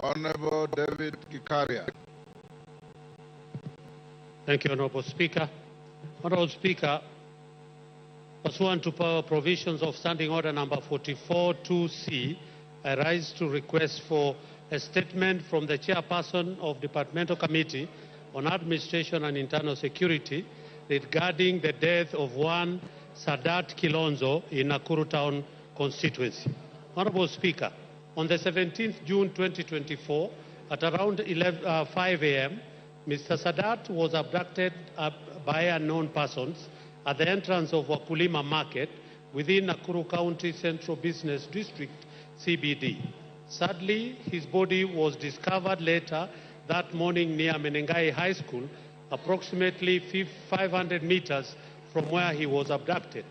Honorable David Gikaria. Thank you, Honorable Speaker. Honorable Speaker, pursuant to power provisions of Standing Order number 44-2C, I rise to request for a statement from the Chairperson of Departmental Committee on Administration and Internal Security regarding the death of one Sadat Kilonzo in Nakuru Town constituency. Honorable Speaker, on the 17th June 2024, at around 5 a.m., Mr. Sadat was abducted by unknown persons at the entrance of Wakulima Market within Nakuru County Central Business District, CBD. Sadly, his body was discovered later that morning near Menengai High School, approximately 500 meters from where he was abducted.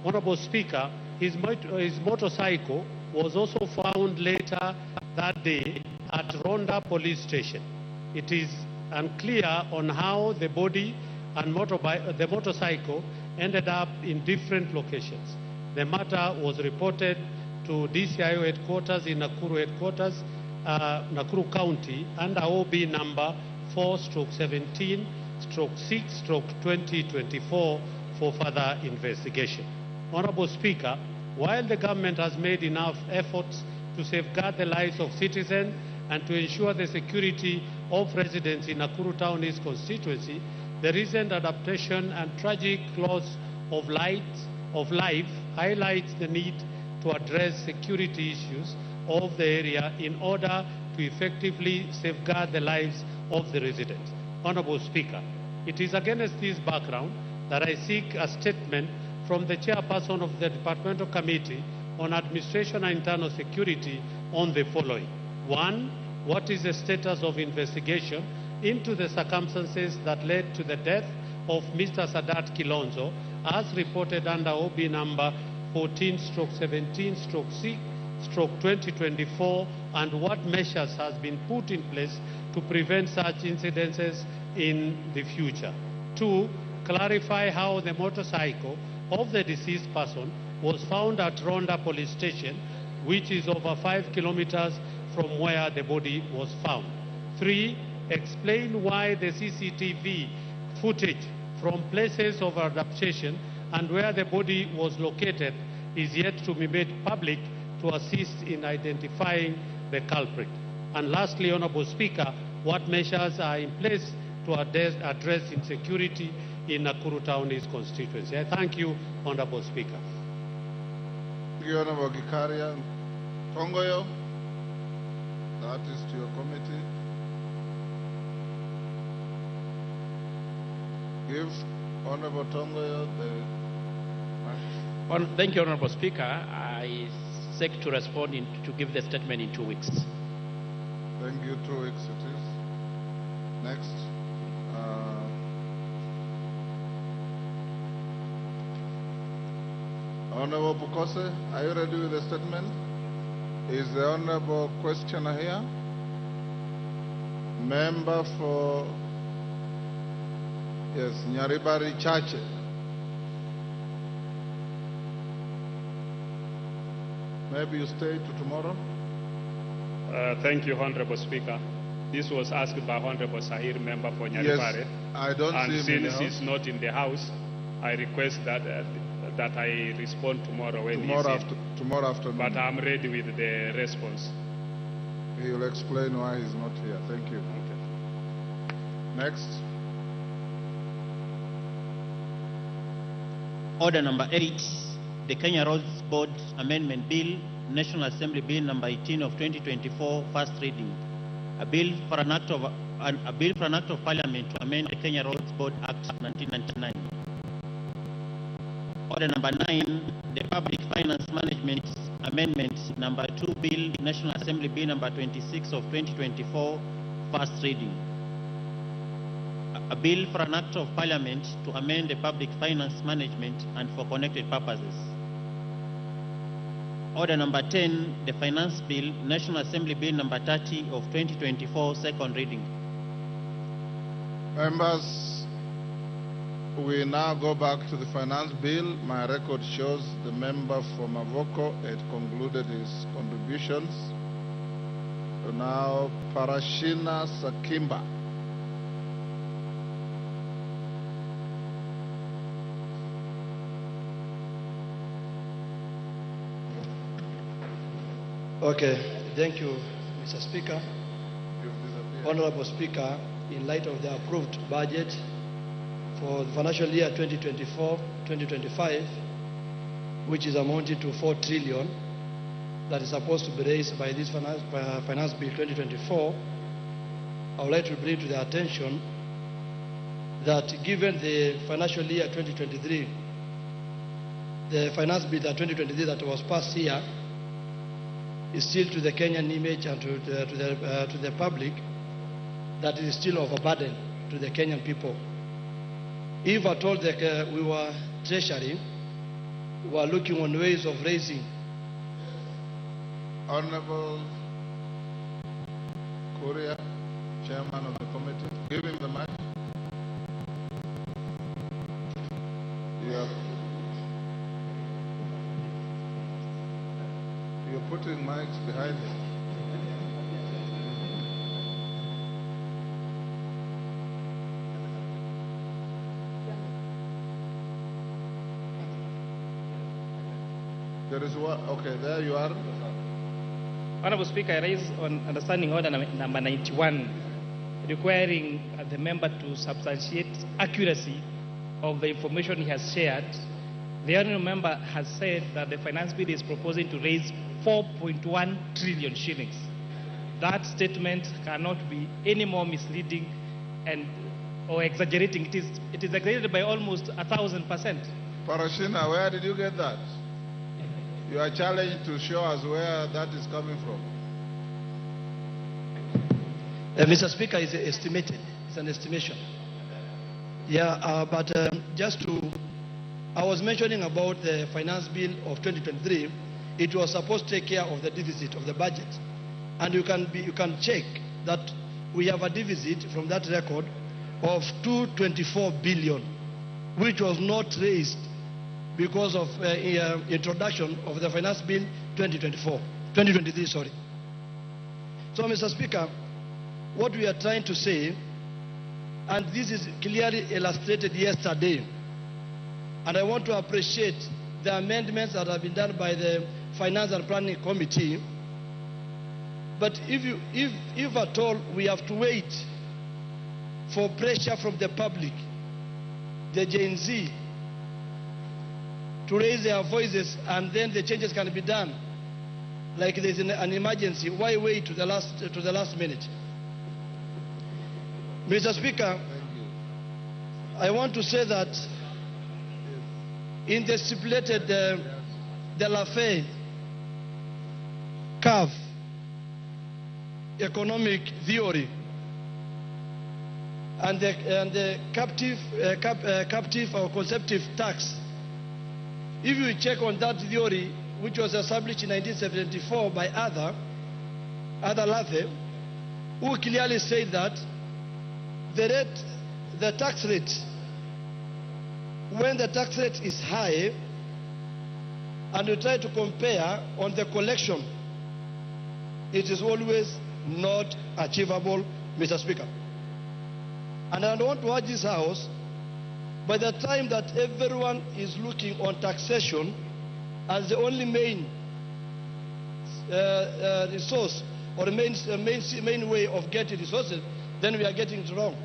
Honorable Speaker, his motorcycle was also found later that day at Ronda Police Station. It is unclear on how the body and the motorcycle ended up in different locations. The matter was reported to DCIO headquarters in Nakuru headquarters, Nakuru County, under OB number 4/17/6/2024 for further investigation. Honorable Speaker, while the government has made enough efforts to safeguard the lives of citizens and to ensure the security of residents in Nakuru Town East constituency, the recent adaptation and tragic loss of life highlights the need to address security issues of the area in order to effectively safeguard the lives of the residents. Honorable Speaker, it is against this background that I seek a statement from the Chairperson of the Departmental Committee on Administration and Internal Security on the following. 1. What is the status of investigation into the circumstances that led to the death of Mr. Sadat Kilonzo as reported under OB number 14/17/6/2024, and what measures has been put in place to prevent such incidences in the future? 2. Clarify how the motorcycle of the deceased person was found at Ronda Police Station, which is over 5 kilometers from where the body was found. 3. Explain why the CCTV footage from places of abduction and where the body was located is yet to be made public to assist in identifying the culprit. And lastly, Honorable Speaker, what measures are in place to address insecurity in Nakuru Town East constituency? I thank you, Honorable Speaker. Thank you, Honorable Gikaria. Tongoyo, that is to your committee. Give Honorable Tongoyo the mic. Thank you, Honorable Speaker. I seek to respond to give the statement in 2 weeks. Thank you. 2 weeks it is. Next. Honorable Bukose, are you ready with the statement? Is the Honorable questioner here? Member for, yes, Nyaribari Chache. Maybe you stay to tomorrow? Thank you, Honorable Speaker. This was asked by Honorable Sahir, member for Nyaribari. Yes, I don't see him. And since he's not in the House, I request that I respond tomorrow when he's in. Tomorrow afternoon. But I'm ready with the response. He will explain why he's not here. Thank you. Okay. Next. Order number 8, the Kenya Roads Board Amendment Bill, National Assembly Bill number 18 of 2024, first reading. A bill for an act of Parliament to amend the Kenya Roads Board Act 1999. Order number 9, the Public Finance Management Amendment number 2 Bill, National Assembly Bill number 26 of 2024, first reading. A bill for an act of Parliament to amend the Public Finance Management and for connected purposes. Order number 10, the Finance Bill, National Assembly Bill number 30 of 2024, second reading. Members, we now go back to the Finance Bill. My record shows the member for Mavoko had concluded his contributions. So now Parashina Sakimba. Okay, thank you, Mr. Speaker. You've disappeared. Honorable Speaker, in light of the approved budget for the financial year 2024-2025, which is amounting to 4 trillion, that is supposed to be raised by this finance bill 2024, I would like to bring to the attention that given the financial year 2023, the finance bill 2023 that was passed here is still to the Kenyan image and to the public, that it is still overburden to the Kenyan people. If at all that we were treasury, we were looking on ways of raising. Honorable Korea, Chairman of the committee, give him the mic. You're putting mics behind him. There is one. Okay, there you are. Honorable Speaker, I raise on understanding order number 91, requiring the member to substantiate accuracy of the information he has shared. The honourable member has said that the finance bill is proposing to raise 4.1 trillion shillings. That statement cannot be any more misleading or exaggerating. It is exaggerated by almost 1,000%. Parashina, where did you get that? You are challenged to show us where that is coming from. Mr. Speaker, it's estimated. It's an estimation. Yeah, but just to, I was mentioning about the finance bill of 2023. It was supposed to take care of the deficit of the budget, and you can check that we have a deficit from that record of 224 billion, which was not raised because of introduction of the finance bill 2023, sorry. So, Mr. Speaker, what we are trying to say, and this is clearly illustrated yesterday, and I want to appreciate the amendments that have been done by the Finance and Planning Committee. But if at all we have to wait for pressure from the public, the Gen Z, to raise their voices and then the changes can be done, like there's an emergency, why wait to the last minute? Mr. Speaker, I want to say that in the stipulated De La Fay curve economic theory and the captive or conceptive tax, if you check on that theory, which was established in 1974 by Ada Lathe, who clearly said that the tax rate, when the tax rate is high, and you try to compare on the collection, it is always not achievable, Mr. Speaker. And I want to urge this House, by the time that everyone is looking on taxation as the only main resource or the main way of getting resources, then we are getting it wrong.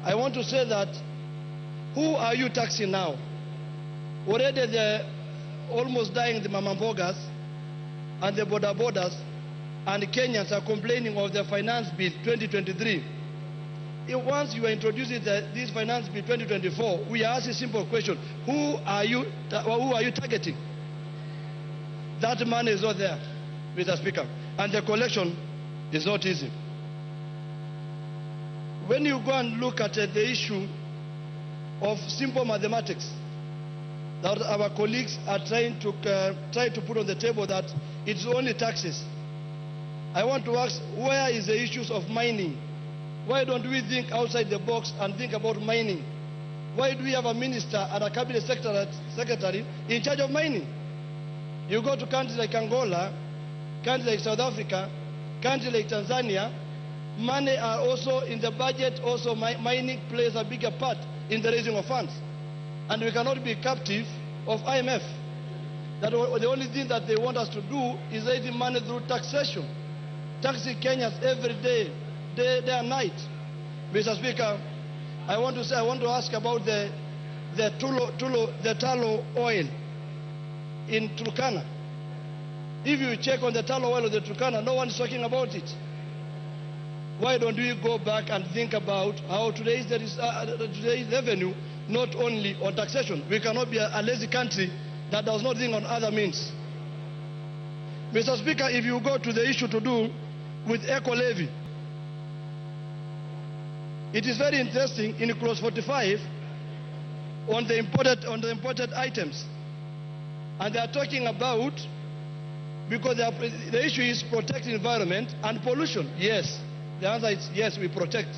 I want to say that, who are you taxing now? Already they're almost dying, the mamambogas and the borders, and Kenyans are complaining of the finance bill 2023. Once you are introducing this finance bill 2024, we are asking a simple question: who are you targeting? That money is not there, Mr. Speaker, and the collection is not easy. When you go and look at the issue of simple mathematics that our colleagues are trying to put on the table, that it's only taxes, I want to ask, where is the issues of mining? Why don't we think outside the box and think about mining? Why do we have a minister and a cabinet secretary in charge of mining? You go to countries like Angola, countries like South Africa, countries like Tanzania, money are also in the budget. Also, mining plays a bigger part in the raising of funds. And we cannot be captive of IMF. That the only thing that they want us to do is raising money through taxation. Taxing Kenyans every day, day and night. Mr. Speaker, I want to ask about the tallow oil in Turkana. If you check on the tallow oil of the Turkana, no one is talking about it. Why don't we go back and think about how today's revenue, not only on taxation? We cannot be a lazy country that does not think on other means. Mr. Speaker, if you go to the issue to do with eco levy, it is very interesting in clause 45 on the imported items, and they are talking about, because the issue is protect environment and pollution. Yes, the answer is yes, we protect.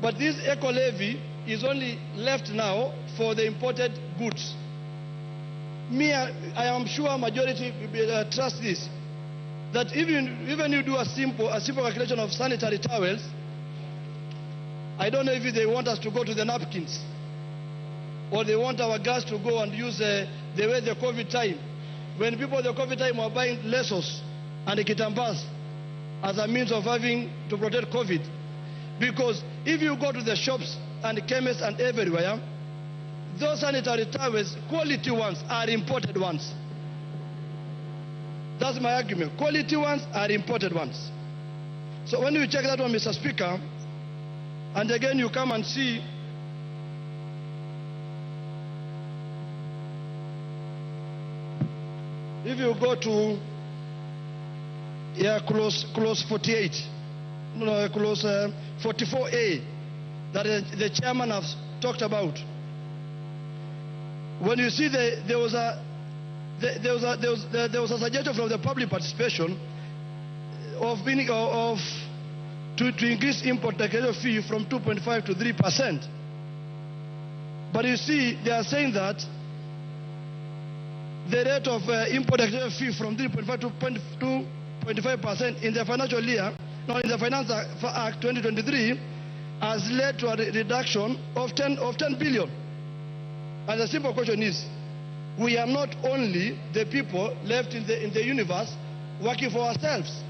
But this eco levy is only left now for the imported goods. I am sure majority trust this, that even you do a simple calculation of sanitary towels, I don't know if they want us to go to the napkins, or they want our gas to go and use the way the COVID time, when people the COVID time were buying lesos and kitambas as a means of having to protect COVID. Because if you go to the shops and chemists and everywhere, those sanitary towels, quality ones, are imported ones. That's my argument. Quality ones are imported ones. So when you check that one, Mr. Speaker, and again you come and see if you go to clause 48, clause 44A that the chairman has talked about. When you see there was a suggestion from the public participation to increase import taxation fee from 2.5 to 3%. But you see, they are saying that the rate of import taxation fee from 3.5 to 2.5% in the financial year, in the Finance Act 2023, has led to a reduction of 10 billion. And the simple question is, we are not only the people left in the universe working for ourselves.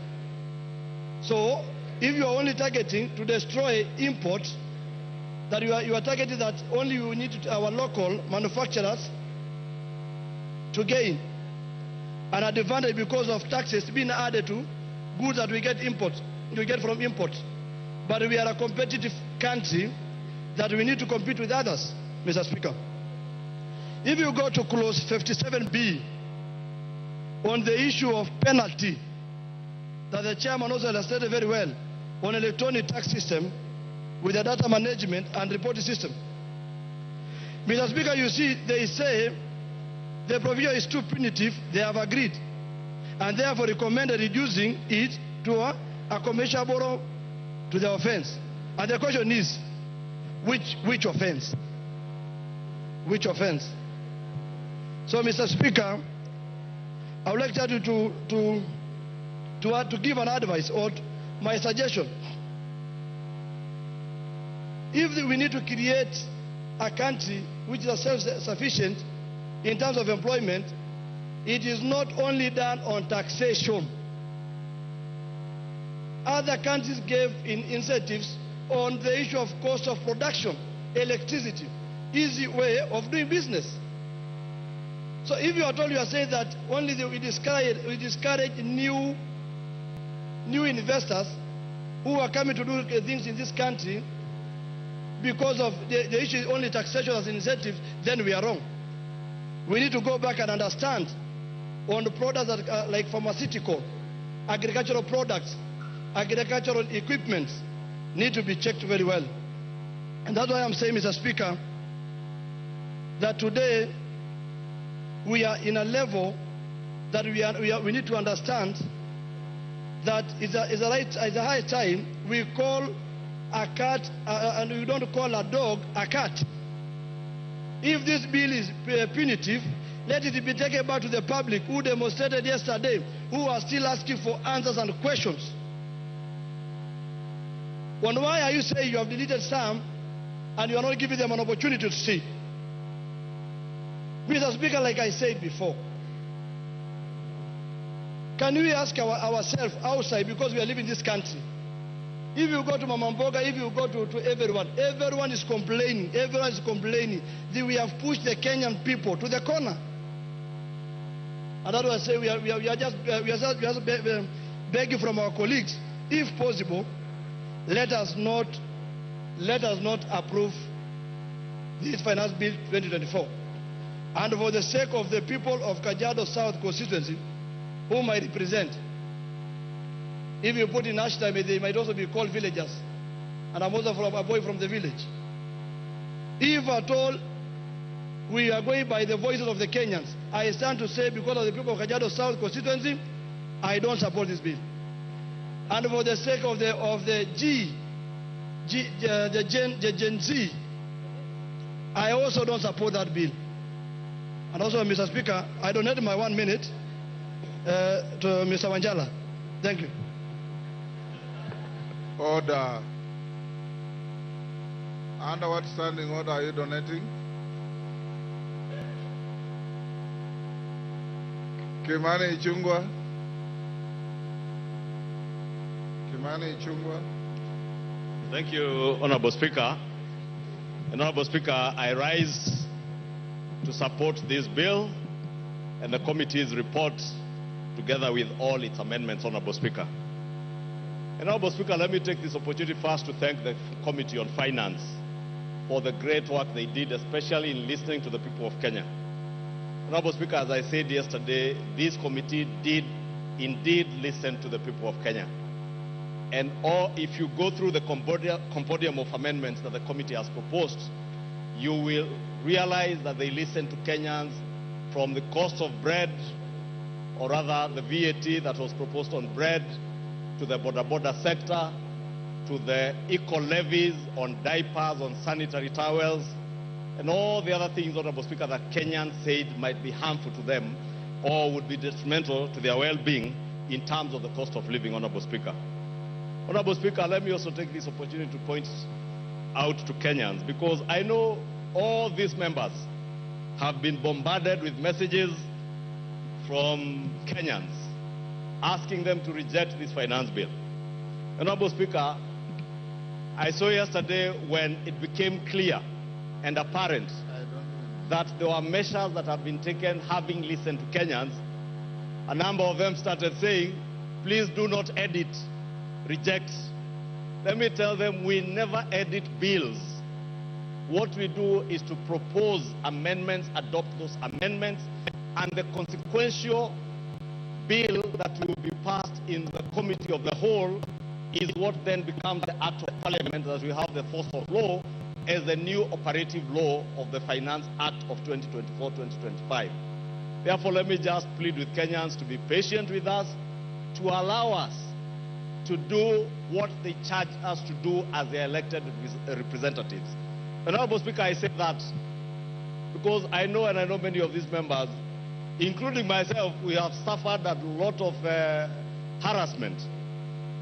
So, if you are only targeting to destroy imports, that you are targeting that only we need our local manufacturers to gain an advantage because of taxes being added to goods that we get from imports. But we are a competitive country that we need to compete with others, Mr. Speaker. If you go to clause 57B on the issue of penalty, that the chairman also illustrated very well, on electronic tax system with the data management and reporting system. Mr. Speaker, you see, they say the provision is too punitive. They have agreed, and therefore recommended reducing it to a commercial to the offense. And the question is, which offense? Which offense? So, Mr. Speaker, I would like to give an advice or my suggestion. If we need to create a country which is self-sufficient in terms of employment, it is not only done on taxation. Other countries gave incentives on the issue of cost of production, electricity, easy way of doing business. So if you are told, you are saying that only we discourage new investors who are coming to do things in this country because of the issue is only taxation as incentives, then we are wrong. We need to go back and understand on the products that are like pharmaceutical, agricultural products, agricultural equipment need to be checked very well. And that's why I'm saying, Mr. Speaker, that today we are in a level that we need to understand that it's a high time we call a cat, and we don't call a dog a cat. If this bill is punitive, Let it be taken back to the public who demonstrated yesterday, who are still asking for answers and questions. Why are you saying you have deleted some and you are not giving them an opportunity to see? Mr. Speaker, like I said before, can we ask ourselves outside, because we are living in this country? If you go to Mamamboga, if you go to everyone is complaining. Everyone is complaining that we have pushed the Kenyan people to the corner. And that's why I say we are just begging from our colleagues, if possible, let us not approve this finance bill 2024. And for the sake of the people of Kajiado South constituency, whom I represent, if you put in hashtag, they might also be called villagers. And I'm also a boy from the village. If at all we are going by the voices of the Kenyans, I stand to say, because of the people of Kajiado South constituency, I don't support this bill. And for the sake of the Gen Z, I also don't support that bill. And also, Mr. Speaker, I donate my 1 minute to Mr. Wanjala. Thank you. Order. Under what standing order are you donating? Kimani Ichungwa. Kimani Ichungwa. Thank you, Honorable Speaker. Honorable Speaker, I rise to support this bill and the committee's report together with all its amendments, Honorable Speaker. Honorable Speaker, let me take this opportunity first to thank the Committee on Finance for the great work they did, especially in listening to the people of Kenya. Honorable Speaker, as I said yesterday, this committee did indeed listen to the people of Kenya. And if you go through the compendium of amendments that the committee has proposed, you will realize that they listened to Kenyans from the cost of bread, or rather the VAT that was proposed on bread, to the border sector, to the eco-levies on diapers, on sanitary towels, and all the other things, Honorable Speaker, that Kenyans said might be harmful to them or would be detrimental to their well-being in terms of the cost of living, Honorable Speaker. Honorable Speaker, let me also take this opportunity to point out to Kenyans, because I know all these members have been bombarded with messages from Kenyans asking them to reject this finance bill. Honorable Speaker, I saw yesterday when it became clear and apparent that there were measures that have been taken having listened to Kenyans. A number of them started saying, please do not edit, reject. Let me tell them, we never edit bills. What we do is to propose amendments, adopt those amendments, and the consequential bill that will be passed in the committee of the whole is what then becomes the act of parliament that we have the force of law as the new operative law of the Finance Act of 2024-2025. Therefore, let me just plead with Kenyans to be patient with us, to allow us to do what they charge us to do as their elected representatives. Honorable Speaker, I say that because I know, and I know many of these members, including myself, we have suffered a lot of harassment.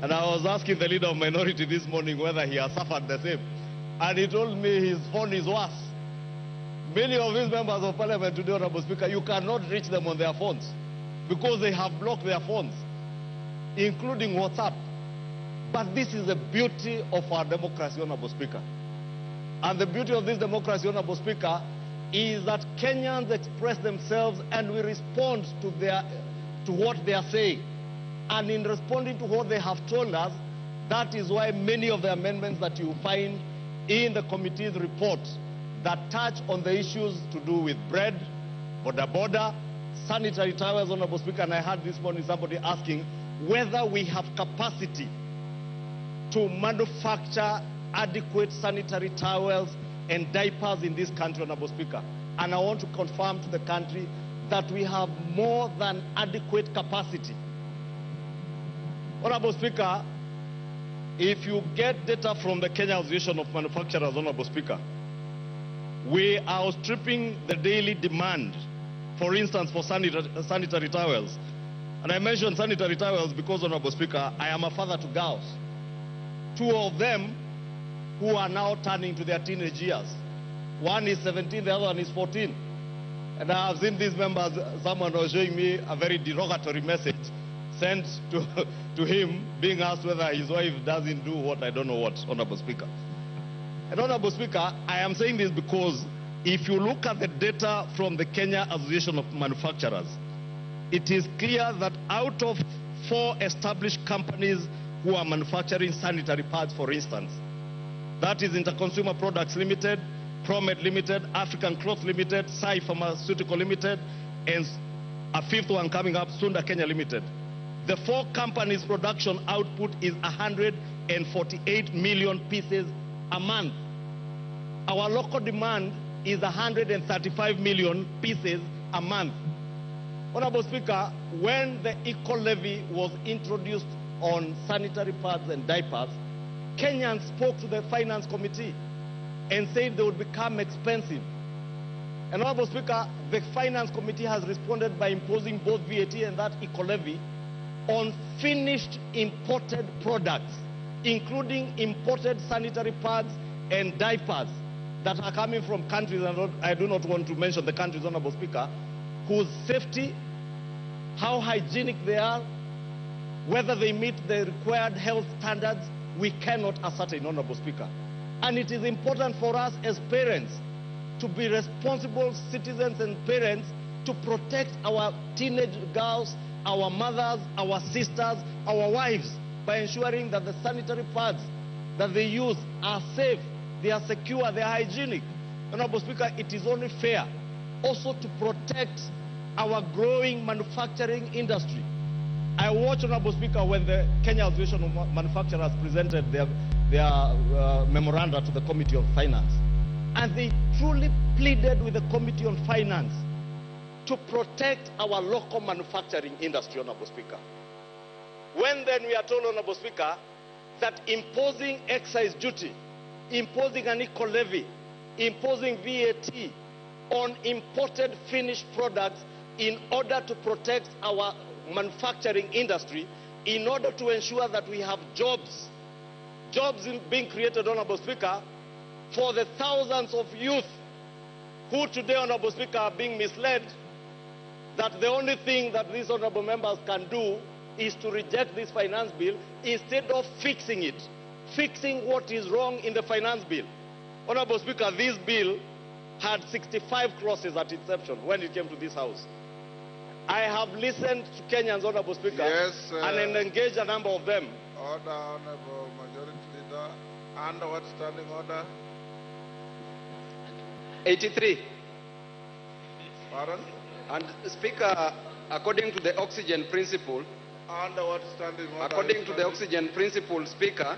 And I was asking the leader of minority this morning whether he has suffered the same. And he told me his phone is worse. Many of these members of parliament today, Honorable Speaker, you cannot reach them on their phones because they have blocked their phones, including WhatsApp. But this is the beauty of our democracy, Honorable Speaker. And the beauty of this democracy, Honorable Speaker, is that Kenyans express themselves and we respond to what they are saying. And in responding to what they have told us, that is why many of the amendments that you find in the committee's report that touch on the issues to do with bread, border, sanitary towels, Honorable Speaker, and I heard this morning somebody asking whether we have capacity to manufacture adequate sanitary towels and diapers in this country, Honorable Speaker. And I want to confirm to the country that we have more than adequate capacity. Honorable Speaker, if you get data from the Kenya Association of Manufacturers, Honorable Speaker, we are outstripping the daily demand for instance, for sanitary towels. And I mentioned sanitary towels because, Honorable Speaker, I am a father to girls. 2 of them who are now turning to their teenage years. One is 17, the other one is 14. And I have seen these members, someone was showing me a very derogatory message sent to him, being asked whether his wife doesn't do what, I don't know what, Honorable Speaker. And Honorable Speaker, I am saying this because if you look at the data from the Kenya Association of Manufacturers, it is clear that out of 4 established companies who are manufacturing sanitary pads, for instance, that is Interconsumer Products Limited, Promed Limited, African Cloth Limited, Sai Pharmaceutical Limited, and a 5th one coming up, Sunda Kenya Limited. The 4 companies' production output is 148 million pieces a month. Our local demand is 135 million pieces a month. Honorable Speaker, when the eco levy was introduced on sanitary pads and diapers, Kenyans spoke to the Finance Committee and said they would become expensive. And Honorable Speaker, the Finance Committee has responded by imposing both VAT and that eco levy on finished imported products, including imported sanitary pads and diapers that are coming from countries, and I do not want to mention the countries, Honorable Speaker, whose safety, how hygienic they are, whether they meet the required health standards, we cannot ascertain, Honorable Speaker. And it is important for us as parents to be responsible citizens and parents to protect our teenage girls, our mothers, our sisters, our wives, by ensuring that the sanitary pads that they use are safe, they are secure, they are hygienic. Honorable Speaker, it is only fair also to protect our growing manufacturing industry. I watched, Honorable Speaker, when the Kenya Association of Manufacturers presented their memoranda to the Committee on Finance. And they truly pleaded with the Committee on Finance to protect our local manufacturing industry, Honorable Speaker. When then we are told, Honorable Speaker, that imposing excise duty, imposing an eco levy, imposing VAT on imported finished products in order to protect our manufacturing industry, in order to ensure that we have jobs being created, Honorable Speaker, for the thousands of youth who today, Honorable Speaker, are being misled that the only thing that these honorable members can do is to reject this finance bill instead of fixing it, fixing what is wrong in the finance bill. Honorable Speaker, this bill had 65 clauses at inception when it came to this House. I have listened to Kenyans, Honorable Speaker, yes, and engaged a number of them. Order, Honorable Majority Leader. Under what standing order? 83. Pardon? And Speaker, according to the oxygen principle, Under what standing order? according to the oxygen principle, Speaker,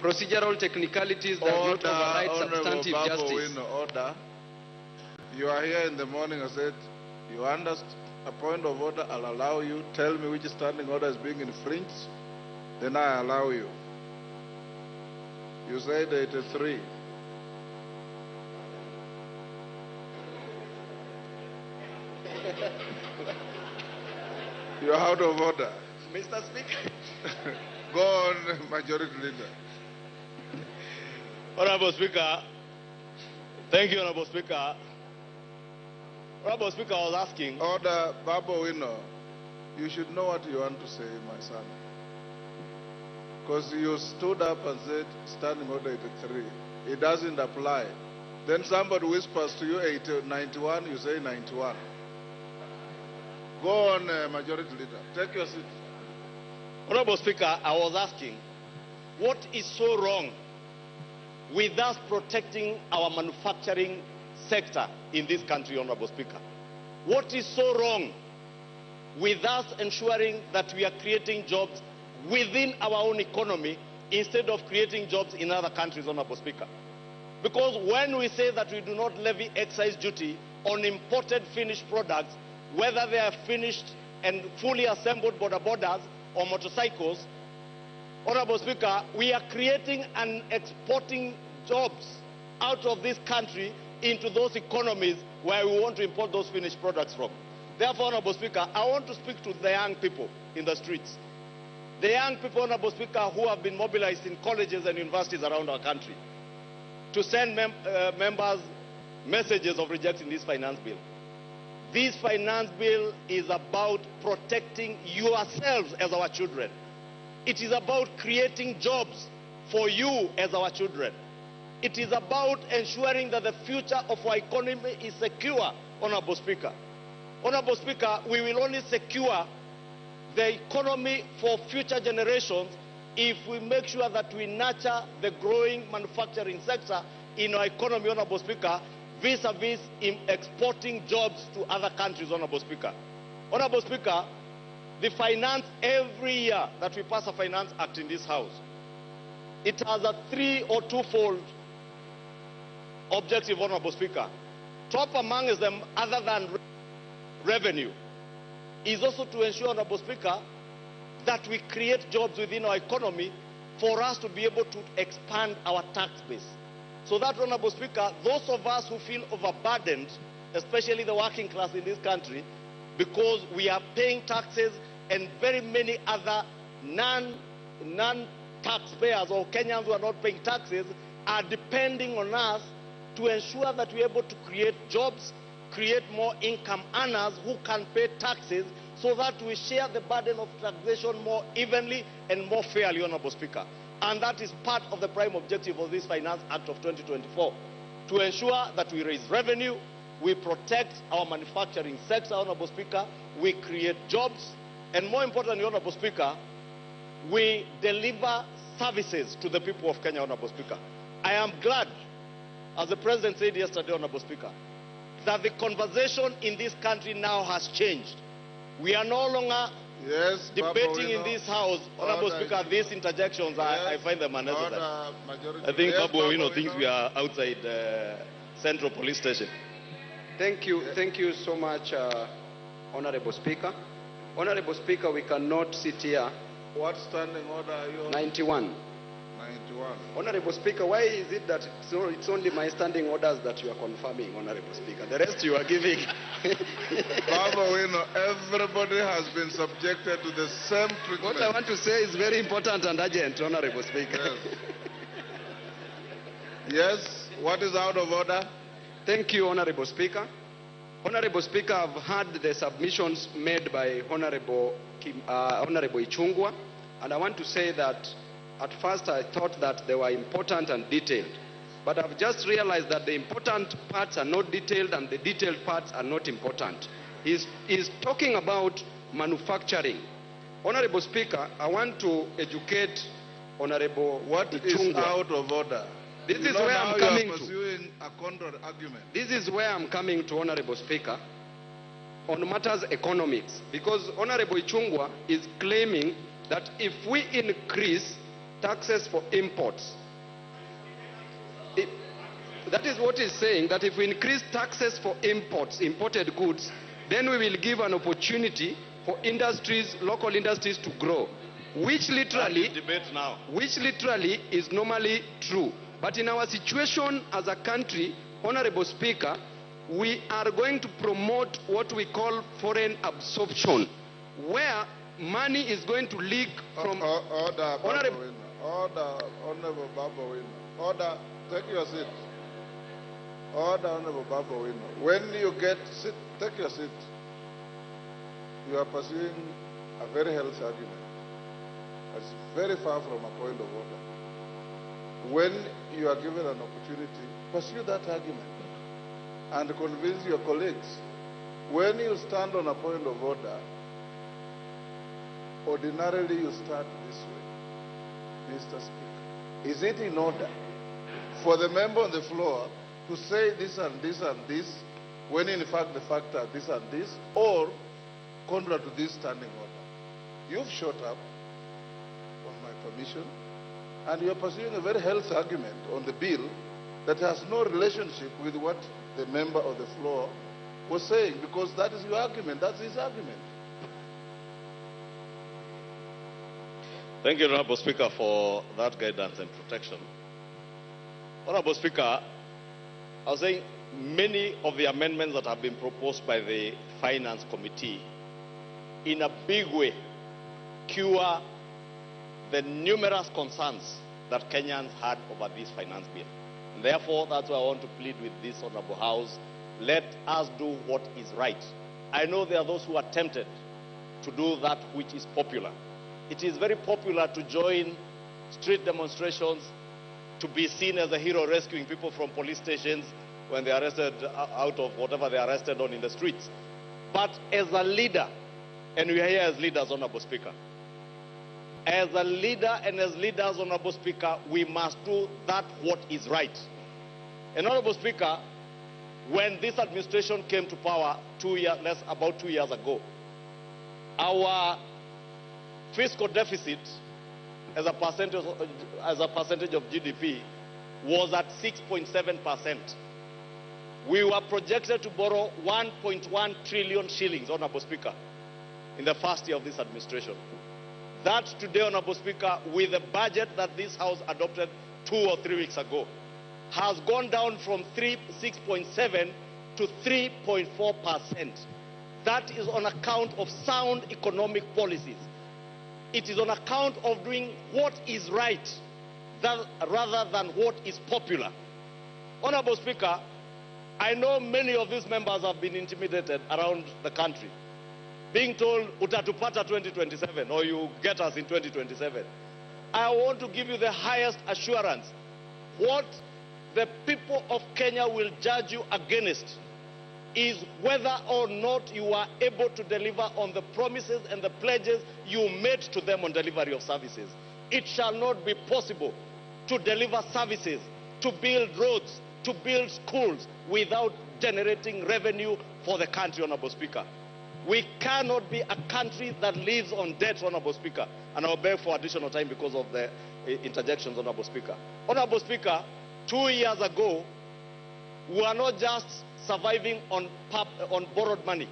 procedural technicalities does not override substantive justice. Order. You are here in the morning. I said, you understand a point of order. I'll allow you. Tell me which standing order is being infringed. Then I allow you. You said 83. You are out of order. Mr. Speaker. Go on, Majority Leader. Honorable Speaker, thank you, Honorable Speaker. Honorable Speaker, I was asking. Order, Babu Wino, you should know what you want to say, my son. Because you stood up and said, standing order 83. It doesn't apply. Then somebody whispers to you 91, you say 91. Go on, Majority Leader. Take your seat. Honorable Speaker, I was asking, what is so wrong with us protecting our manufacturing sector in this country, Honorable Speaker? What is so wrong with us ensuring that we are creating jobs within our own economy instead of creating jobs in other countries, Honorable Speaker? Because when we say that we do not levy excise duty on imported finished products, whether they are finished and fully assembled border borders or motorcycles, Honorable Speaker, we are creating and exporting jobs out of this country into those economies where we want to import those finished products from. Therefore, Honorable Speaker, I want to speak to the young people in the streets. The young people, Honorable Speaker, who have been mobilized in colleges and universities around our country to send members messages of rejecting this finance bill. This finance bill is about protecting yourselves as our children. It is about creating jobs for you as our children. It is about ensuring that the future of our economy is secure, Honorable Speaker. Honorable Speaker, we will only secure the economy for future generations if we make sure that we nurture the growing manufacturing sector in our economy, Honorable Speaker, vis-a-vis in exporting jobs to other countries, Honorable Speaker. Honorable Speaker, the finance, every year that we pass a finance act in this House, it has a 3 or 2-fold objective, Honorable Speaker. Top among them, other than revenue, is also to ensure, Honorable Speaker, that we create jobs within our economy for us to be able to expand our tax base. So that, Honorable Speaker, those of us who feel overburdened, especially the working class in this country, because we are paying taxes and very many other non-taxpayers or Kenyans who are not paying taxes are depending on us to ensure that we're able to create jobs, create more income earners who can pay taxes so that we share the burden of taxation more evenly and more fairly, Honorable Speaker. And that is part of the prime objective of this Finance Act of 2024, to ensure that we raise revenue, we protect our manufacturing sector, Honorable Speaker, we create jobs, and more importantly, Honorable Speaker, we deliver services to the people of Kenya, Honorable Speaker. I am glad, as the President said yesterday, Honorable Speaker, that the conversation in this country now has changed. We are no longer debating in this House, Honorable Speaker, these interjections. I find them unnecessary. I think Babu Owino thinks we are outside Central Police Station. Thank you so much, Honorable Speaker. Honorable Speaker, we cannot sit here. What standing order are you on? 91. 91. Honorable Speaker, why is it that it's only my standing orders that you are confirming, Honorable Speaker? The rest you are giving. Baba, we know everybody has been subjected to the same treatment. What I want to say is very important and urgent, Honorable Speaker. Yes, what is out of order? Thank you, Honorable Speaker. Honorable Speaker, I've heard the submissions made by Honorable Ichungwa, and I want to say that at first I thought that they were important and detailed, but I've just realized that the important parts are not detailed and the detailed parts are not important. He's talking about manufacturing. Honorable Speaker, I want to educate Honorable What Ichungwa. is out of order? This is where I'm coming to. Pursuing a contrary argument. This is where I'm coming to, Honorable Speaker, on matters economics. Because Honorable Ichungwa is claiming that if we increase taxes for imports, that is what he's saying, that if we increase taxes for imports, imported goods, then we will give an opportunity for industries, local industries to grow, which literally is normally true. But in our situation as a country, Honorable Speaker, we are going to promote what we call foreign absorption, where money is going to leak from... Order, Honorable Baba. Order, take your seat. Order, Honorable Baba. When you take your seat. You are pursuing a very healthy argument. It's very far from a point of order. When you are given an opportunity, pursue that argument and convince your colleagues. When you stand on a point of order, ordinarily you start this way. Mr. Speaker, is it in order for the member on the floor to say this and this and this, when in fact the fact are this and this, or contrary to this standing order? You've shot up on my permission, and you're pursuing a very healthy argument on the bill that has no relationship with what the member of the floor was saying, because that is your argument, that's his argument. Thank you, Honorable Speaker, for that guidance and protection. Honorable Speaker, I was saying many of the amendments that have been proposed by the Finance Committee in a big way cure the numerous concerns that Kenyans had over this finance bill. And therefore, that's why I want to plead with this Honorable House, let us do what is right. I know there are those who are tempted to do that which is popular. It is very popular to join street demonstrations, to be seen as a hero rescuing people from police stations when they are arrested out of whatever they are arrested on in the streets. But as a leader, and we are here as leaders, Honorable Speaker, as a leader and as leaders, Honorable Speaker, we must do that what is right. And Honorable Speaker, when this administration came to power about 2 years ago, our fiscal deficit as a percentage of GDP was at 6.7%. We were projected to borrow 1.1 trillion shillings, Honorable Speaker, in the first year of this administration. That today, Honorable Speaker, with the budget that this House adopted 2 or 3 weeks ago, has gone down from 6.7 to 3.4%. That is on account of sound economic policies. It is on account of doing what is right rather than what is popular. Honorable Speaker, I know many of these members have been intimidated around the country, being told, utatupata 2027, or you get us in 2027. I want to give you the highest assurance. What the people of Kenya will judge you against is whether or not you are able to deliver on the promises and the pledges you made to them on delivery of services. It shall not be possible to deliver services, to build roads, to build schools without generating revenue for the country, Honorable Speaker. We cannot be a country that lives on debt, Honorable Speaker. And I'll beg for additional time because of the interjections, Honorable Speaker. Honorable Speaker, 2 years ago, we were not just surviving on borrowed money.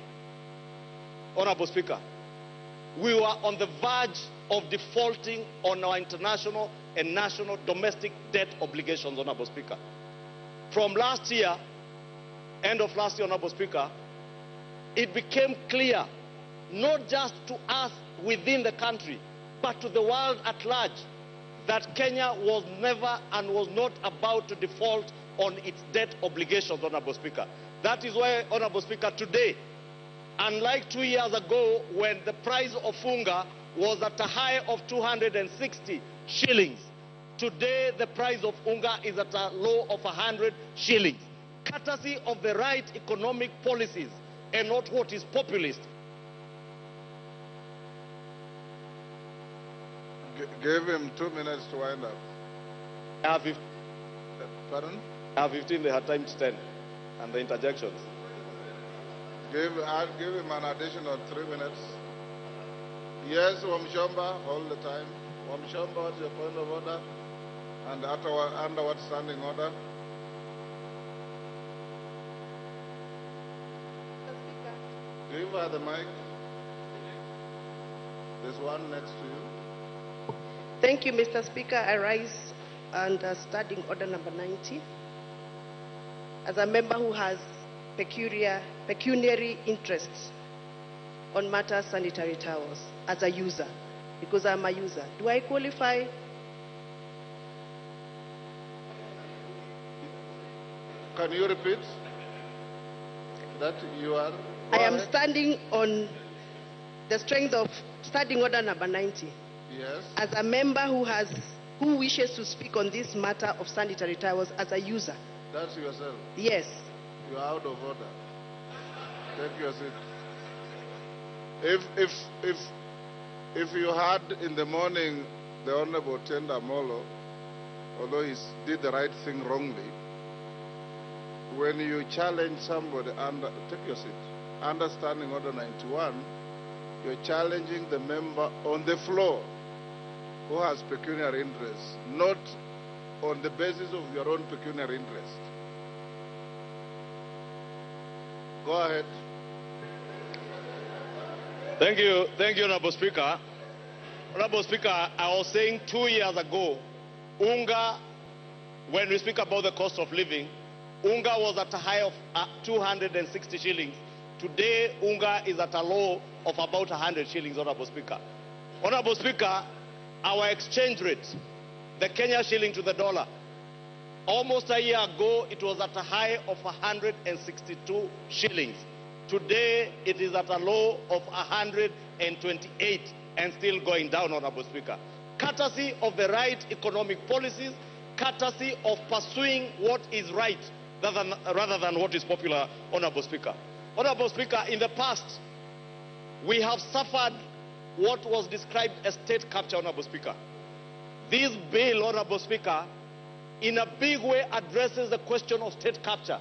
Honorable Speaker, we were on the verge of defaulting on our international and national domestic debt obligations, Honorable Speaker. From last year, end of last year, Honorable Speaker, it became clear, not just to us within the country, but to the world at large, that Kenya was never and was not about to default on its debt obligations, Honorable Speaker. That is why, Honorable Speaker, today, unlike 2 years ago when the price of funga was at a high of 260 shillings, today the price of unga is at a low of 100 shillings, courtesy of the right economic policies and not what is populist. Give him 2 minutes to wind up. I have 15. Pardon? I have 15, they had time to 10. And the interjections. I'll give him an additional 3 minutes. Yes, Wamshomba, hold the time. Wamshomba, what's your point of order? And under what standing order? Give her the mic. There's one next to you. Thank you, Mr. Speaker. I rise under standing order number 90 as a member who has pecuniary interests on matters sanitary towels as a user, because I'm a user. Do I qualify? Can you repeat that you are? I am standing on the strength of standing order number 90. Yes. As a member who wishes to speak on this matter of sanitary towels as a user. That's yourself? Yes. You are out of order. Take your seat. If you had in the morning the Honorable Tenda Molo, although he did the right thing wrongly, when you challenge somebody take your seat, under standing order 91, you're challenging the member on the floor who has pecuniary interests, not on the basis of your own pecuniary interest. Go ahead. Thank you, Honorable Speaker. Honorable Speaker, I was saying 2 years ago, unga, when we speak about the cost of living, Unga was at a high of 260 shillings. Today, Unga is at a low of about 100 shillings, Honorable Speaker. Honorable Speaker, our exchange rate, the Kenya shilling to the dollar, almost a year ago, it was at a high of 162 shillings. Today, it is at a low of 128 and still going down, Honorable Speaker. Courtesy of the right economic policies, courtesy of pursuing what is right rather than what is popular, Honorable Speaker. Honorable Speaker, in the past, we have suffered what was described as state capture, Honorable Speaker. This bill, Honorable Speaker, in a big way addresses the question of state capture.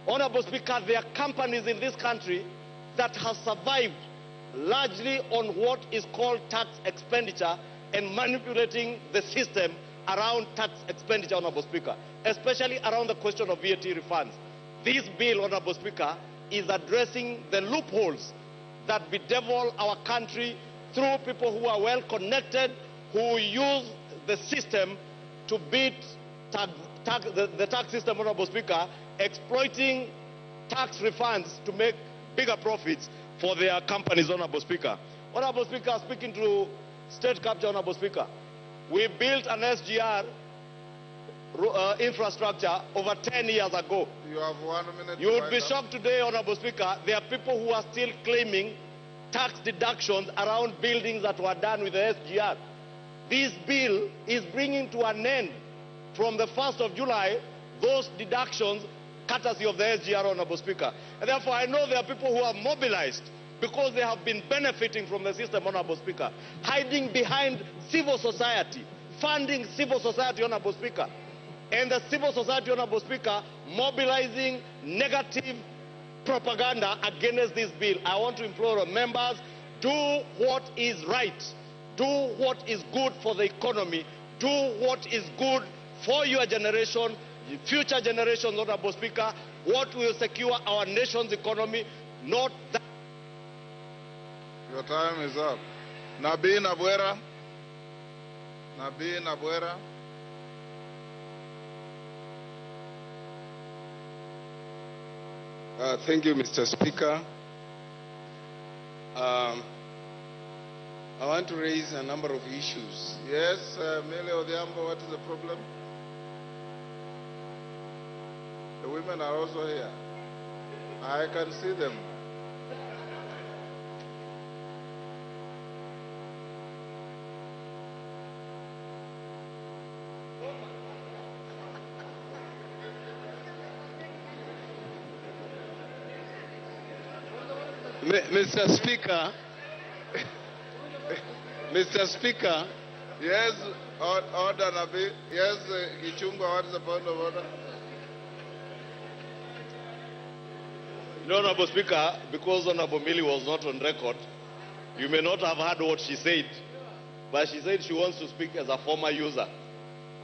Honorable Speaker, there are companies in this country that have survived largely on what is called tax expenditure and manipulating the system around tax expenditure, Honorable Speaker, especially around the question of VAT refunds. This bill, Honorable Speaker, is addressing the loopholes that bedevil our country through people who are well connected, who use the system to beat the tax system, Honorable Speaker, exploiting tax refunds to make bigger profits for their companies, Honorable Speaker. Honorable Speaker, speaking to state capture, Honorable Speaker, we built an SGR infrastructure over 10 years ago. You have 1 minute. You would be shocked today, Honorable Speaker, there are people who are still claiming tax deductions around buildings that were done with the SGR. This bill is bringing to an end from the 1st of July those deductions courtesy of the SGR, Honorable Speaker. And therefore, I know there are people who are mobilized because they have been benefiting from the system, Honorable Speaker, hiding behind civil society, funding civil society, Honorable Speaker, and the civil society, Honorable Speaker, mobilizing negative propaganda against this bill. I want to implore members, do what is right, do what is good for the economy, do what is good for your generation, future generations, Honorable Speaker, what will secure our nation's economy, not that. Your time is up. Nabi Nabwera. Nabi Nabwera. Thank you, Mr. Speaker. I want to raise a number of issues. Yes, Mele Odhiambo, what is the problem? The women are also here. I can see them. Mr. Speaker, Mr. Speaker. Yes, order, Nabi. Yes, Gichunga, what is the point of order? No, Honorable Speaker, because Honorable Millie was not on record, you may not have heard what she said, but she said she wants to speak as a former user.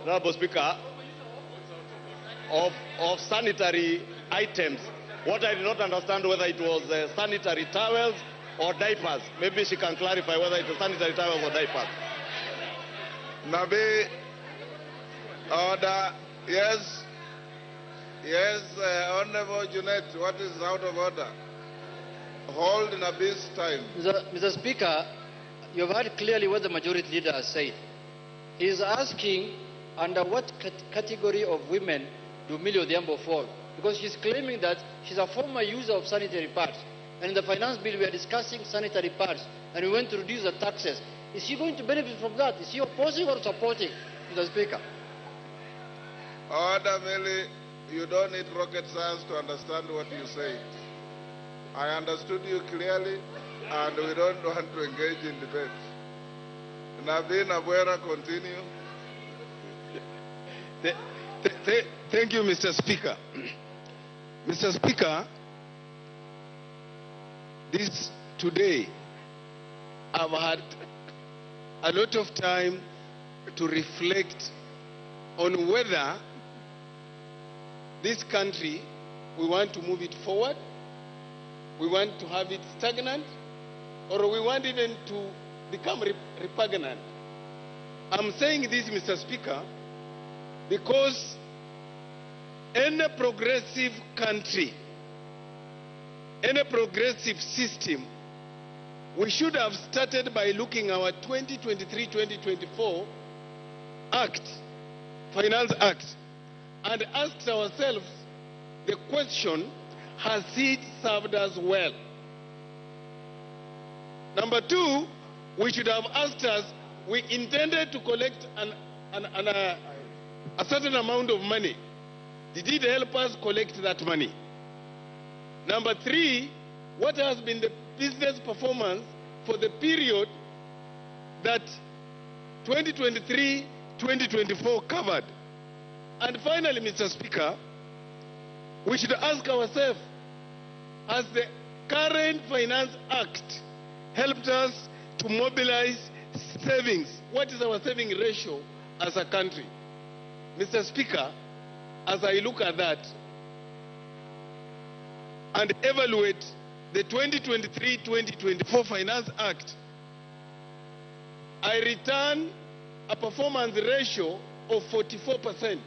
Honorable Speaker, of sanitary items. What I did not understand whether it was sanitary towels or diapers. Maybe she can clarify whether it was sanitary towels or diapers. Nabi, order. Yes. Yes, Honorable Junet, what is out of order? Hold Nabi's time. Mr. Speaker, you've heard clearly what the majority leader has said. He is asking under what category of women do Millie Odhiambo fall? Because she's claiming that she's a former user of sanitary pads. And in the finance bill, we are discussing sanitary pads, and we want to reduce the taxes. Is she going to benefit from that? Is she opposing or supporting, Mr. Speaker? Order, Millie. You don't need rocket science to understand what you say. I understood you clearly, and we don't want to engage in debate. Nabi Nabwera, continue. Thank you, Mr. Speaker. Mr. Speaker, today I've had a lot of time to reflect on whether this country, we want to move it forward, we want to have it stagnant, or we want even to become repugnant. I'm saying this, Mr. Speaker, because any progressive country, any progressive system, we should have started by looking our 2023-2024 Act, Finance Act, and asked ourselves the question, has it served us well? Number two, we should have asked us, we intended to collect a certain amount of money. Did it help us collect that money? Number three, what has been the business performance for the period that 2023-2024 covered? And finally, Mr. Speaker, we should ask ourselves, has the current Finance Act helped us to mobilize savings? What is our saving ratio as a country? Mr. Speaker, as I look at that and evaluate the 2023-2024 Finance Act, I return a performance ratio of 44%.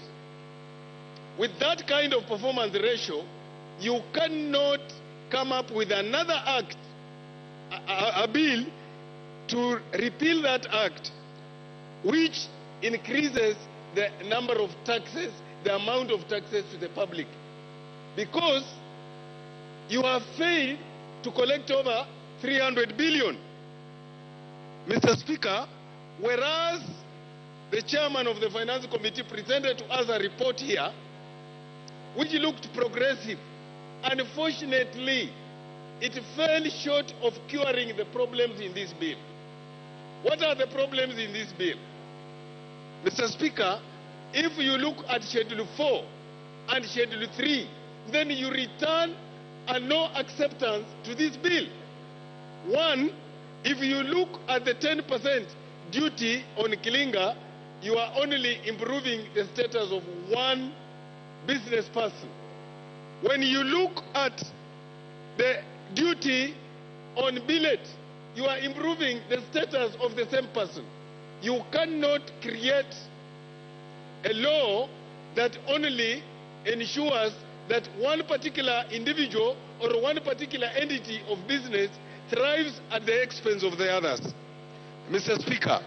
With that kind of performance ratio, you cannot come up with another act, a bill, to repeal that act, which increases the number of taxes, the amount of taxes to the public. Because you have failed to collect over 300 billion. Mr. Speaker, whereas the chairman of the Finance Committee presented to us a report here, which looked progressive, unfortunately, it fell short of curing the problems in this bill. What are the problems in this bill? Mr. Speaker, if you look at Schedule 4 and Schedule 3, then you return a no acceptance to this bill. One, if you look at the 10% duty on Kilinga, you are only improving the status of one business person. When you look at the duty on billet, you are improving the status of the same person. You cannot create a law that only ensures that one particular individual or one particular entity of business thrives at the expense of the others. Mr. Speaker,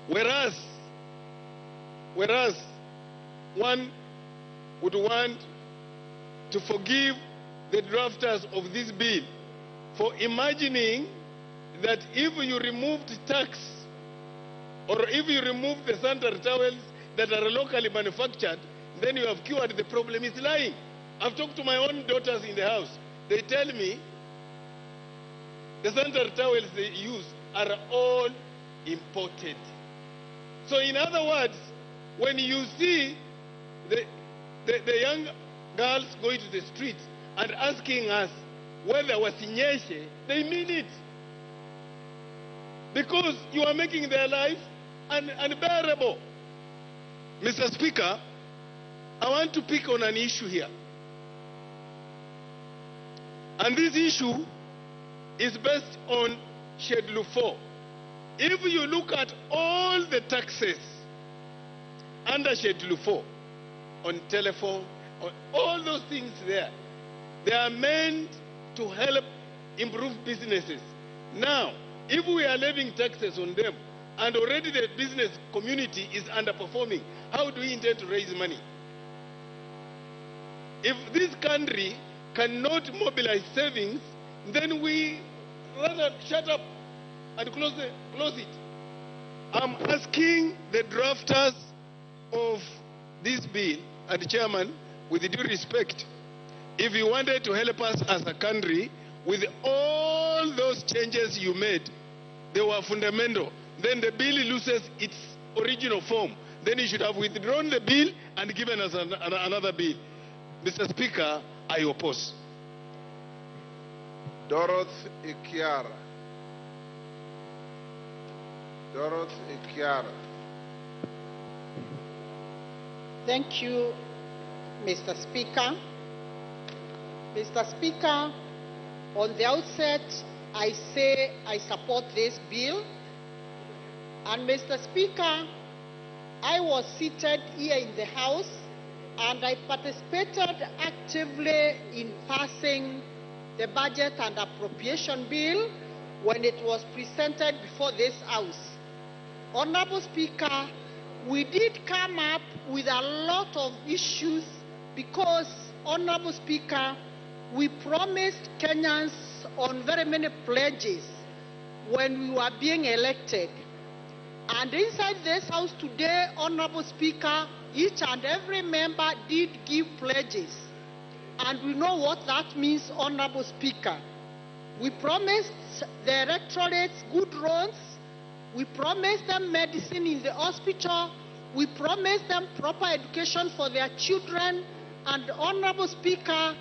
whereas one would want to forgive the drafters of this bill for imagining that if you removed tax or if you remove the sanitary towels that are locally manufactured, then you have cured the problem, is lying. I've talked to my own daughters in the house. They tell me the sanitary towels they use are all imported. So in other words, when you see the young girls going to the streets and asking us whether wasinyeshe, they mean it. Because you are making their life unbearable. Mr. Speaker, I want to pick on an issue here. And this issue is based on Schedule 4. If you look at all the taxes under Schedule 4, on telephone, on all those things there, they are meant to help improve businesses. Now, if we are levying taxes on them, and already the business community is underperforming, how do we intend to raise money? If this country cannot mobilize savings, then we rather shut up and close it. I'm asking the drafters of this bill, and the chairman, with due respect, if you wanted to help us as a country with all those changes you made, they were fundamental, then the bill loses its original form. Then you should have withdrawn the bill and given us another bill. Mr. Speaker, I oppose. Dorothy Ikiara. Dorothy Ikiara. Thank you, Mr. Speaker. Mr. Speaker, on the outset, I say I support this bill. And Mr. Speaker, I was seated here in the House and I participated actively in passing the budget and appropriation bill when it was presented before this House. Honorable Speaker, we did come up with a lot of issues because, Honorable Speaker, we promised Kenyans on very many pledges when we were being elected. And inside this House today, Honorable Speaker, each and every member did give pledges. And we know what that means, Honorable Speaker. We promised the electorates good roads. We promised them medicine in the hospital. We promised them proper education for their children. And, Honorable Speaker,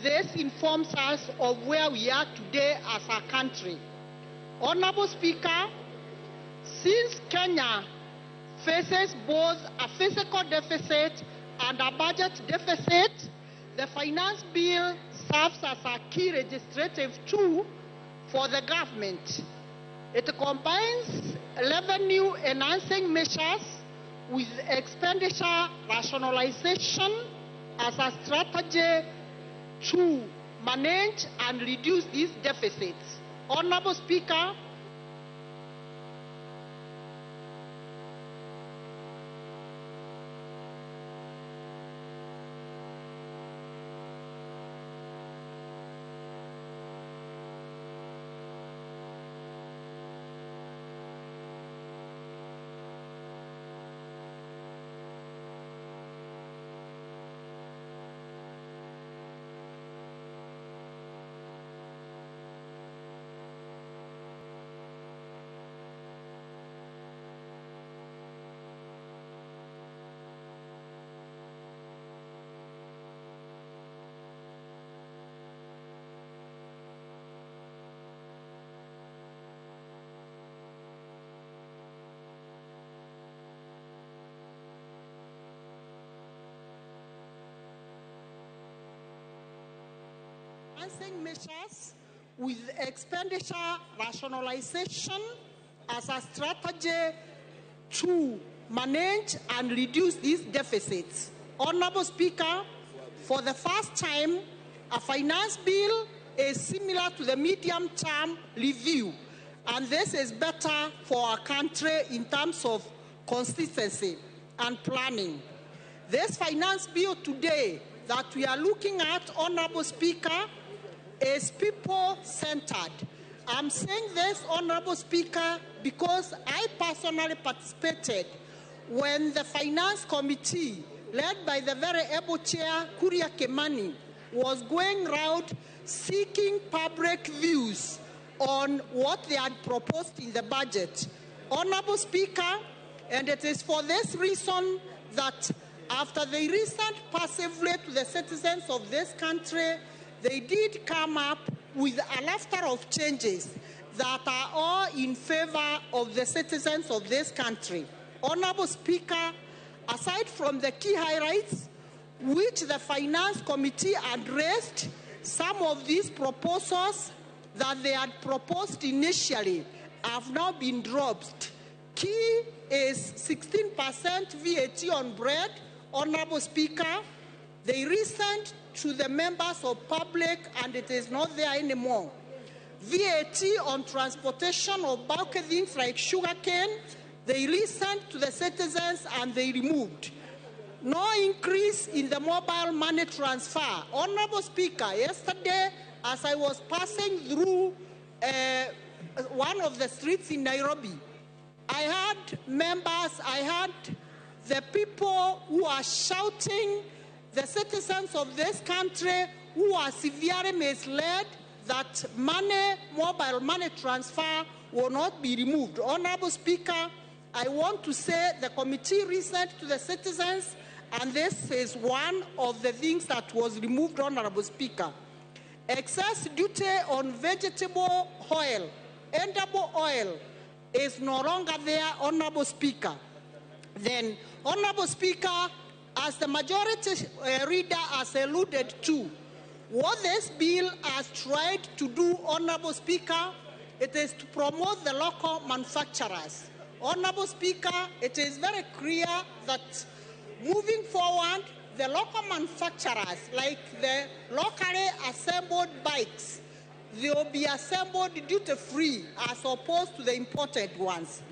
this informs us of where we are today as a country. Honorable Speaker, since Kenya faces both a physical deficit and a budget deficit, the finance bill serves as a key legislative tool for the government. It combines revenue enhancing measures with expenditure rationalization as a strategy to manage and reduce these deficits. Honorable Speaker, enhancing measures with expenditure rationalization as a strategy to manage and reduce these deficits. Honorable Speaker, for the first time, a finance bill is similar to the medium-term review, and this is better for our country in terms of consistency and planning. This finance bill today that we are looking at, Honorable Speaker, is people-centered. I'm saying this, Honorable Speaker, because I personally participated when the Finance Committee, led by the very able Chair, Kuria Kimani, was going around seeking public views on what they had proposed in the budget. Honorable Speaker, and it is for this reason that after they listened passively to the citizens of this country, they did come up with a laughter of changes that are all in favor of the citizens of this country. Honorable Speaker, aside from the key highlights which the Finance Committee addressed, some of these proposals that they had proposed initially have now been dropped. Key is 16% VAT on bread. Honorable Speaker, they listened to the members of public and it is not there anymore. VAT on transportation of bulky things like sugarcane, they listened to the citizens and they removed. No increase in the mobile money transfer. Honorable Speaker, yesterday as I was passing through one of the streets in Nairobi, I had members, I had the people who are shouting, the citizens of this country who are severely misled that money, mobile money transfer will not be removed. Honorable Speaker, I want to say the committee listened to the citizens and this is one of the things that was removed, Honorable Speaker. Excess duty on vegetable oil, edible oil, is no longer there, Honorable Speaker. Then, Honorable Speaker, as the majority leader has alluded to, what this bill has tried to do, Honorable Speaker, it is to promote the local manufacturers. Honorable Speaker, it is very clear that moving forward, the local manufacturers, like the locally assembled bikes, they will be assembled duty-free as opposed to the imported ones.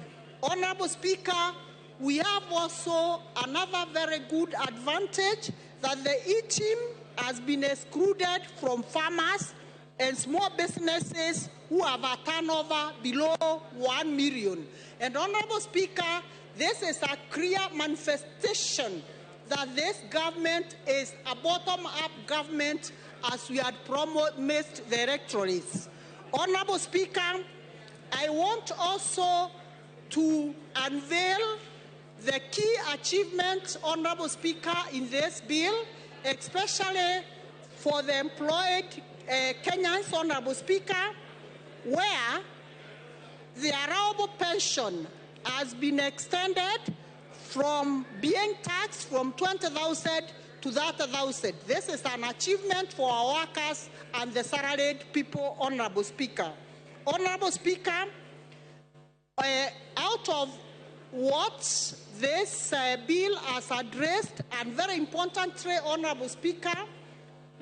Honorable Speaker, we have also another very good advantage that the e-team has been excluded from farmers and small businesses who have a turnover below 1 million. And Honorable Speaker, this is a clear manifestation that this government is a bottom-up government as we had promised the electorates. Honorable Speaker, I want also to unveil the key achievements, Honorable Speaker, in this bill, especially for the employed Kenyans, Honorable Speaker, where the allowable pension has been extended from being taxed from 20,000 to 30,000. This is an achievement for our workers and the salaried people, Honorable Speaker. Honorable Speaker, out of what this bill has addressed, and very importantly, Honorable Speaker,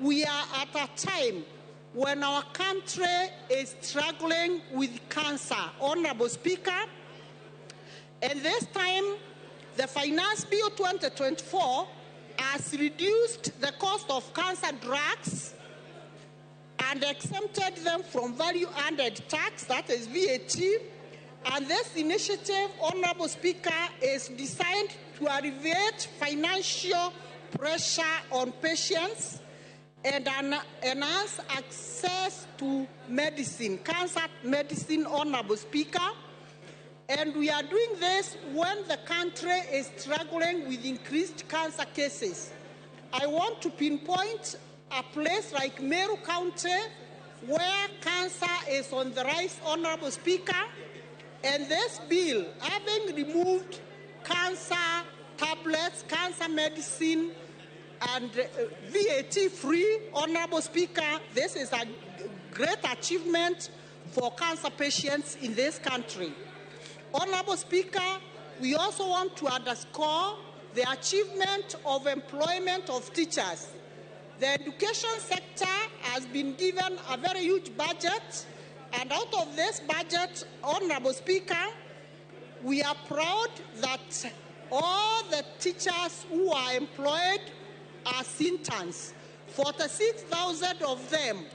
we are at a time when our country is struggling with cancer, Honorable Speaker, and this time the Finance Bill 2024 has reduced the cost of cancer drugs and exempted them from value-added tax, that is VAT. And this initiative, Honorable Speaker, is designed to alleviate financial pressure on patients and enhance access to medicine, cancer medicine, Honorable Speaker. And we are doing this when the country is struggling with increased cancer cases. I want to pinpoint a place like Meru County where cancer is on the rise, Honorable Speaker. And this bill, having removed cancer tablets, cancer medicine, and VAT-free, Honorable Speaker, this is a great achievement for cancer patients in this country. Honorable Speaker, we also want to underscore the achievement of employment of teachers. The education sector has been given a very huge budget, and out of this budget, Honorable Speaker, we are proud that all the teachers who are employed as interns, 46,000 of them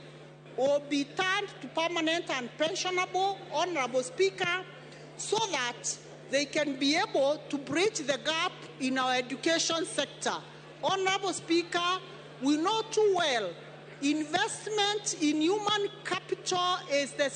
will be turned to permanent and pensionable, Honorable Speaker, so that they can be able to bridge the gap in our education sector. Honorable Speaker, we know too well investment in human capital is the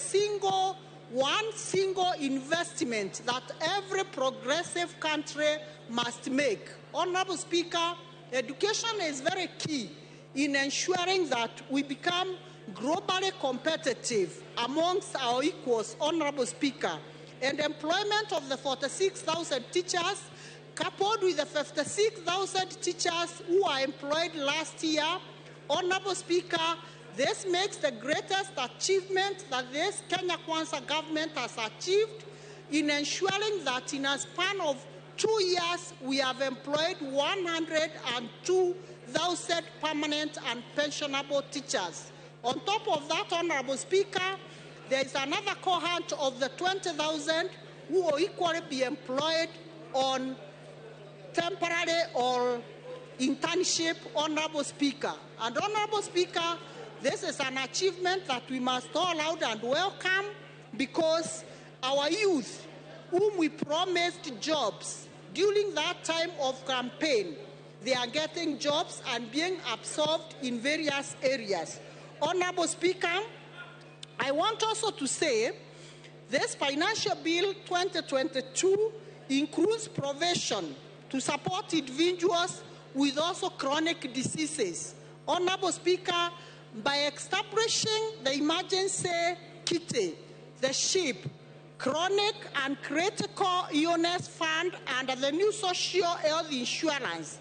one single investment that every progressive country must make. Honorable Speaker, education is very key in ensuring that we become globally competitive amongst our equals, Honorable Speaker. And employment of the 46,000 teachers, coupled with the 56,000 teachers who are employed last year, Honorable Speaker, this makes the greatest achievement that this Kenya Kwanza government has achieved in ensuring that in a span of 2 years, we have employed 102,000 permanent and pensionable teachers. On top of that, Honorable Speaker, there is another cohort of the 20,000 who will equally be employed on temporary or internship, Honorable Speaker. And Honorable Speaker, this is an achievement that we must all laud and welcome, because our youth, whom we promised jobs during that time of campaign, they are getting jobs and being absorbed in various areas. Honorable Speaker, I want also to say this Financial Bill 2022 includes provision to support individuals with also chronic diseases. Honorable Speaker, by establishing the emergency kitty, the SHIP, chronic and critical illness fund under the new social health insurance,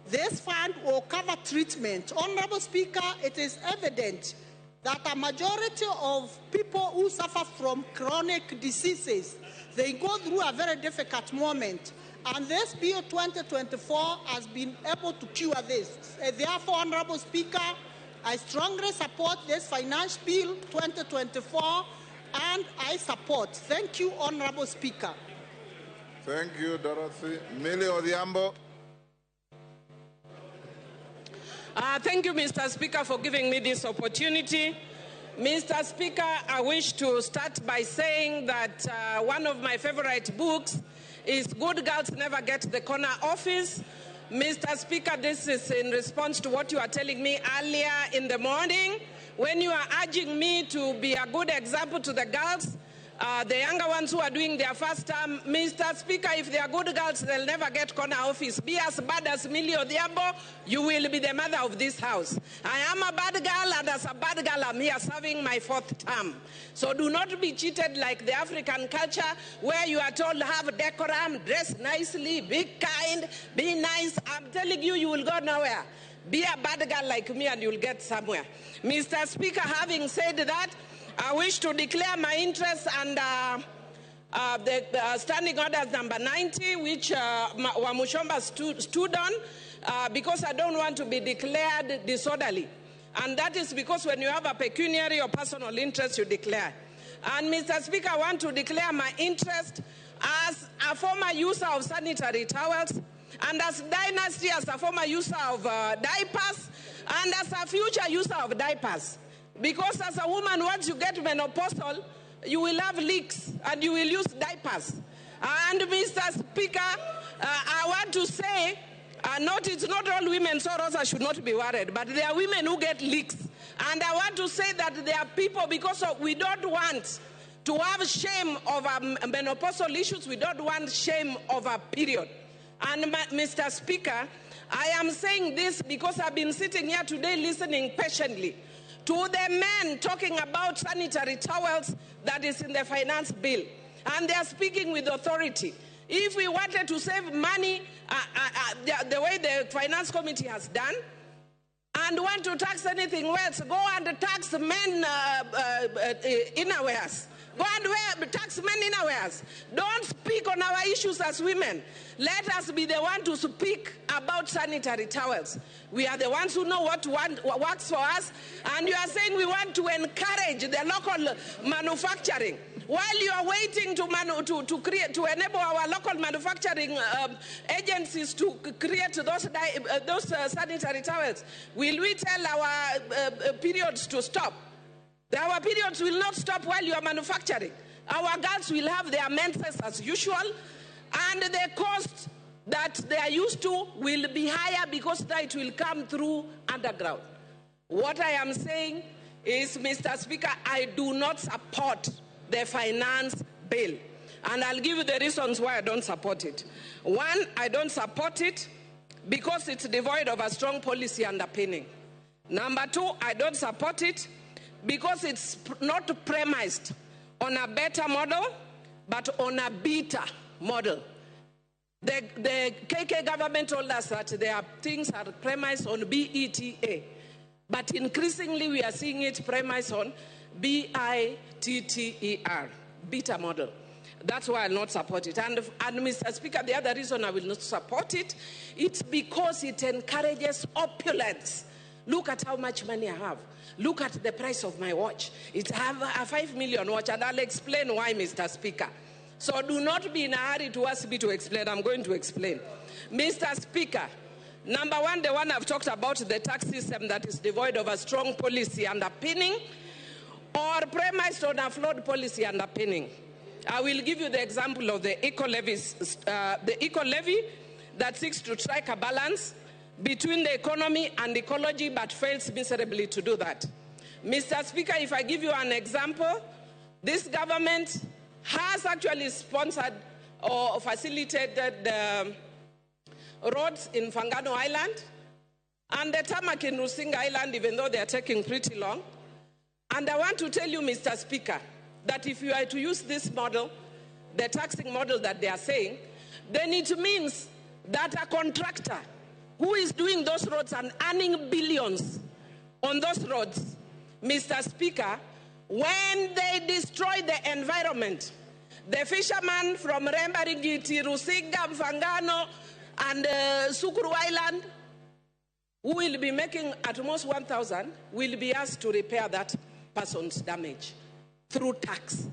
this fund will cover treatment. Honorable Speaker, it is evident that a majority of people who suffer from chronic diseases, they go through a very difficult moment. And this Bill 2024 has been able to cure this. Therefore, Honorable Speaker, I strongly support this Finance Bill 2024, and I support. Thank you, Honorable Speaker. Thank you, Dorothy. Millie Odhiambo. Thank you, Mr. Speaker, for giving me this opportunity. Mr. Speaker, I wish to start by saying that one of my favorite books is Good Girls Never Get the Corner Office. Mr. Speaker, this is in response to what you are telling me earlier in the morning when you are urging me to be a good example to the girls, the younger ones who are doing their first term. Mr. Speaker, if they are good girls, they'll never get corner office. Be as bad as Millie Odhiambo, you will be the mother of this house. I am a bad girl, and as a bad girl, I'm here serving my 4th term. So do not be cheated like the African culture where you are told have decorum, dress nicely, be kind, be nice. I'm telling you, you will go nowhere. Be a bad girl like me and you'll get somewhere. Mr. Speaker, having said that, I wish to declare my interest under the standing orders number 90, which Wamushomba stood on, because I don't want to be declared disorderly. And that is because when you have a pecuniary or personal interest, you declare. And Mr. Speaker, I want to declare my interest as a former user of sanitary towels, and as Dynasty as a former user of diapers, and as a future user of diapers. Because as a woman, once you get menopausal, you will have leaks and you will use diapers. And Mr. Speaker, I want to say, it's not all women, so Rosa should not be worried, but there are women who get leaks. And I want to say that there are people, because we don't want to have shame over menopausal issues, we don't want shame over period. And Mr. Speaker, I am saying this because I've been sitting here today listening patiently to the men talking about sanitary towels that is in the finance bill. And they are speaking with authority. If we wanted to save money the way the finance committee has done, and want to tax anything else, go and tax men innerwears. Go and tax men innerwears. Don't speak on our issues as women. Let us be the one to speak about sanitary towels. We are the ones who know what works for us, and you are saying we want to encourage the local manufacturing. While you are waiting to enable our local manufacturing agencies to create those sanitary towels, will we tell our periods to stop? Our periods will not stop while you are manufacturing. Our girls will have their menses as usual, and the cost that they are used to will be higher because it will come through underground. What I am saying is, Mr. Speaker, I do not support the finance bill. And I'll give you the reasons why I don't support it. One, I don't support it because it's devoid of a strong policy underpinning. Number two, I don't support it because it's not premised on a better model, but on a beta model. The KK government told us that their things are premised on BETA, but increasingly we are seeing it premised on BITTER, beta model. That's why I'll not support it. And Mr. Speaker, the other reason I will not support it, it's because it encourages opulence. Look at how much money I have. Look at the price of my watch. It's a 5 million watch, and I'll explain why, Mr. Speaker. So do not be in a hurry to ask me to explain. I'm going to explain. Mr. Speaker, number one, the one I've talked about, the tax system that is devoid of a strong policy underpinning or premised on a flawed policy underpinning. I will give you the example of the eco-levy that seeks to strike a balance between the economy and ecology but fails miserably to do that. Mr. Speaker, if I give you an example, this government has actually sponsored or facilitated roads in Fangano Island and the tarmac in Rusinga Island, even though they are taking pretty long. And I want to tell you, Mr. Speaker, that if you are to use this model, the taxing model that they are saying, then it means that a contractor who is doing those roads and earning billions on those roads Mr. Speaker, when they destroy the environment, the fishermen from Rembaringiti, Rusiga, Mfangano, and Sukuru Island, who will be making at most 1,000, will be asked to repair that person's damage through tax,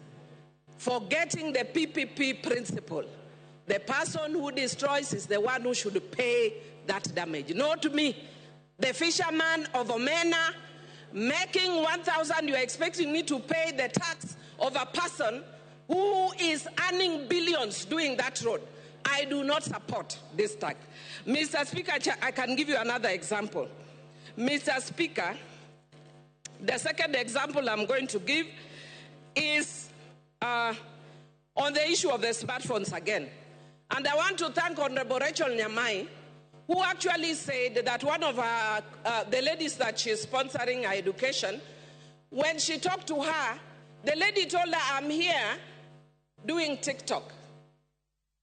forgetting the PPP principle. The person who destroys is the one who should pay that damage, not me. The fisherman of Omenda making 1,000, you're expecting me to pay the tax of a person who is earning billions doing that road. I do not support this tax. Mr. Speaker, I can give you another example. Mr. Speaker, the second example I'm going to give is on the issue of the smartphones again. And I want to thank Honorable Rachel Nyamai, who actually said that one of the ladies that she's sponsoring her education, when she talked to her, the lady told her, I'm here doing TikTok.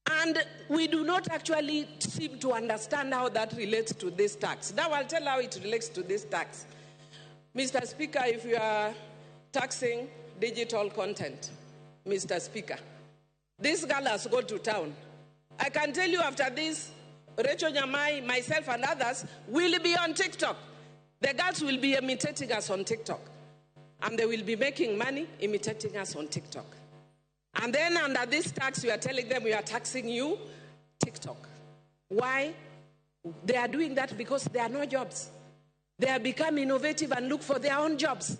And we do not actually seem to understand how that relates to this tax. Now I'll tell how it relates to this tax. Mr. Speaker, if you are taxing digital content, Mr. Speaker, this girl has gone to town. I can tell you after this, Rachel Nyamai, myself and others will be on TikTok. The girls will be imitating us on TikTok. And they will be making money imitating us on TikTok. And then under this tax, we are telling them we are taxing you, TikTok. Why? They are doing that because there are no jobs. They have become innovative and look for their own jobs.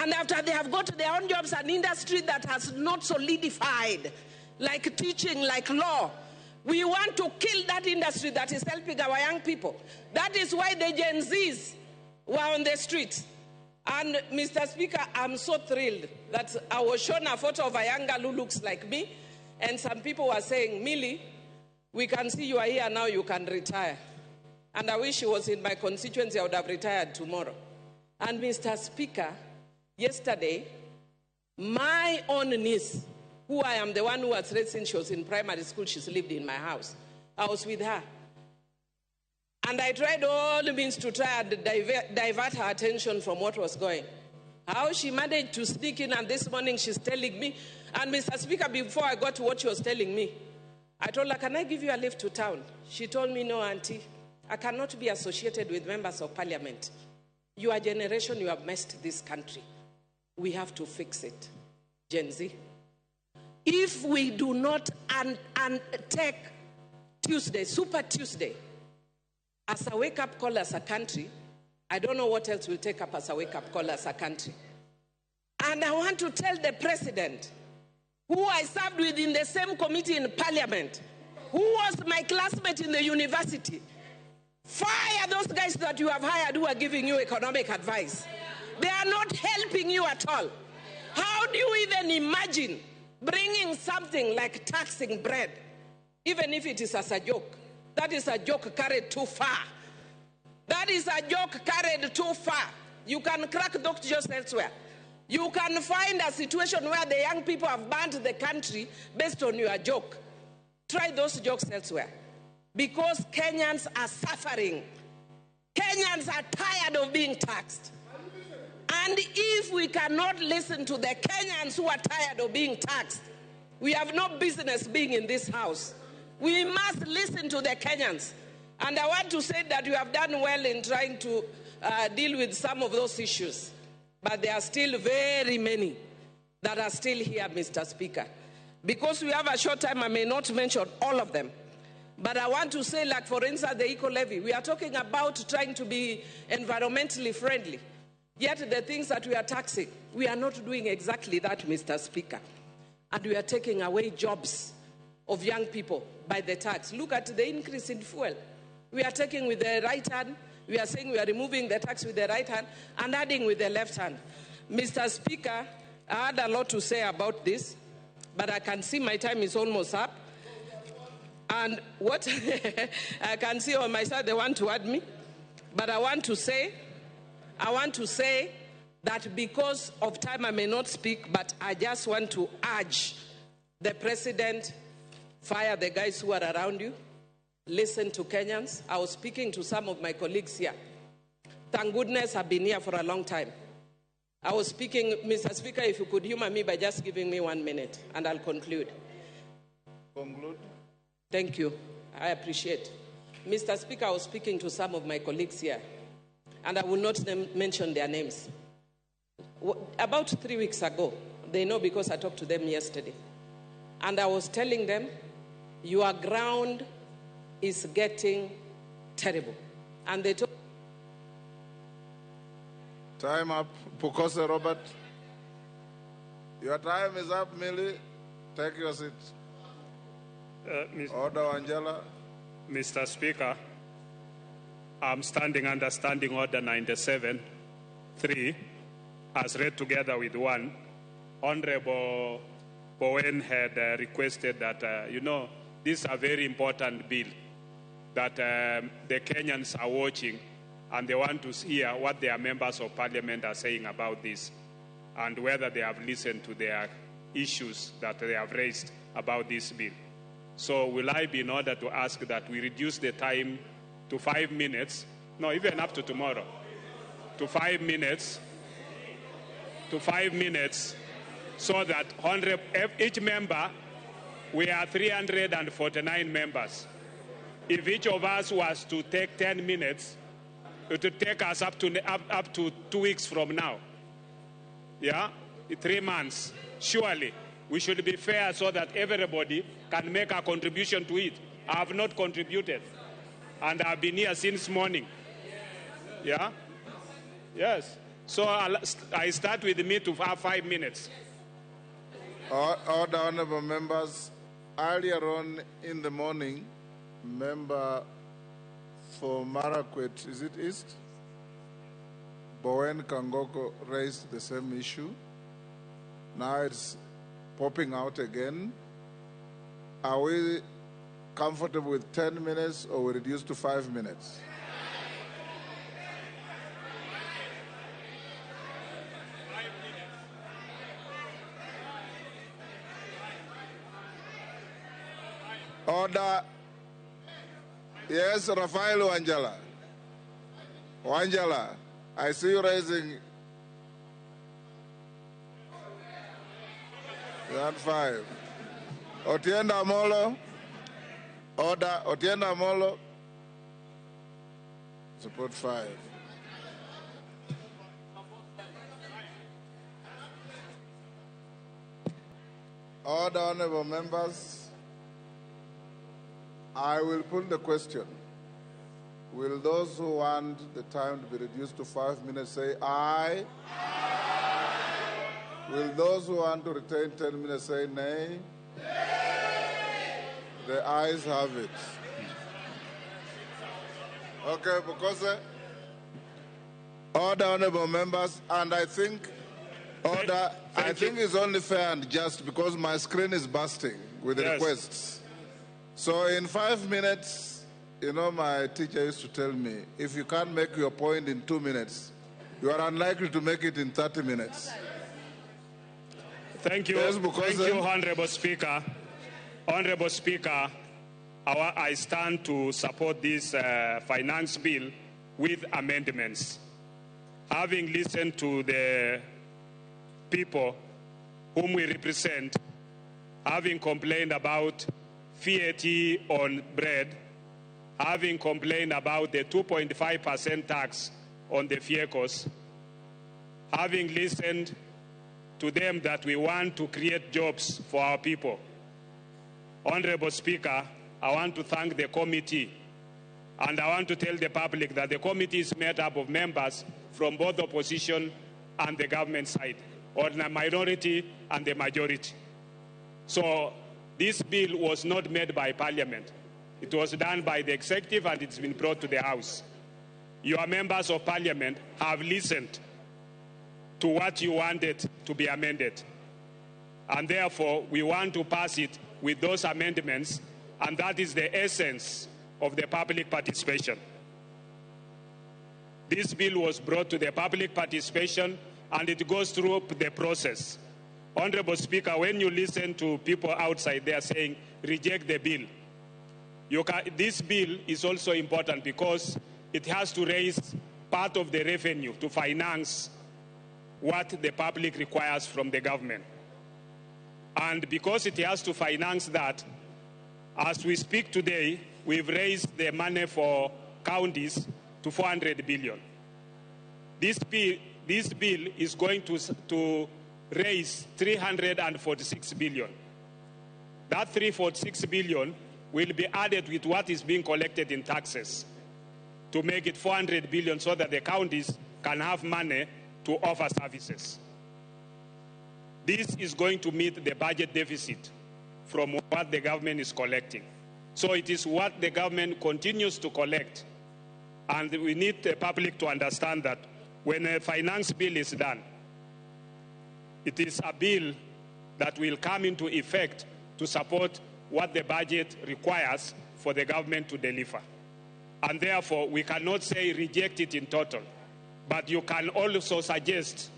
And after they have got their own jobs, an industry that has not solidified, like teaching, like law, we want to kill that industry that is helping our young people. That is why the Gen Zs were on the streets. And Mr. Speaker, I'm so thrilled that I was shown a photo of a young girl who looks like me. And some people were saying, Millie, we can see you are here now, you can retire. And I wish she was in my constituency, I would have retired tomorrow. And Mr. Speaker, yesterday, my own niece, who I am the one who was raised since she was in primary school, she's lived in my house. I was with her. And I tried all the means to try and divert her attention from what was going. How she managed to sneak in, and this morning she's telling me, and Mr. Speaker, before I got to what she was telling me, I told her, can I give you a lift to town? She told me, no, auntie, I cannot be associated with members of parliament. Your generation, you have messed this country. We have to fix it. Gen Z. If we do not take Tuesday, Super Tuesday, as a wake-up call as a country, I don't know what else will take up as a wake-up call as a country. And I want to tell the president, who I served with in the same committee in parliament, who was my classmate in the university, fire those guys that you have hired who are giving you economic advice. They are not helping you at all. How do you even imagine bringing something like taxing bread, even if it is as a joke? That is a joke carried too far. That is a joke carried too far. You can crack those jokes elsewhere. You can find a situation where the young people have banned the country based on your joke. Try those jokes elsewhere. Because Kenyans are suffering. Kenyans are tired of being taxed. And if we cannot listen to the Kenyans who are tired of being taxed, we have no business being in this house. We must listen to the Kenyans. And I want to say that you have done well in trying to deal with some of those issues. But there are still very many that are still here, Mr. Speaker. Because we have a short time, I may not mention all of them. But I want to say, like, for instance, the eco-levy. We are talking about trying to be environmentally friendly. Yet the things that we are taxing, we are not doing exactly that, Mr. Speaker. And we are taking away jobs of young people by the tax. Look at the increase in fuel. We are taking with the right hand. We are saying we are removing the tax with the right hand and adding with the left hand. Mr. Speaker, I had a lot to say about this, but I can see my time is almost up. And what I can see on my side, they want to add me. But I want to say that because of time I may not speak, but I just want to urge the president, fire the guys who are around you, listen to Kenyans. I was speaking to some of my colleagues here. Thank goodness I've been here for a long time. I was speaking, Mr. Speaker, if you could humor me by just giving me 1 minute, and I'll conclude. Conclude. Thank you. I appreciate. Mr. Speaker, I was speaking to some of my colleagues here, and I will not mention their names. About 3 weeks ago, they know because I talked to them yesterday, and I was telling them, your ground is getting terrible. And they told Time up. Pukose Robert. Your time is up, Millie. Take your seat. Order, Angela. Mr. Speaker, I'm standing under Standing Order 97-3, as read together with 1. Honorable Bowen had requested that, this is a very important bill that the Kenyans are watching, and they want to hear what their members of parliament are saying about this and whether they have listened to their issues that they have raised about this bill. So will I be in order to ask that we reduce the time to 5 minutes, no, even up to tomorrow, to 5 minutes, so that each member, we are 349 members. If each of us was to take 10 minutes, it would take us up to 2 weeks from now. Yeah? 3 months. Surely, we should be fair so that everybody can make a contribution to it. I have not contributed, and I've been here since morning. Yeah? Yes. So I start with me to have 5 minutes. Order, honorable members. Earlier on in the morning, member for Marakwet, is it East? Bowen Kangoko raised the same issue. Now it's popping out again. Are we comfortable with 10 minutes or we reduce to 5 minutes? Order. Yes, Rafael Wanjala. Wanjala, I see you raising. That 5. Otienda Amolo. Order. Otienda Amolo. Support 5. Order, honorable members. I will put the question. Will those who want the time to be reduced to 5 minutes say aye? Aye. Will those who want to retain 10 minutes say nay? Nay. The ayes have it. Okay, because order, honorable members, and I think it's only fair and just because my screen is bursting with requests. So in 5 minutes, my teacher used to tell me, if you can't make your point in 2 minutes, you are unlikely to make it in 30 minutes. Thank you. Yes, thank you, Honorable Speaker. Honorable Speaker, I stand to support this finance bill with amendments. Having listened to the people whom we represent, having complained about VAT on bread, having complained about the 2.5% tax on the vehicles, having listened to them that we want to create jobs for our people. Honorable Speaker, I want to thank the committee, and I want to tell the public that the committee is made up of members from both the opposition and the government side, or the minority and the majority. So this bill was not made by Parliament. It was done by the executive, and it's been brought to the House. Your members of Parliament have listened to what you wanted to be amended. And therefore, we want to pass it with those amendments, and that is the essence of the public participation. This bill was brought to the public participation, and it goes through the process. Honorable Speaker, when you listen to people outside, they are saying, reject the bill. This bill is also important because it has to raise part of the revenue to finance what the public requires from the government. And because it has to finance that, as we speak today, we've raised the money for counties to 400 billion. This bill is going to raise 346 billion. That 346 billion will be added with what is being collected in taxes to make it 400 billion so that the counties can have money to offer services. This is going to meet the budget deficit from what the government is collecting. So it is what the government continues to collect. And we need the public to understand that when a finance bill is done, it is a bill that will come into effect to support what the budget requires for the government to deliver. And therefore, we cannot say reject it in total, but you can also suggest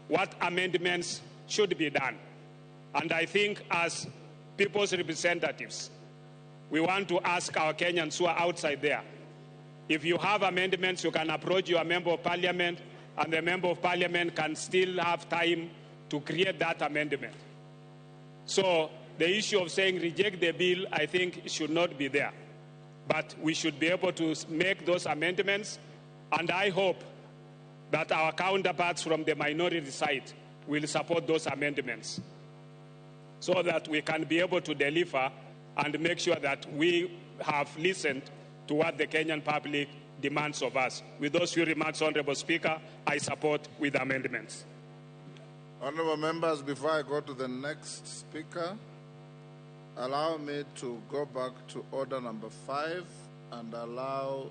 what amendments should be done. And I think as people's representatives, we want to ask our Kenyans who are outside there, if you have amendments, you can approach your member of parliament, and the member of parliament can still have time to create that amendment. So the issue of saying reject the bill, I think, should not be there. But we should be able to make those amendments, and I hope that our counterparts from the minority side will support those amendments so that we can be able to deliver and make sure that we have listened to what the Kenyan public demands of us. With those few remarks, Honorable Speaker, I support with amendments. Honorable members, before I go to the next speaker, allow me to go back to order number 5 and allow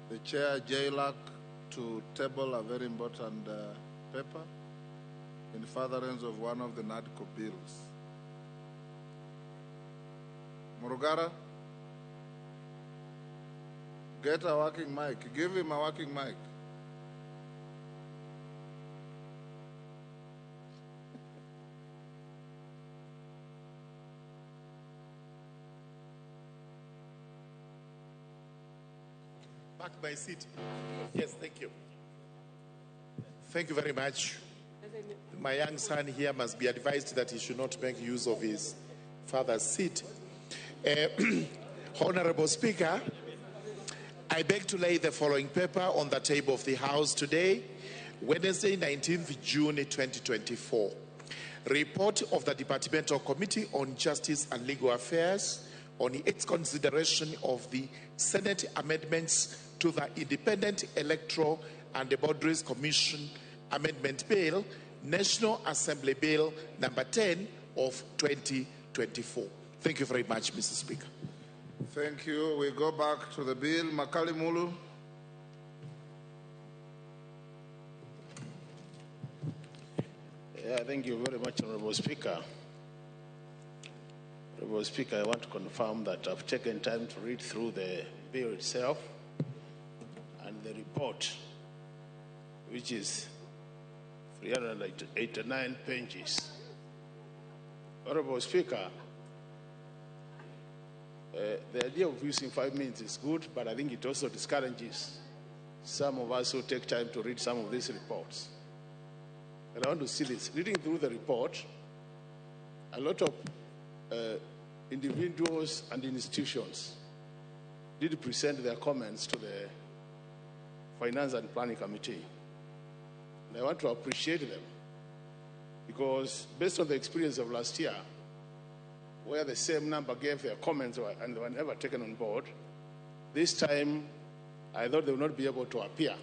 the Chair, Jailak, to table a very important paper in furtherance of one of the NADCO bills. Murugara, get a working mic. Give him a working mic. Back by seat. Yes, thank you. Thank you very much. My young son here must be advised that he should not make use of his father's seat. Honorable Speaker, I beg to lay the following paper on the table of the House today, Wednesday, 19th June 2024. Report of the Departmental Committee on Justice and Legal Affairs on its consideration of the Senate amendments to the Independent Electoral and Boundaries Commission Amendment Bill, National Assembly Bill number 10 of 2024. Thank you very much, Mr. Speaker. Thank you. We go back to the bill. Makali Mulu. Thank you very much, Honorable Speaker. Honorable Speaker, I want to confirm that I've taken time to read through the bill itself and the report, which is 389 pages. Honorable Speaker, the idea of using 5 minutes is good, but I think it also discourages some of us who take time to read some of these reports. And I want to see this. Reading through the report, a lot of individuals and institutions did present their comments to the Finance and Planning Committee. And I want to appreciate them because based on the experience of last year, where the same number gave their comments and they were never taken on board, this time I thought they would not be able to appear.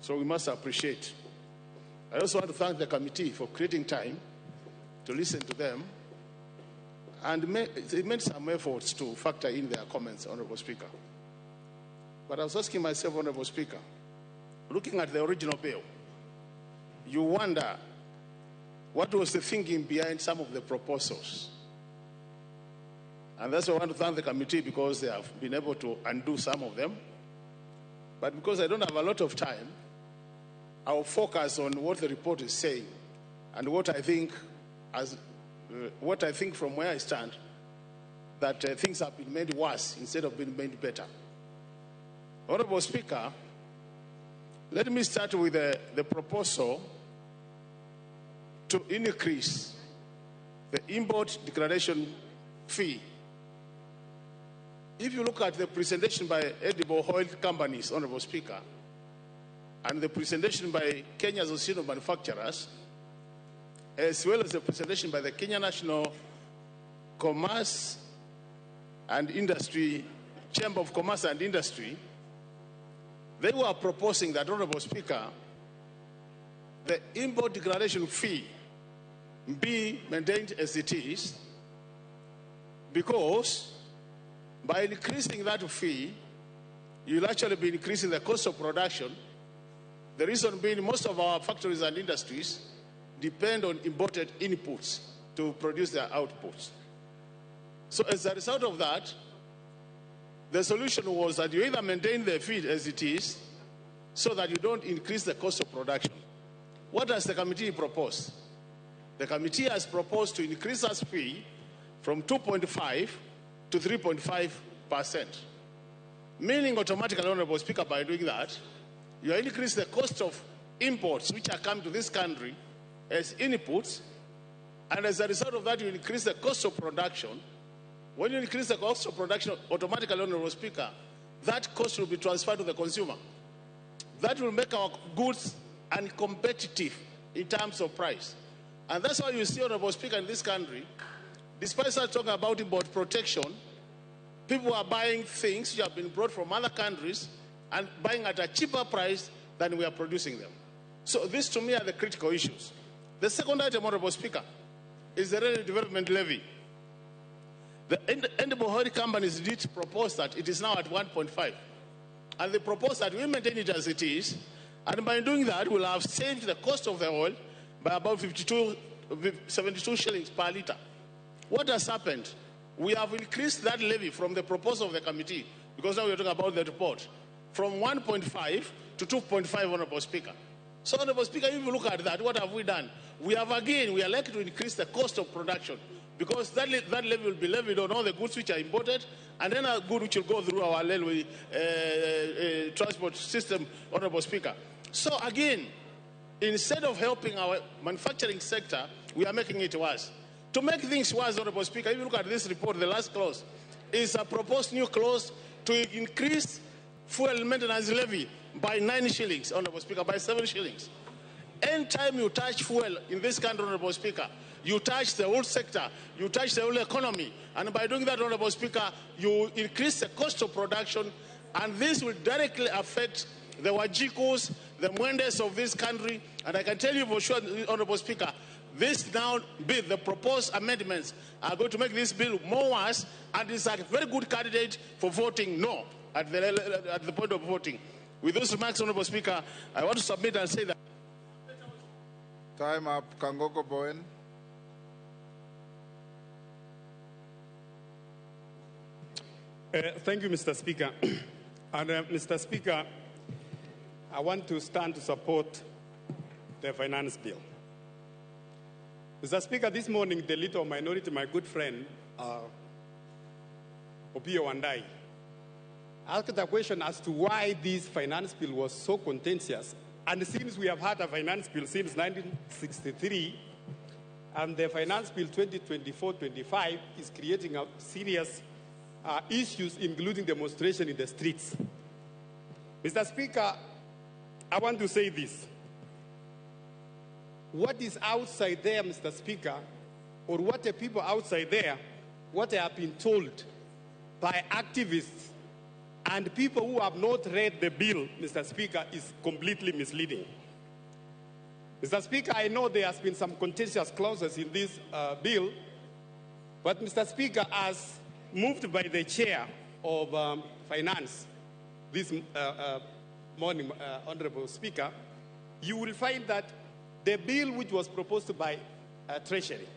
So we must appreciate. I also want to thank the committee for creating time to listen to them, and they made some efforts to factor in their comments, Honorable Speaker. But I was asking myself, Honorable Speaker, looking at the original bill, you wonder what was the thinking behind some of the proposals. And that's why I want to thank the committee because they have been able to undo some of them. But because I don't have a lot of time, I'll focus on what the report is saying and what I think from where I stand, that things have been made worse instead of being made better. Honorable Speaker, let me start with the proposal to increase the import declaration fee. If you look at the presentation by edible oil companies, Honorable Speaker, and the presentation by Kenya Association of Manufacturers, as well as the presentation by the Kenya National Commerce and Industry, Chamber of Commerce and Industry, they were proposing that, Honorable Speaker, the import declaration fee be maintained as it is, because by increasing that fee, you'll actually be increasing the cost of production. The reason being, most of our factories and industries depend on imported inputs to produce their outputs. So as a result of that, the solution was that you either maintain the fee as it is so that you don't increase the cost of production. What does the committee propose? The committee has proposed to increase that fee from 2.5 to 3.5%. Meaning automatically, Honorable Speaker, by doing that, you increase the cost of imports which are coming to this country as inputs, and as a result of that, you increase the cost of production. When you increase the cost of production, automatically, Honorable Speaker, that cost will be transferred to the consumer. That will make our goods uncompetitive in terms of price. And that's why you see, Honorable Speaker, in this country, despite us talking about import protection, people are buying things which have been brought from other countries and buying at a cheaper price than we are producing them. So these, to me, are the critical issues. The second item, Honorable Speaker, is the Rural Development Levy. The edible oil companies did propose that it is now at 1.5. And they propose that we maintain it as it is. And by doing that, we'll have saved the cost of the oil by about 72 shillings per litre. What has happened? We have increased that levy from the proposal of the committee, because now we're talking about the report, from 1.5 to 2.5, Honorable Speaker. So, Honorable Speaker, if you look at that, what have we done? We are likely to increase the cost of production, because that levy will be levied on all the goods which are imported, and then a good which will go through our railway transport system, Honorable Speaker. So again, instead of helping our manufacturing sector, we are making it worse. To make things worse, Honorable Speaker, if you look at this report, the last clause is a proposed new clause to increase fuel maintenance levy by 9 shillings, Honorable Speaker, by 7 shillings. Anytime you touch fuel in this country, Honorable Speaker, you touch the whole sector, you touch the whole economy. And by doing that, Honorable Speaker, you increase the cost of production, and this will directly affect the Wajikus, the Mwendes of this country. And I can tell you for sure, Honorable Speaker, this now bill, the proposed amendments, are going to make this bill more worse, and is a very good candidate for voting no at the point of voting. With those remarks, Honorable Speaker, I want to submit and say that. Time up, Kangoko Bowen. Thank you, Mr. Speaker. And Mr. Speaker, I want to stand to support the finance bill. Mr. Speaker, this morning, the leader of minority, my good friend, Opio Wandai, asked a question as to why this finance bill was so contentious. And since we have had a finance bill since 1963, and the finance bill 2024-25 is creating a serious issues, including demonstration in the streets. Mr. Speaker, I want to say this. What is outside there, Mr. Speaker, or what the people outside there, what they have been told by activists and people who have not read the bill, Mr. Speaker, is completely misleading. Mr. Speaker, I know there has been some contentious clauses in this bill, but Mr. Speaker, as moved by the chair of finance this morning, Honorable Speaker, you will find that the bill which was proposed by Treasury,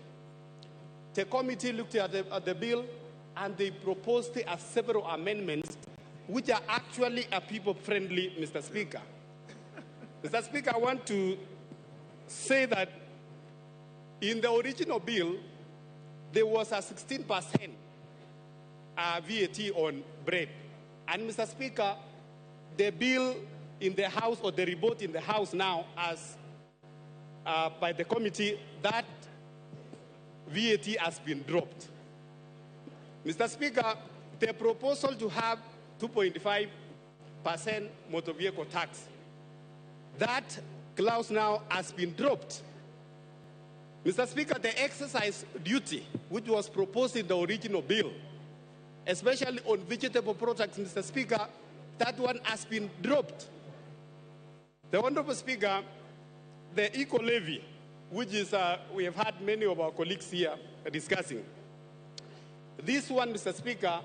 the committee looked at the bill and they proposed several amendments which are actually people-friendly, Mr. Speaker. Mr. Speaker, I want to say that in the original bill, there was a 16% VAT on bread. And Mr. Speaker, the bill in the House, or the report in the House now, has by the committee that VAT has been dropped. Mr. Speaker, the proposal to have 2.5% motor vehicle tax, that clause now has been dropped. Mr. Speaker, the exercise duty, which was proposed in the original bill, especially on vegetable products, Mr. Speaker, that one has been dropped. The Honorable Speaker, the eco-levy, which is, we have had many of our colleagues here discussing. This one, Mr. Speaker,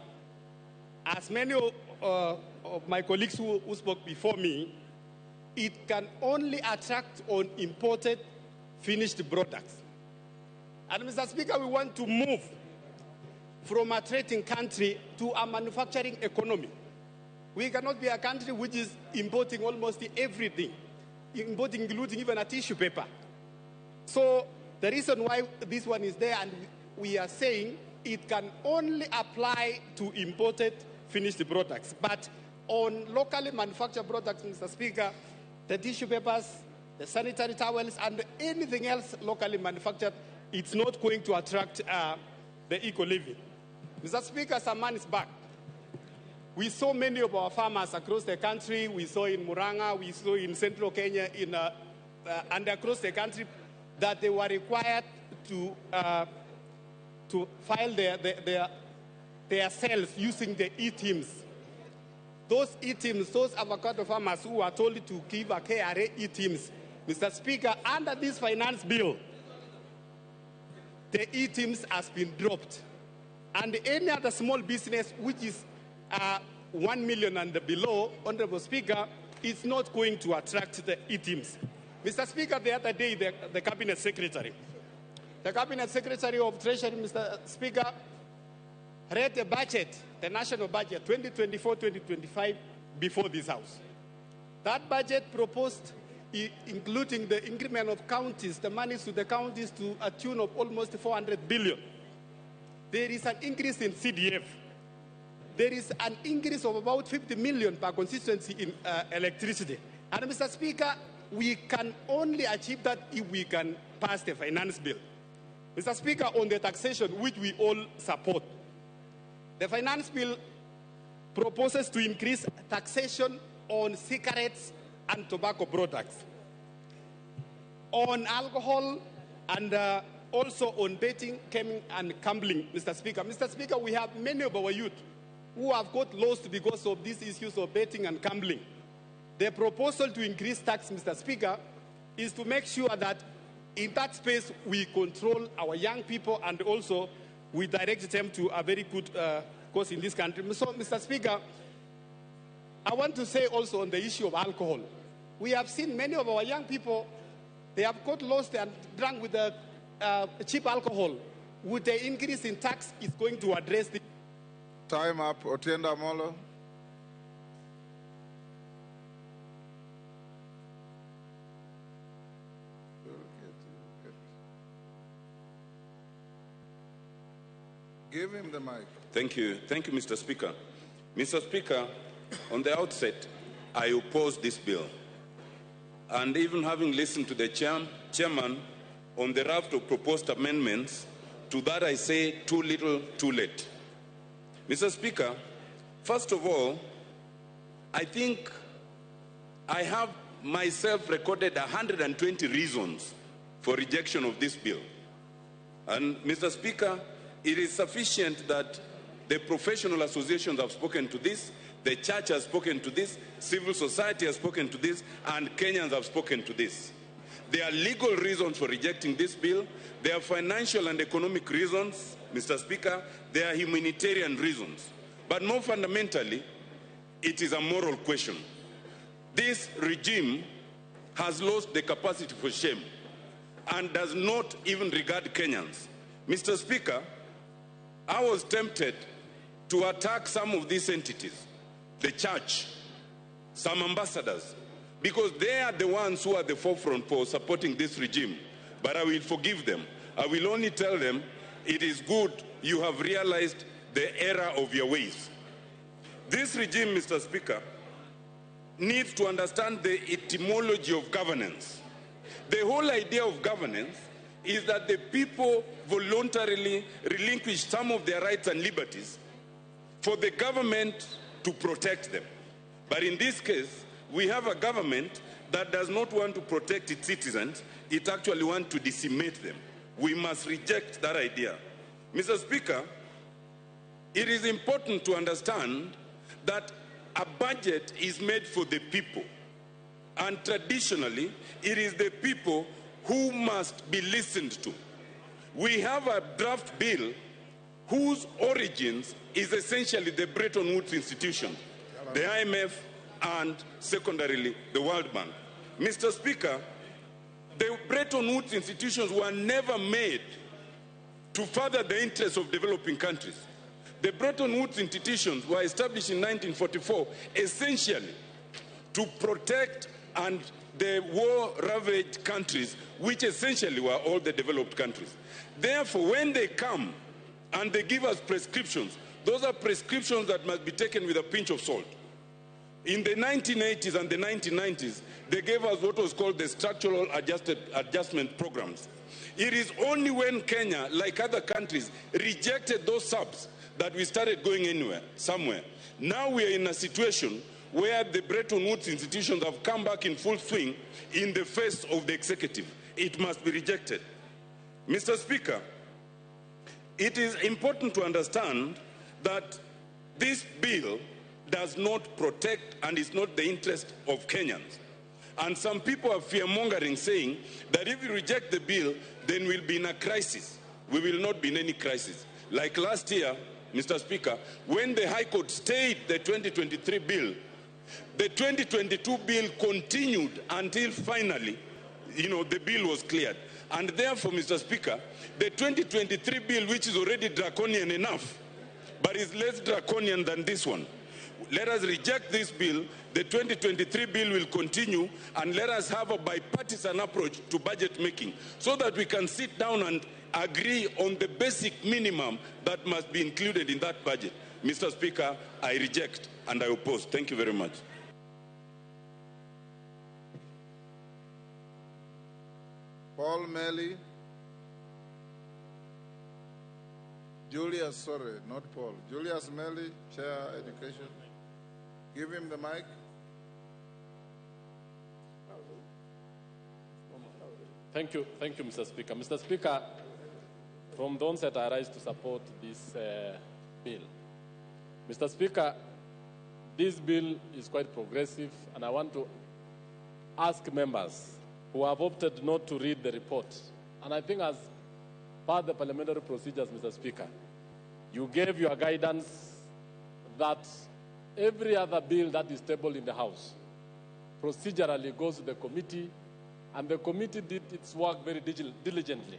as many of my colleagues who spoke before me, it can only attract on imported finished products. And Mr. Speaker, we want to move from a trading country to a manufacturing economy. We cannot be a country which is importing almost everything, including even a tissue paper. So the reason why this one is there, and we are saying it can only apply to imported finished products. But on locally manufactured products, Mr. Speaker, the tissue papers, the sanitary towels, and anything else locally manufactured, it's not going to attract the eco-levy. Mr. Speaker, some months back, we saw many of our farmers across the country. We saw in Murang'a, we saw in central Kenya, and across the country, that they were required to file their sales using the e-teams. Those e-teams, those avocado farmers who are told to give a KRA e-teams, Mr. Speaker, under this finance bill, the e-teams has been dropped. And any other small business which is 1 million and below, Honorable Speaker, is not going to attract the e-teams. Mr. Speaker, the other day, the Cabinet Secretary of Treasury, Mr. Speaker, read the budget, the national budget, 2024-2025, before this House. That budget proposed, including the increment of counties, the monies to the counties to a tune of almost 400 billion. There is an increase in CDF. There is an increase of about 50 million per constituency in electricity. And Mr. Speaker, we can only achieve that if we can pass the finance bill. Mr. Speaker, on the taxation, which we all support, the finance bill proposes to increase taxation on cigarettes and tobacco products, on alcohol, and also on betting, gaming, and gambling, Mr. Speaker. Mr. Speaker, we have many of our youth who have got lost because of these issues of betting and gambling. The proposal to increase tax, Mr. Speaker, is to make sure that in that space we control our young people and also we direct them to a very good cause in this country. So, Mr. Speaker, I want to say also on the issue of alcohol. We have seen many of our young people, they have got lost and drunk with the cheap alcohol. With the increase in tax, it's going to address the... Time up. Otienda Molo. Give him the mic. Thank you, Mr. Speaker. Mr. Speaker, on the outset, I oppose this bill. And even having listened to the chairman on the raft of proposed amendments, to that I say too little, too late. Mr. Speaker, first of all, I think I have myself recorded 120 reasons for rejection of this bill. And Mr. Speaker, it is sufficient that the professional associations have spoken to this, the church has spoken to this, civil society has spoken to this, and Kenyans have spoken to this. There are legal reasons for rejecting this bill. There are financial and economic reasons, Mr. Speaker. There are humanitarian reasons. But more fundamentally, it is a moral question. This regime has lost the capacity for shame and does not even regard Kenyans. Mr. Speaker, I was tempted to attack some of these entities, the church, some ambassadors, because they are the ones who are the forefront for supporting this regime. But I will forgive them. I will only tell them it is good you have realized the error of your ways. This regime, Mr. Speaker, needs to understand the etymology of governance. The whole idea of governance is that the people voluntarily relinquish some of their rights and liberties for the government to protect them. But in this case, we have a government that does not want to protect its citizens, it actually wants to decimate them. We must reject that idea. Mr. Speaker, it is important to understand that a budget is made for the people. And traditionally, it is the people who must be listened to. We have a draft bill whose origins is essentially the Bretton Woods institutions, the IMF, and secondarily, the World Bank. Mr. Speaker, the Bretton Woods institutions were never made to further the interests of developing countries. The Bretton Woods institutions were established in 1944 essentially to protect and the war-ravaged countries, which essentially were all the developed countries. Therefore, when they come and they give us prescriptions, those are prescriptions that must be taken with a pinch of salt. In the 1980s and the 1990s, they gave us what was called the structural adjustment programs. It is only when Kenya, like other countries, rejected those subs that we started going somewhere. Now we are in a situation where the Bretton Woods institutions have come back in full swing in the face of the executive. It must be rejected. Mr. Speaker, it is important to understand that this bill does not protect and is not the interest of Kenyans. And some people are fear-mongering, saying that if we reject the bill, then we'll be in a crisis. We will not be in any crisis. Like last year, Mr. Speaker, when the High Court stayed the 2023 bill, the 2022 bill continued until finally, the bill was cleared. And therefore, Mr. Speaker, the 2023 bill, which is already draconian enough, but is less draconian than this one, let us reject this bill. The 2023 bill will continue, and let us have a bipartisan approach to budget making so that we can sit down and agree on the basic minimum that must be included in that budget. Mr. Speaker, I reject and I oppose. Thank you very much. Paul Melly. Julius, sorry, not Paul. Julius Melly, Chair Education. Give him the mic. Thank you, Mr. Speaker. Mr. Speaker, from the onset, I rise to support this bill. Mr. Speaker, this bill is quite progressive, and I want to ask members who have opted not to read the report, and I think as part of the parliamentary procedures, Mr. Speaker, you gave your guidance that every other bill that is tabled in the House procedurally goes to the committee, and the committee did its work very diligently,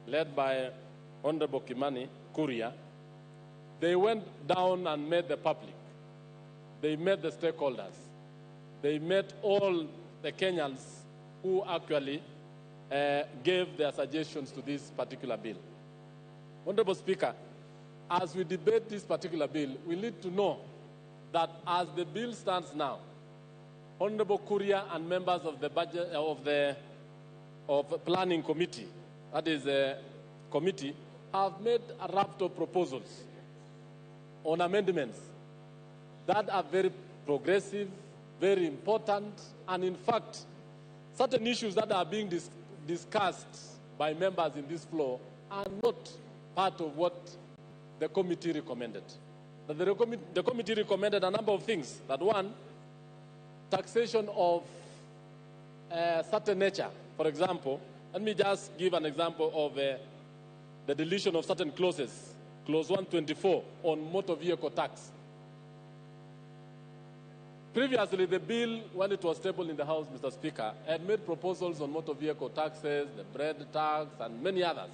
led by Honorable Kimani Kuria. They went down and met the public. They met the stakeholders. They met all the Kenyans who actually gave their suggestions to this particular bill. Honorable Speaker, as we debate this particular bill, we need to know that as the bill stands now, Honorable Kuria and members of the budget of planning committee, that is a committee, have made a raft of proposals on amendments that are very progressive, very important, and in fact, certain issues that are being discussed by members in this floor are not part of what the committee recommended. The committee recommended a number of things. That one, taxation of certain nature. For example, let me just give an example of the deletion of certain clauses. Clause 124 on motor vehicle tax. Previously, the bill, when it was tabled in the House, Mr. Speaker, had made proposals on motor vehicle taxes, the bread tax, and many others.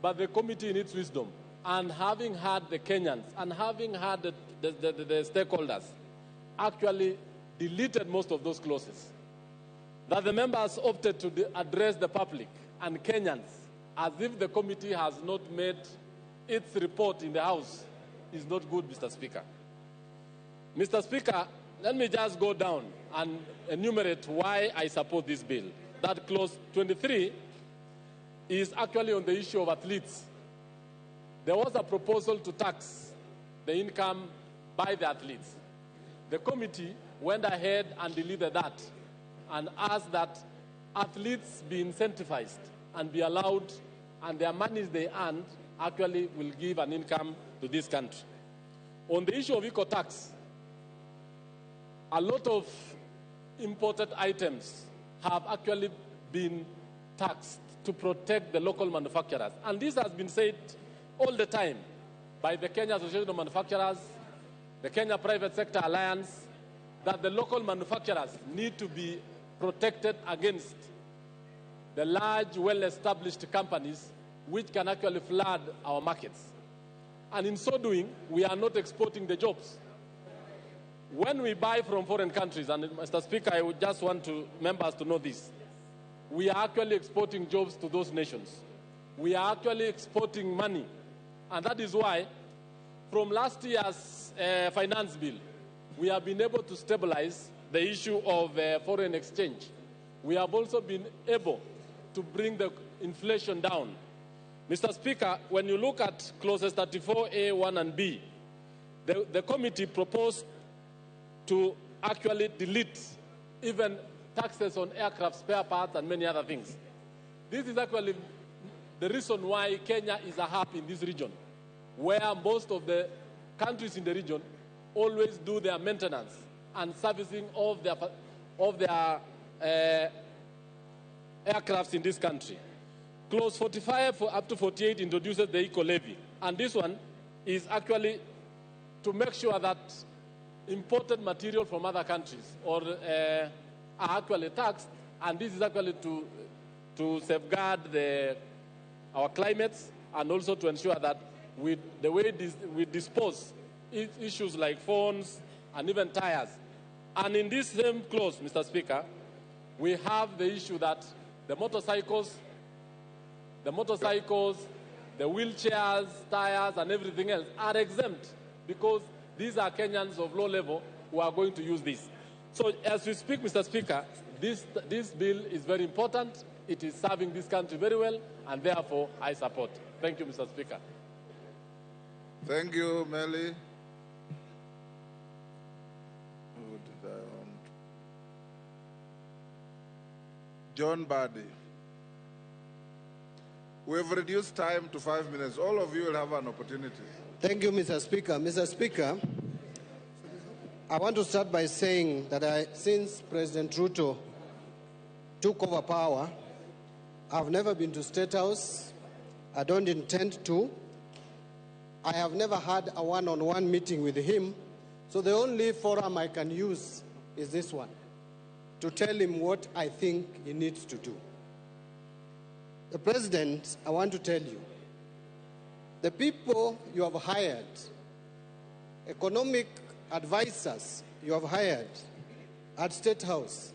But the committee, in its wisdom, and having had the Kenyans, and having had the stakeholders, actually deleted most of those clauses. That the members opted to address the public and Kenyans as if the committee has not made its report in the House is not good, Mr. Speaker. Mr. Speaker, let me just go down and enumerate why I support this bill. that clause 23 is actually on the issue of athletes. There was a proposal to tax the income by the athletes. The committee went ahead and deleted that and asked that athletes be incentivized and be allowed, and their monies they earned actually will give an income to this country. On the issue of eco-tax, a lot of imported items have actually been taxed to protect the local manufacturers. And this has been said all the time by the Kenya Association of Manufacturers, the Kenya Private Sector Alliance, that the local manufacturers need to be protected against the large, well-established companies which can actually flood our markets. And in so doing, we are not exporting the jobs. When we buy from foreign countries, and Mr. Speaker, I would just want members to know this, we are actually exporting jobs to those nations. We are actually exporting money. And that is why, from last year's finance bill, we have been able to stabilize the issue of foreign exchange. We have also been able to bring the inflation down. Mr. Speaker, when you look at clauses 34A, 1 and B, the committee proposed to actually delete even taxes on aircraft spare parts and many other things. This is actually the reason why Kenya is a hub in this region, where most of the countries in the region always do their maintenance and servicing of their aircrafts in this country. Clause 45 up to 48 introduces the eco-levy, and this one is actually to make sure that imported material from other countries are actually taxed, and this is actually to safeguard our climates and also to ensure that the way we dispose issues like phones and even tires. And in this same clause, Mr. Speaker, we have the issue that the motorcycles, the wheelchairs, tires, and everything else are exempt because these are Kenyans of low level who are going to use this. So as we speak, Mr. Speaker, this bill is very important. It is serving this country very well, and therefore I support. Thank you, Mr. Speaker. Thank you, Melly. Who did I want? John Badi. We have reduced time to 5 minutes. All of you will have an opportunity. Thank you, Mr. Speaker. Mr. Speaker, I want to start by saying that since President Ruto took over power, I've never been to State House. I don't intend to. I have never had a one-on-one meeting with him. So the only forum I can use is this one, to tell him what I think he needs to do. The President, I want to tell you, the people you have hired, economic advisors you have hired at State House,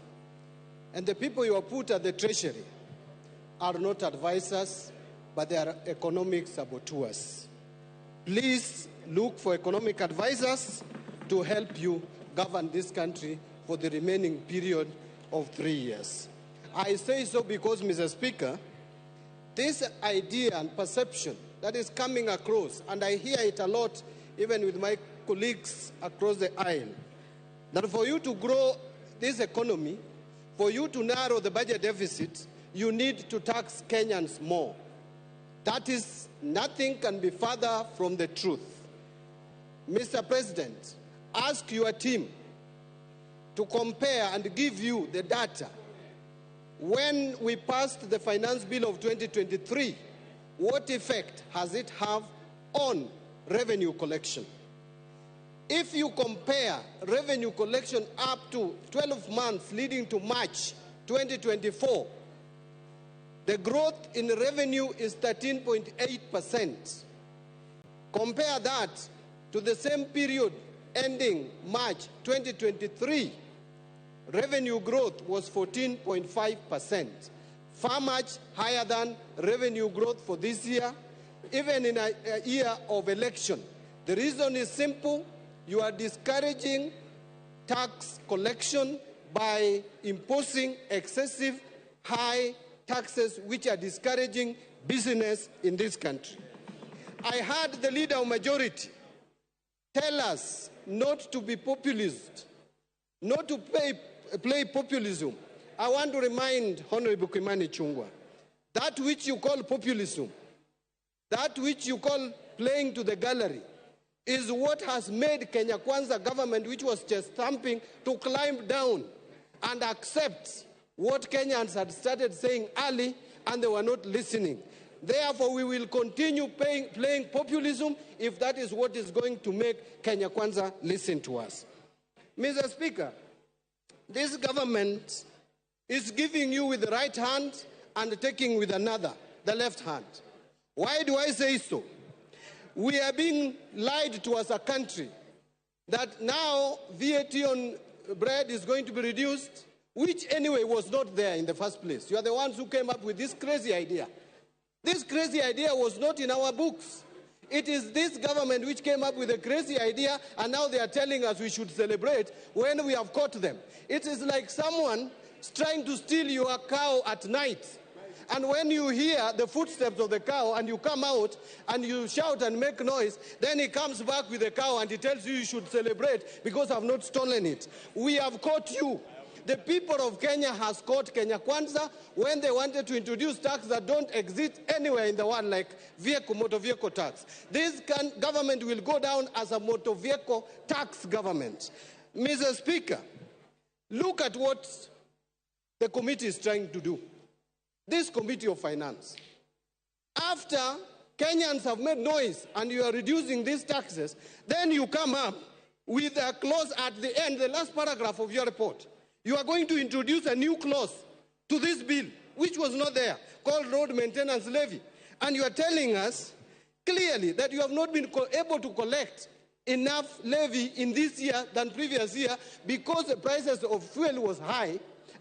and the people you have put at the Treasury are not advisors, but they are economic saboteurs. Please look for economic advisors to help you govern this country for the remaining period of 3 years. I say so because, Mr. Speaker, this idea and perception that is coming across, and I hear it a lot even with my colleagues across the aisle, that for you to grow this economy, for you to narrow the budget deficit, you need to tax Kenyans more. That is, nothing can be further from the truth. Mr. President, ask your team to compare and give you the data. When we passed the finance bill of 2023, what effect has it have on revenue collection? If you compare revenue collection up to 12 months leading to March 2024, the growth in revenue is 13.8%. Compare that to the same period ending March 2023, revenue growth was 14.5%, far much higher than revenue growth for this year, even in a year of election. The reason is simple. You are discouraging tax collection by imposing excessive high taxes which are discouraging business in this country. I heard the leader of majority tell us not to be populist, not to play populism. I want to remind Honorable Kimani Ichung'wah, that which you call populism, that which you call playing to the gallery, is what has made Kenya Kwanza government, which was just thumping, to climb down and accept what Kenyans had started saying early, and they were not listening. Therefore, we will continue playing populism if that is what is going to make Kenya Kwanza listen to us. Mr. Speaker, this government is giving you with the right hand and taking with another, the left hand. Why do I say so? We are being lied to as a country that now VAT on bread is going to be reduced, which anyway was not there in the first place. You are the ones who came up with this crazy idea. This crazy idea was not in our books. It is this government which came up with a crazy idea, and now they are telling us we should celebrate when we have caught them. It is like someone trying to steal your cow at night. And when you hear the footsteps of the cow and you come out and you shout and make noise, then he comes back with the cow and he tells you you should celebrate because I've not stolen it. We have caught you. The people of Kenya has caught Kenya Kwanza when they wanted to introduce tax that don't exist anywhere in the world, like motor vehicle tax. This government will go down as a motor vehicle tax government. Mr. Speaker, look at what the committee is trying to do. This Committee of Finance. After Kenyans have made noise and you are reducing these taxes, then you come up with a clause at the end, the last paragraph of your report. You are going to introduce a new clause to this bill, which was not there, called road maintenance levy. And you are telling us clearly that you have not been able to collect enough levy in this year than previous year because the prices of fuel was high,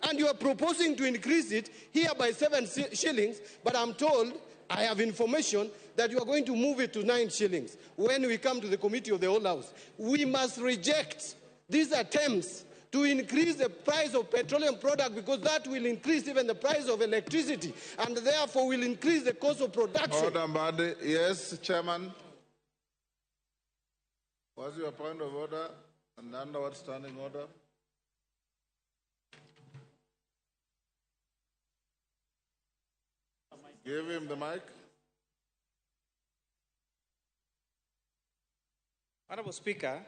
and you are proposing to increase it here by 7 shillings, but I'm told, I have information, that you are going to move it to 9 shillings when we come to the Committee of the Whole House. We must reject these attempts to increase the price of petroleum product, because that will increase even the price of electricity and therefore will increase the cost of production. Order, Mbadi. Yes, Chairman. What's your point of order and under what standing order? Give him the mic. Honorable Speaker,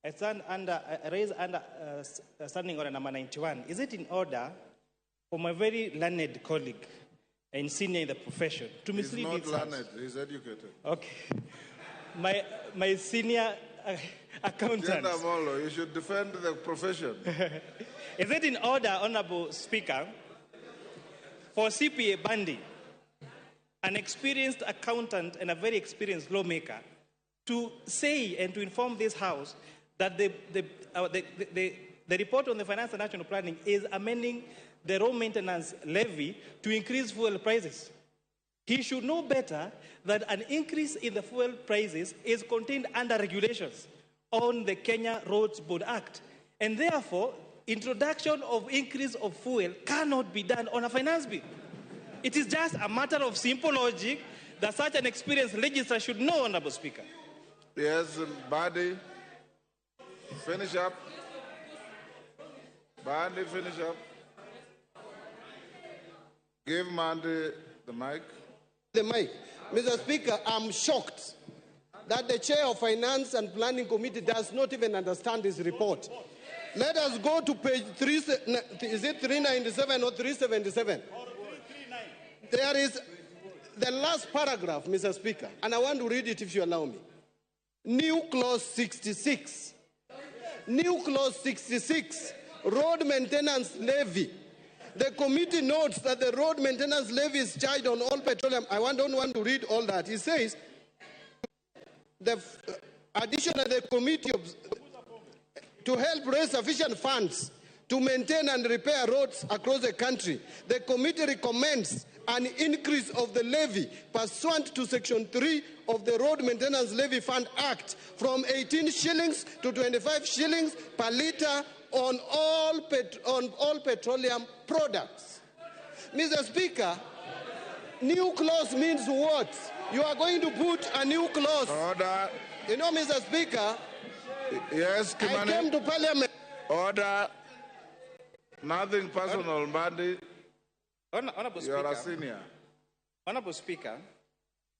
I raise under standing order number 91. Is it in order for my very learned colleague and senior in the profession to mislead He's not this learned, he's educated. Okay. My senior accountant. You should defend the profession. Is it in order, Honorable Speaker, for CPA Bandi, an experienced accountant and a very experienced lawmaker, to say and to inform this House that the report on the Finance and National Planning is amending the road maintenance levy to increase fuel prices? He should know better that an increase in the fuel prices is contained under regulations on the Kenya Roads Board Act. And therefore, introduction of increase of fuel cannot be done on a finance bill. It is just a matter of simple logic that such an experienced legislator should know, Honorable Speaker. Yes, Badi. Finish up. Badi, finish up. Give Mandi the mic. The mic. Mr. Speaker, I'm shocked that the chair of Finance and Planning Committee does not even understand this report. Let us go to page 3, is it 397 or 377? There is the last paragraph, Mr. Speaker, and I want to read it if you allow me. New clause 66. New clause 66, road maintenance levy. The committee notes that the road maintenance levy is charged on all petroleum. Don't want to read all that. It says, additionally, the committee to help raise sufficient funds to maintain and repair roads across the country, the committee recommends an increase of the levy pursuant to Section 3 of the Road Maintenance Levy Fund Act from 18 shillings to 25 shillings per litre on all petroleum products. Mr. Speaker, new clause means what? You are going to put a new clause. Order. You know, Mr. Speaker, Yes, Kimani. I came to Parliament. Order. Nothing personal, Mbandi. Honorable You are a Speaker. senior. Honorable Speaker,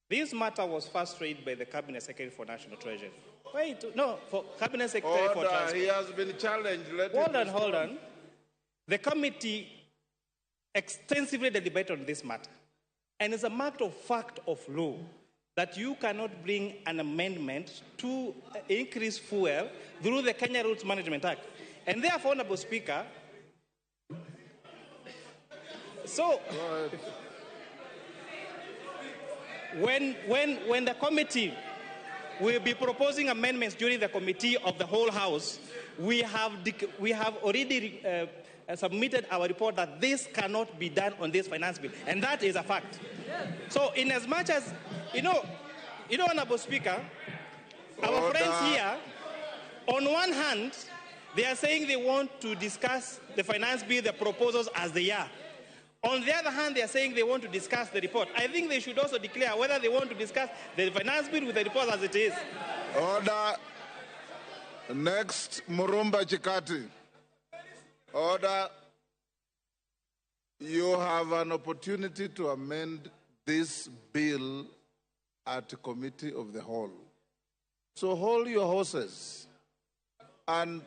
this matter was first raised by the Cabinet Secretary for National Treasury. Wait, no, for Cabinet Secretary for Order. Transport. He has been challenged. Let him respond. Hold on. The committee extensively deliberated on this matter. And it's a matter of fact of law that you cannot bring an amendment to increase fuel through the Kenya Roads Management Act. And therefore, Honorable Speaker, so when the committee will be proposing amendments during the committee of the whole House, we have already submitted our report that this cannot be done on this finance bill, and that is a fact. So, in as much as you know, Honorable Speaker, our friends here, on one hand, they are saying they want to discuss the finance bill, the proposals as they are. On the other hand, they are saying they want to discuss the report. I think they should also declare whether they want to discuss the finance bill with the report as it is. Order. Next, Murumba Chikati. Order. You have an opportunity to amend this bill at committee of the whole. So hold your horses and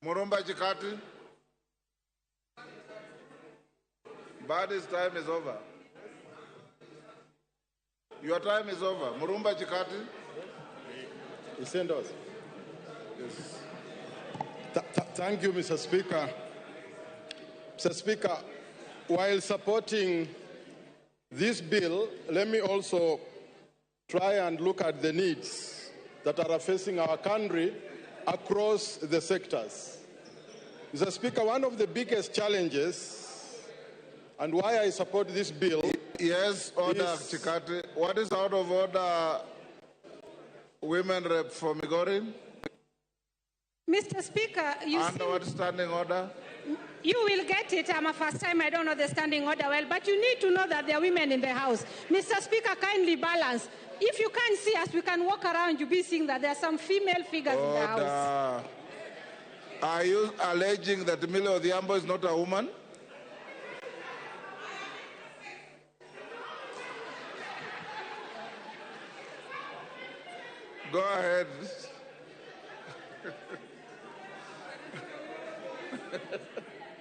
Murumba Chikati. Badi's time is over. Your time is over. Murumba Chikati. Sendos. Yes. Thank you, Mr. Speaker. Mr. Speaker, while supporting this bill, let me also try and look at the needs that are facing our country across the sectors. Mr. Speaker, one of the biggest challenges and why I support this bill. Yes, order, Chikati. What is out of order, women rep for Migori? Mr. Speaker, you Under what standing order? You will get it. I'm a first time. I don't know the standing order well, but you need to know that there are women in the House. Mr. Speaker, kindly balance. If you can't see us, we can walk around. You'll be seeing that there are some female figures in the House. Are you alleging that Millie Odhiambo is not a woman? Go ahead.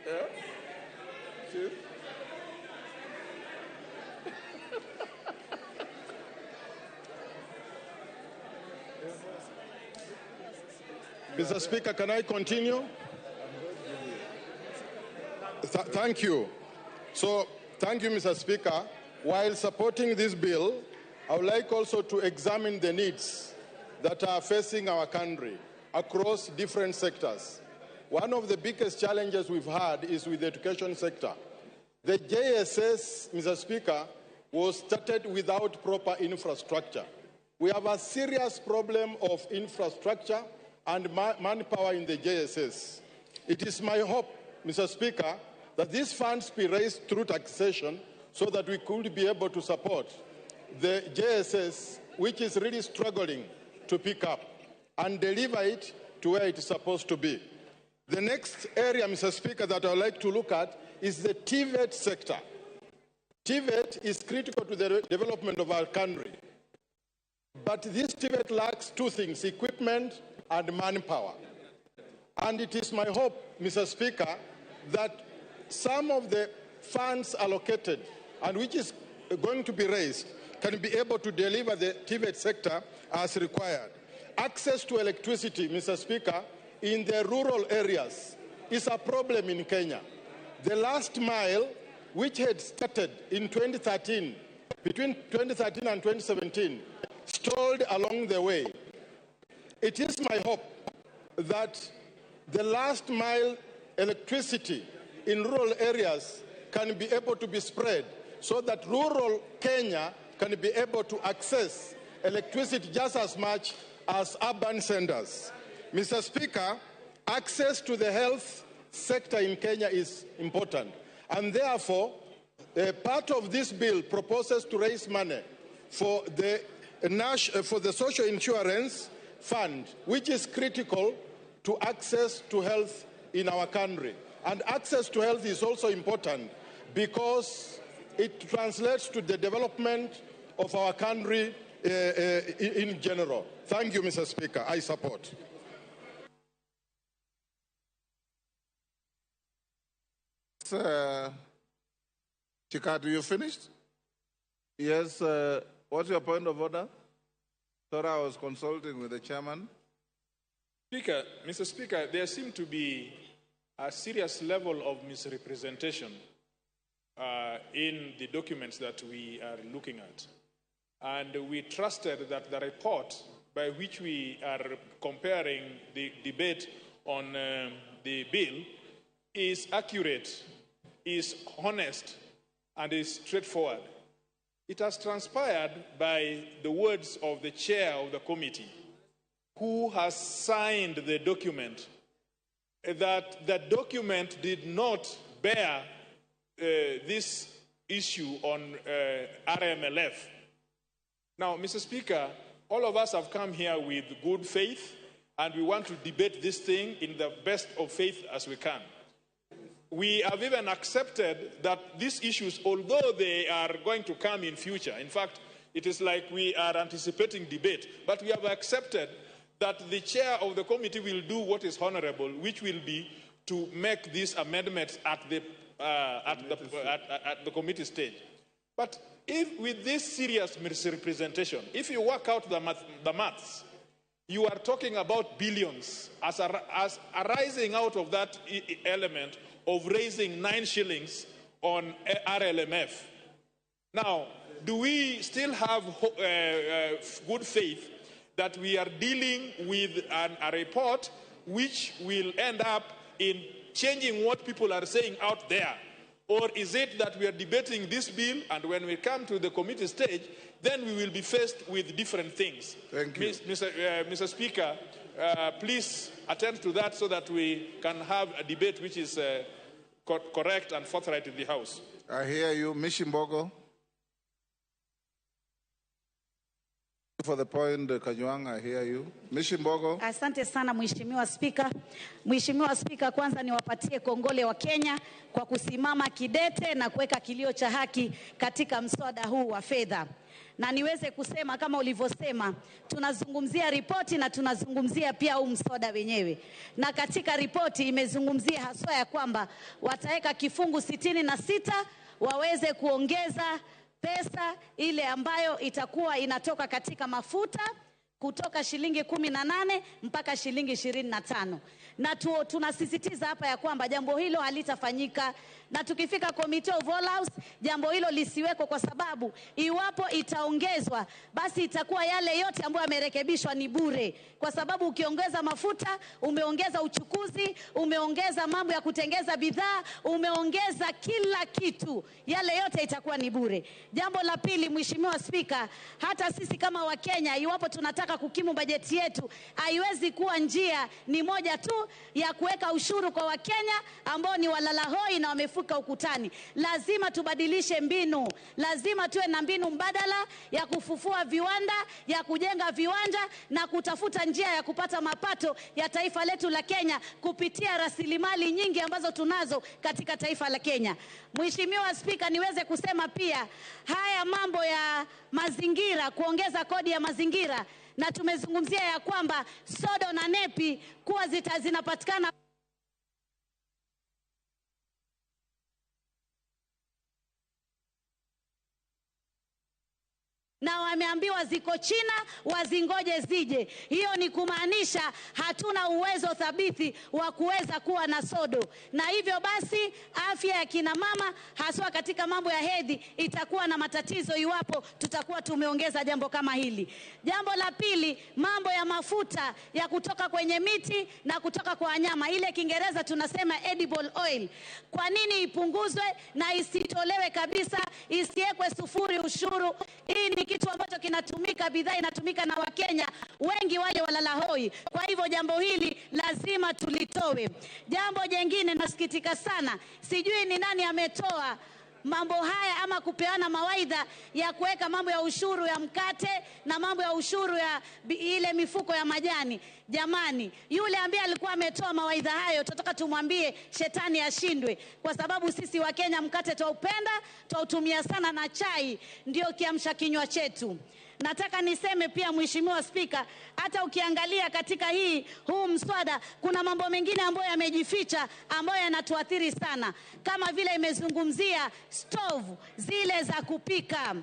Yeah? Chief? Mr. Speaker, can I continue? Thank you. So, thank you, Mr. Speaker. While supporting this bill, I would like also to examine the needs that are facing our country across different sectors. One of the biggest challenges we've had is with the education sector. The JSS, Mr. Speaker, was started without proper infrastructure. We have a serious problem of infrastructure and manpower in the JSS. It is my hope, Mr. Speaker, that these funds be raised through taxation so that we could be able to support the JSS, which is really struggling to pick up, and deliver it to where it is supposed to be. The next area, Mr. Speaker, that I would like to look at is the TVET sector. TVET is critical to the development of our country. But this TVET lacks two things, equipment and manpower. And it is my hope, Mr. Speaker, that some of the funds allocated and which is going to be raised can be able to deliver the TVET sector as required. Access to electricity, Mr. Speaker, in the rural areas is a problem in Kenya. The last mile, which had started in 2013, between 2013 and 2017, stalled along the way. It is my hope that the last mile electricity in rural areas can be able to be spread so that rural Kenya can be able to access electricity just as much as urban centers. Mr. Speaker, access to the health sector in Kenya is important. And therefore, part of this bill proposes to raise money for the social insurance fund, which is critical to access to health in our country. And access to health is also important because it translates to the development of our country in general. Thank you, Mr. Speaker. I support. Chik, you finished? Yes. What's your point of order? Sorry, I was consulting with the chairman. Speaker, Mr. Speaker, there seemed to be a serious level of misrepresentation in the documents that we are looking at. And we trusted that the report by which we are comparing the debate on the bill is accurate, is honest, and is straightforward. It has transpired by the words of the chair of the committee, who has signed the document, that the document did not bear this issue on RMLF. Now, Mr. Speaker, all of us have come here with good faith, and we want to debate this thing in the best of faith as we can. We have even accepted that these issues, although they are going to come in future, in fact, it is like we are anticipating debate, but we have accepted that the chair of the committee will do what is honorable, which will be to make these amendments at the committee stage. But if with this serious misrepresentation, if you work out the maths, you are talking about billions as arising out of that element of raising 9 shillings on RLMF. Now, do we still have good faith that we are dealing with a report which will end up in changing what people are saying out there? Or is it that we are debating this bill, and when we come to the committee stage, then we will be faced with different things? Thank you. Mr. Speaker, please attend to that so that we can have a debate which is correct and forthright in the House. I hear you. Mishimbogo. For the point, Kajwang, I hear you. Mishimbogo. Asante sana Mheshimiwa Spika. Mheshimiwa Spika, kwanza niwapatie kongole wa Kenya kwa kusimama kidete na kuweka kilio cha haki katika mswada huu wa fedha. Na niweze kusema kama ulivyosema, tunazungumzia ripoti na tunazungumzia pia huu mswada wenyewe. Na katika ripoti imezungumzia haswa ya kwamba wataweka kifungu 66 waweze kuongeza pesa ile ambayo itakuwa inatoka katika mafuta kutoka shilingi 18 mpaka shilingi 25. Na tunasisitiza hapa ya kwamba jambo hilo halitafanyika, na tukifika Committee of All House jambo hilo lisiweko, kwa sababu iwapo itaongezwa basi itakuwa yale yote ambayo yamerekebishwa ni bure, kwa sababu ukiongeza mafuta umeongeza uchukuzi, umeongeza mambo ya kutengeza bidhaa, umeongeza kila kitu, yale yote itakuwa ni bure. Jambo la pili, Mheshimiwa Spika, hata sisi kama Wakenya iwapo tunataka kukimu bajeti yetu, haiwezi kuwa njia ni moja tu ya kuweka ushuru kwa Wakenya ambao ni walalahoi na wamefuka ukutani. Lazima tubadilishe mbinu, lazima tuwe na mbinu mbadala ya kufufua viwanda, ya kujenga viwanja na kutafuta njia ya kupata mapato ya taifa letu la Kenya kupitia rasilimali nyingi ambazo tunazo katika taifa la Kenya. Mheshimiwa Spika, niweze kusema pia haya mambo ya mazingira, kuongeza kodi ya mazingira, na tumezungumzia ya kwamba sodo na nepi kuwa zinapatikana na wameambiwa ziko China wazingoje zije. Hiyo ni kumaanisha hatuna uwezo thabiti wa kuweza kuwa na sodo, na hivyo basi afya ya kina mama haswa katika mambo ya hedhi itakuwa na matatizo iwapo tutakuwa tumeongeza jambo kama hili. Jambo la pili, mambo ya mafuta ya kutoka kwenye miti na kutoka kwa wanyama, ile Kiingereza tunasema edible oil. Kwa nini ipunguzwe na isitolewe kabisa, isiwekwe sufuri ushuru? Hii ni kitu ambacho kinatumika, bidhaa inatumika na Wakenya wengi wale walala hoi. Kwa hivyo jambo hili lazima tulitowe. Jambo jingine, nasikitika sana, sijui ni nani ametoa mambo haya ama kupeana mawaidha ya kuweka mambo ya ushuru ya mkate na mambo ya ushuru ya ile mifuko ya majani. Jamani, yule ambaye alikuwa ametoa mawaidha hayo, tunataka tumwambie shetani ashindwe, kwa sababu sisi wa Kenya mkate twaupenda, twautumia sana, na chai ndio kiamsha kinywa chetu. Nataka niseme pia, Mheshimiwa Spika, hata ukiangalia katika huu mswada kuna mambo mengine ambayo yamejificha ambayo yanatuathiri sana, kama vile imezungumzia stove zile za kupika.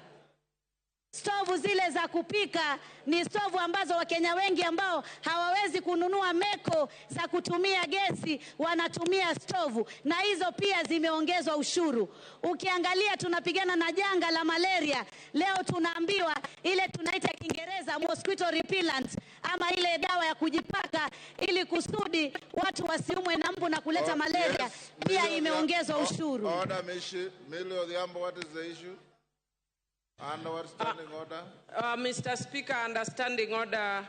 Stovu zile za kupika ni stovu ambazo Wakenya wengi ambao hawawezi kununua meko za kutumia gesi wanatumia stovu, na hizo pia zimeongezwa ushuru. Ukiangalia tunapigana na janga la malaria, leo tunaambiwa ile tunaita Kiingereza mosquito repellent, ama ile dawa ya kujipaka ili kusudi watu wasiumwe na mbu na kuleta malaria, yes. Pia imeongezwa ushuru. Order, Millie Odhiambo, what is the issue? Under what standing order? Mr. Speaker, under standing order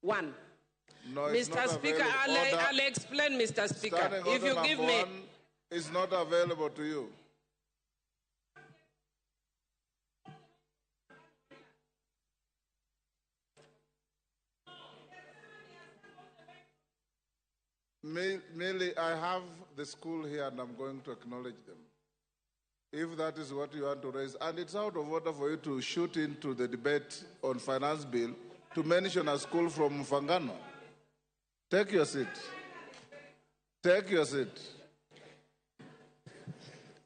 1. No, it's Mr. not Speaker, available. I'll explain, Mr. Speaker. Standing If you order give number me... 1 is not available to you. Millie, I have the school here and I'm going to acknowledge them, if that is what you want to raise. And it's out of order for you to shoot into the debate on finance bill to mention a school from Mfangano. Take your seat. Take your seat.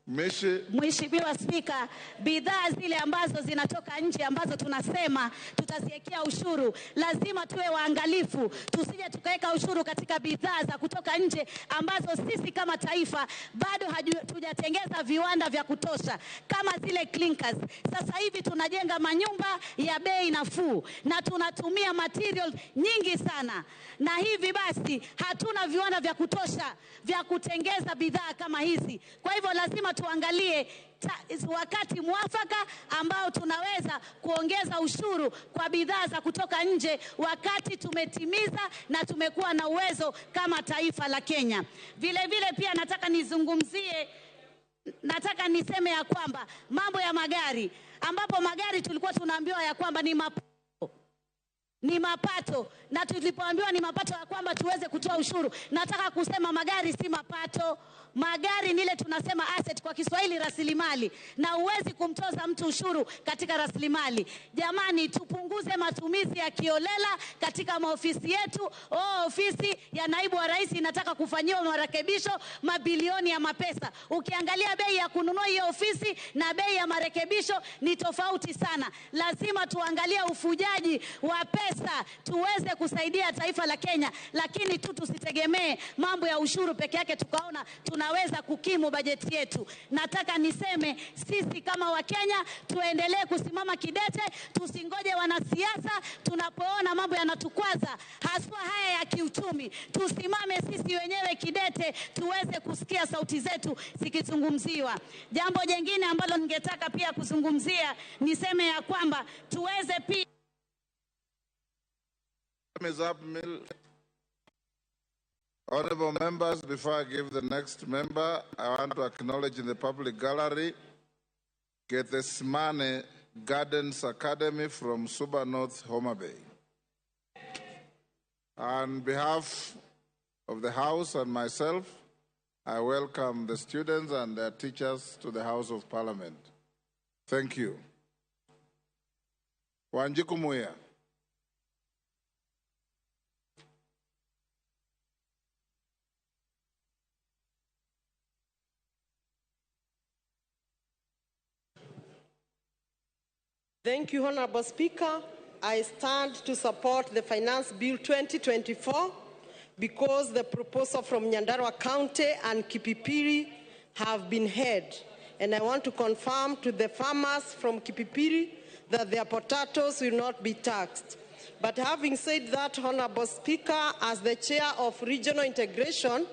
Mheshimiwa Spika, bidhaa zile ambazo zinatoka nje ambazo tunasema tutaziwekea ushuru, lazima tuwe waangalifu, tusije tukaweka ushuru katika bidhaa za kutoka nje ambazo sisi kama taifa bado hatujatengeza viwanda vya kutosha, kama zile clinkers. Sasa hivi tunajenga manyumba ya bei nafuu na tunatumia material nyingi sana, na hivi basi hatuna viwanda vya kutosha vya kutengeza bidhaa kama hizi. Kwa hivyo lazima tuangalie wakati mwafaka ambao tunaweza kuongeza ushuru kwa bidhaa za kutoka nje, wakati tumetimiza na tumekuwa na uwezo kama taifa la Kenya. Vile vile pia nataka niseme ya kwamba mambo ya magari, ambapo magari tulikuwa tunaambiwa ya kwamba ni mapato, na tulipoambiwa ni mapato ya kwamba tuweze kutoa ushuru. Nataka kusema magari si mapato. Magari ni ile tunasema asset, kwa Kiswahili rasilimali, na huwezi kumtoza mtu ushuru katika rasilimali. Jamani, tupunguze matumizi ya kiolela katika maofisi yetu. Ofisi ya naibu wa rais inataka kufanyiwa marekebisho, mabilioni ya mapesa. Ukiangalia bei ya kununua hiyo ofisi na bei ya marekebisho ni tofauti sana. Lazima tuangalie ufujaji wa pesa tuweze kusaidia taifa la Kenya, lakini tusitegemee mambo ya ushuru peke yake tukaona tunaweza kukimu bajeti yetu. Nataka niseme sisi kama Wakenya tuendelee kusimama kidete, tusingoje wanasiasa tunapoona mambo yanatukwaza, haswa haya ya kiuchumi. Tusimame sisi wenyewe kidete, tuweze kusikia sauti zetu zikizungumziwa. Jambo jingine ambalo ningetaka pia kuzungumzia, niseme ya kwamba tuweze pia Honorable members, before I give the next member, I want to acknowledge in the public gallery Gethsemane Gardens Academy from Suba North, Homa Bay. On behalf of the House and myself, I welcome the students and their teachers to the House of Parliament. Thank you. Wanjiku Muya. Thank you, Honorable Speaker. I stand to support the Finance Bill 2024 because the proposal from Nyandarua County and Kipipiri have been heard. And I want to confirm to the farmers from Kipipiri that their potatoes will not be taxed. But having said that, Honorable Speaker, as the chair of regional integration,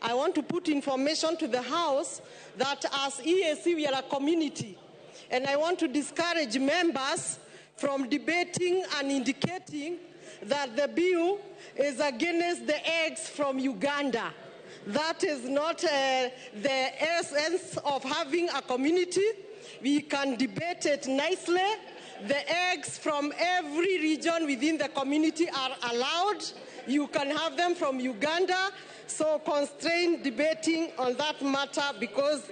I want to put information to the House that as EAC we are a community. And I want to discourage members from debating and indicating that the bill is against the eggs from Uganda. That is not the essence of having a community. We can debate it nicely. The eggs from every region within the community are allowed. You can have them from Uganda. So constrain debating on that matter, because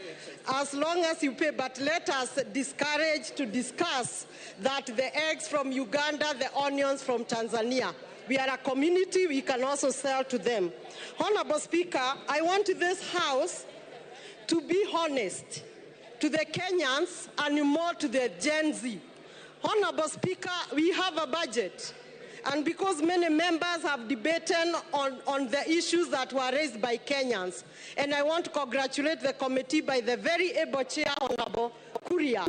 as long as you pay, but let us discourage to discuss that the eggs from Uganda, the onions from Tanzania. We are a community, we can also sell to them. Honorable Speaker, I want this House to be honest to the Kenyans and more to the Gen Z. Honorable Speaker, we have a budget. And because many members have debated on the issues that were raised by Kenyans, and I want to congratulate the committee by the very able chair, Honorable Kuria,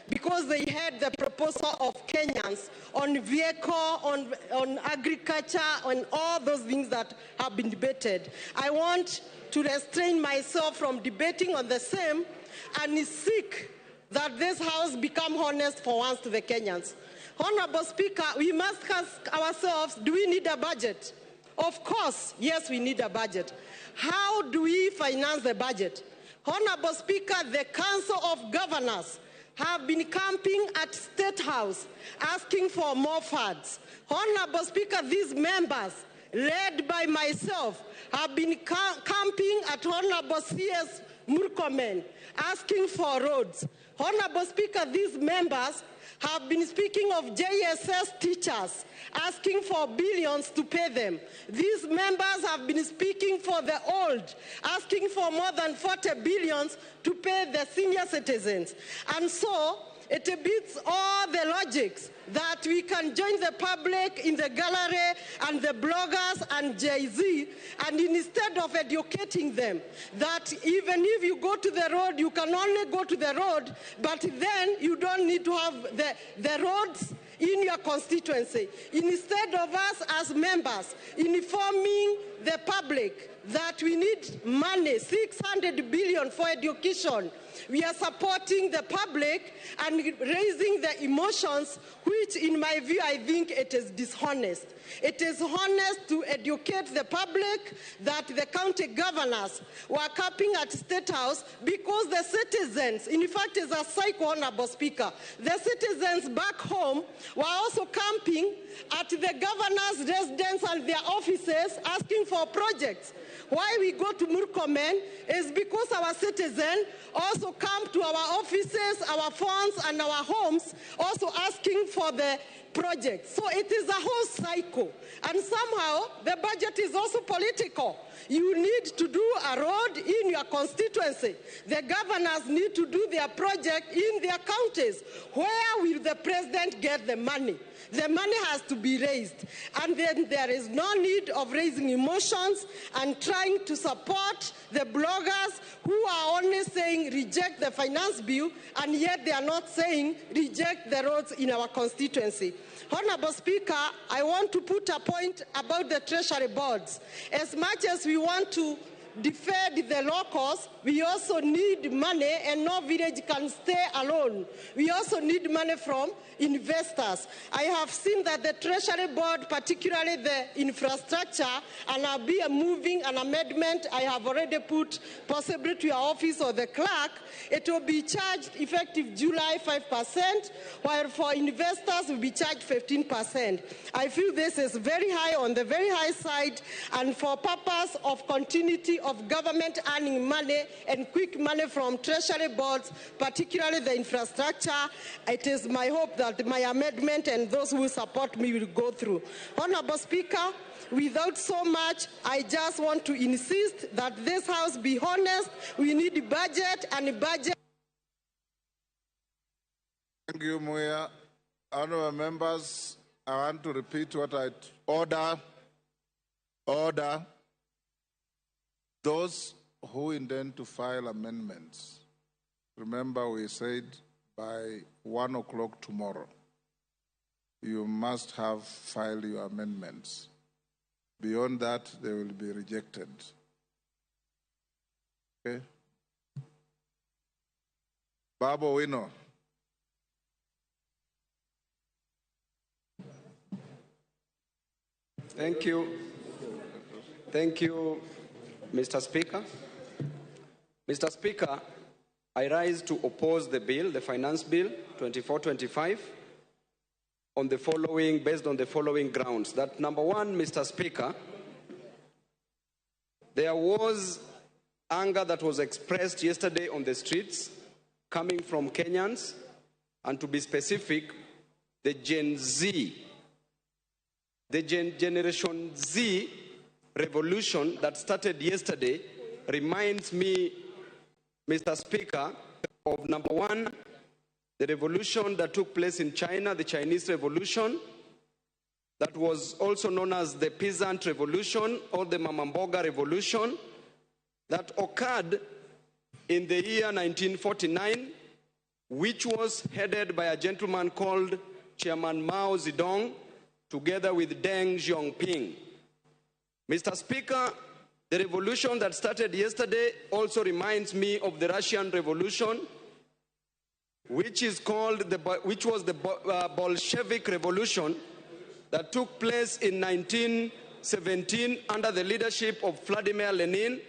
because they had the proposal of Kenyans on vehicle, on agriculture, on all those things that have been debated. I want to restrain myself from debating on the same and seek that this House become honest for once to the Kenyans. Honorable Speaker, we must ask ourselves, do we need a budget? Of course, yes, we need a budget. How do we finance the budget? Honorable Speaker, the Council of Governors have been camping at State House asking for more funds. Honorable Speaker, these members, led by myself, have been camping at Honorable C.S. Murkomen asking for roads. Honorable Speaker, these members have been speaking of JSS teachers, asking for billions to pay them. These members have been speaking for the old, asking for more than 40 billions to pay the senior citizens. And so, it beats all the logics that we can join the public in the gallery and the bloggers and Jay-Z, and instead of educating them that even if you go to the road, you can only go to the road, but then you don't need to have the roads in your constituency. Instead of us as members informing the public that we need money, 600 billion for education, we are supporting the public and raising the emotions, which in my view, I think it is dishonest. It is honest to educate the public that the county governors were camping at State House because the citizens, in fact, is a cycle, Honorable Speaker, the citizens back home were also camping at the governor's residence and their offices asking for projects. Why we go to Murkomen is because our citizens also come to our offices, our phones, and our homes, also asking for the projects. So it is a whole cycle. And somehow, the budget is also political. You need to do a road in your constituency. The governors need to do their project in their counties. Where will the president get the money? The money has to be raised. And then there is no need of raising emotions and trying to support the bloggers who are only saying reject the finance bill, and yet they are not saying reject the roads in our constituency. Honorable Speaker, I want to put a point about the treasury boards. As much as we want to defend the locals, we also need money, and no village can stay alone. We also need money from investors. I have seen that the Treasury Board, particularly the infrastructure, and I'll be moving an amendment I have already put possibly to your office or the clerk. It will be charged effective July 5%, while for investors will be charged 15%. I feel this is very high, on the very high side, and for purpose of continuity of government earning money and quick money from treasury boards, particularly the infrastructure, it is my hope that my amendment and those who support me will go through. Honorable Speaker, without so much, I just want to insist that this House be honest. We need budget, and budget. Thank you, Muya. Honorable members, I want to repeat what I order. Those who intend to file amendments, remember we said by 1 o'clock tomorrow, you must have filed your amendments. Beyond that, they will be rejected. Okay? Babo Wino. Thank you. Thank you, Mr. Speaker. Mr. Speaker, I rise to oppose the bill, the Finance Bill 2425, based on the following grounds. That number one, Mr. Speaker, there was anger that was expressed yesterday on the streets coming from Kenyans, and to be specific, the Gen Z. The Generation Z revolution that started yesterday reminds me, Mr. Speaker, of number one, the revolution that took place in China, the Chinese Revolution, that was also known as the Peasant Revolution or the Mamamboga Revolution, that occurred in the year 1949, which was headed by a gentleman called Chairman Mao Zedong, together with Deng Xiaoping. Mr. Speaker, the revolution that started yesterday also reminds me of the Russian Revolution, which was the Bolshevik Revolution that took place in 1917 under the leadership of Vladimir Lenin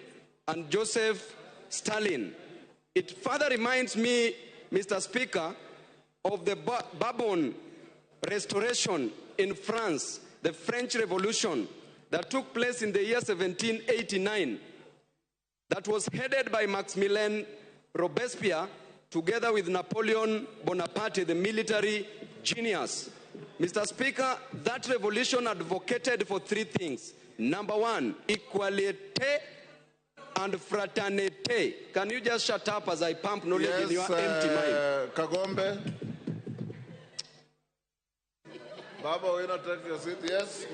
and Joseph Stalin. It further reminds me, Mr. Speaker, of the Bourbon Restoration in France, the French Revolution that took place in the year 1789, that was headed by Maximilien Robespierre together with Napoleon Bonaparte, the military genius. Mr. Speaker, that revolution advocated for three things. Number one, equality and fraternity. Can you just shut up as I pump knowledge in your empty mind? Kagombe. Baba, will you not take your seat? Yes,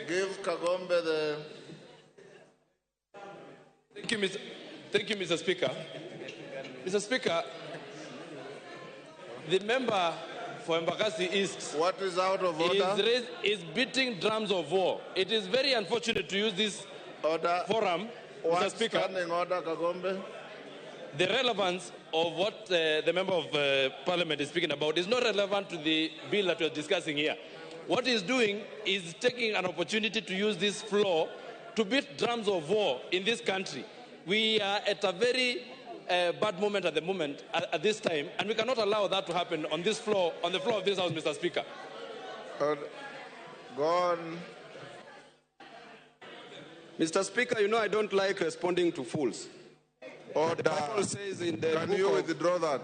give Kagombe the... Thank you, Mr. Speaker. Mr. Speaker, the member for Embakasi East... What is out of order? ...is beating drums of war. It is very unfortunate to use this forum, Mr. Speaker. Standing order, Kagombe. The relevance of what the member of Parliament is speaking about is not relevant to the bill that we are discussing here. What he's doing is taking an opportunity to use this floor to beat drums of war in this country. We are at a very bad moment at the moment, at this time, and we cannot allow that to happen on this floor, on the floor of this House, Mr. Speaker. Go on. Mr. Speaker, you know I don't like responding to fools. Order. The Bible says in the Can you withdraw that?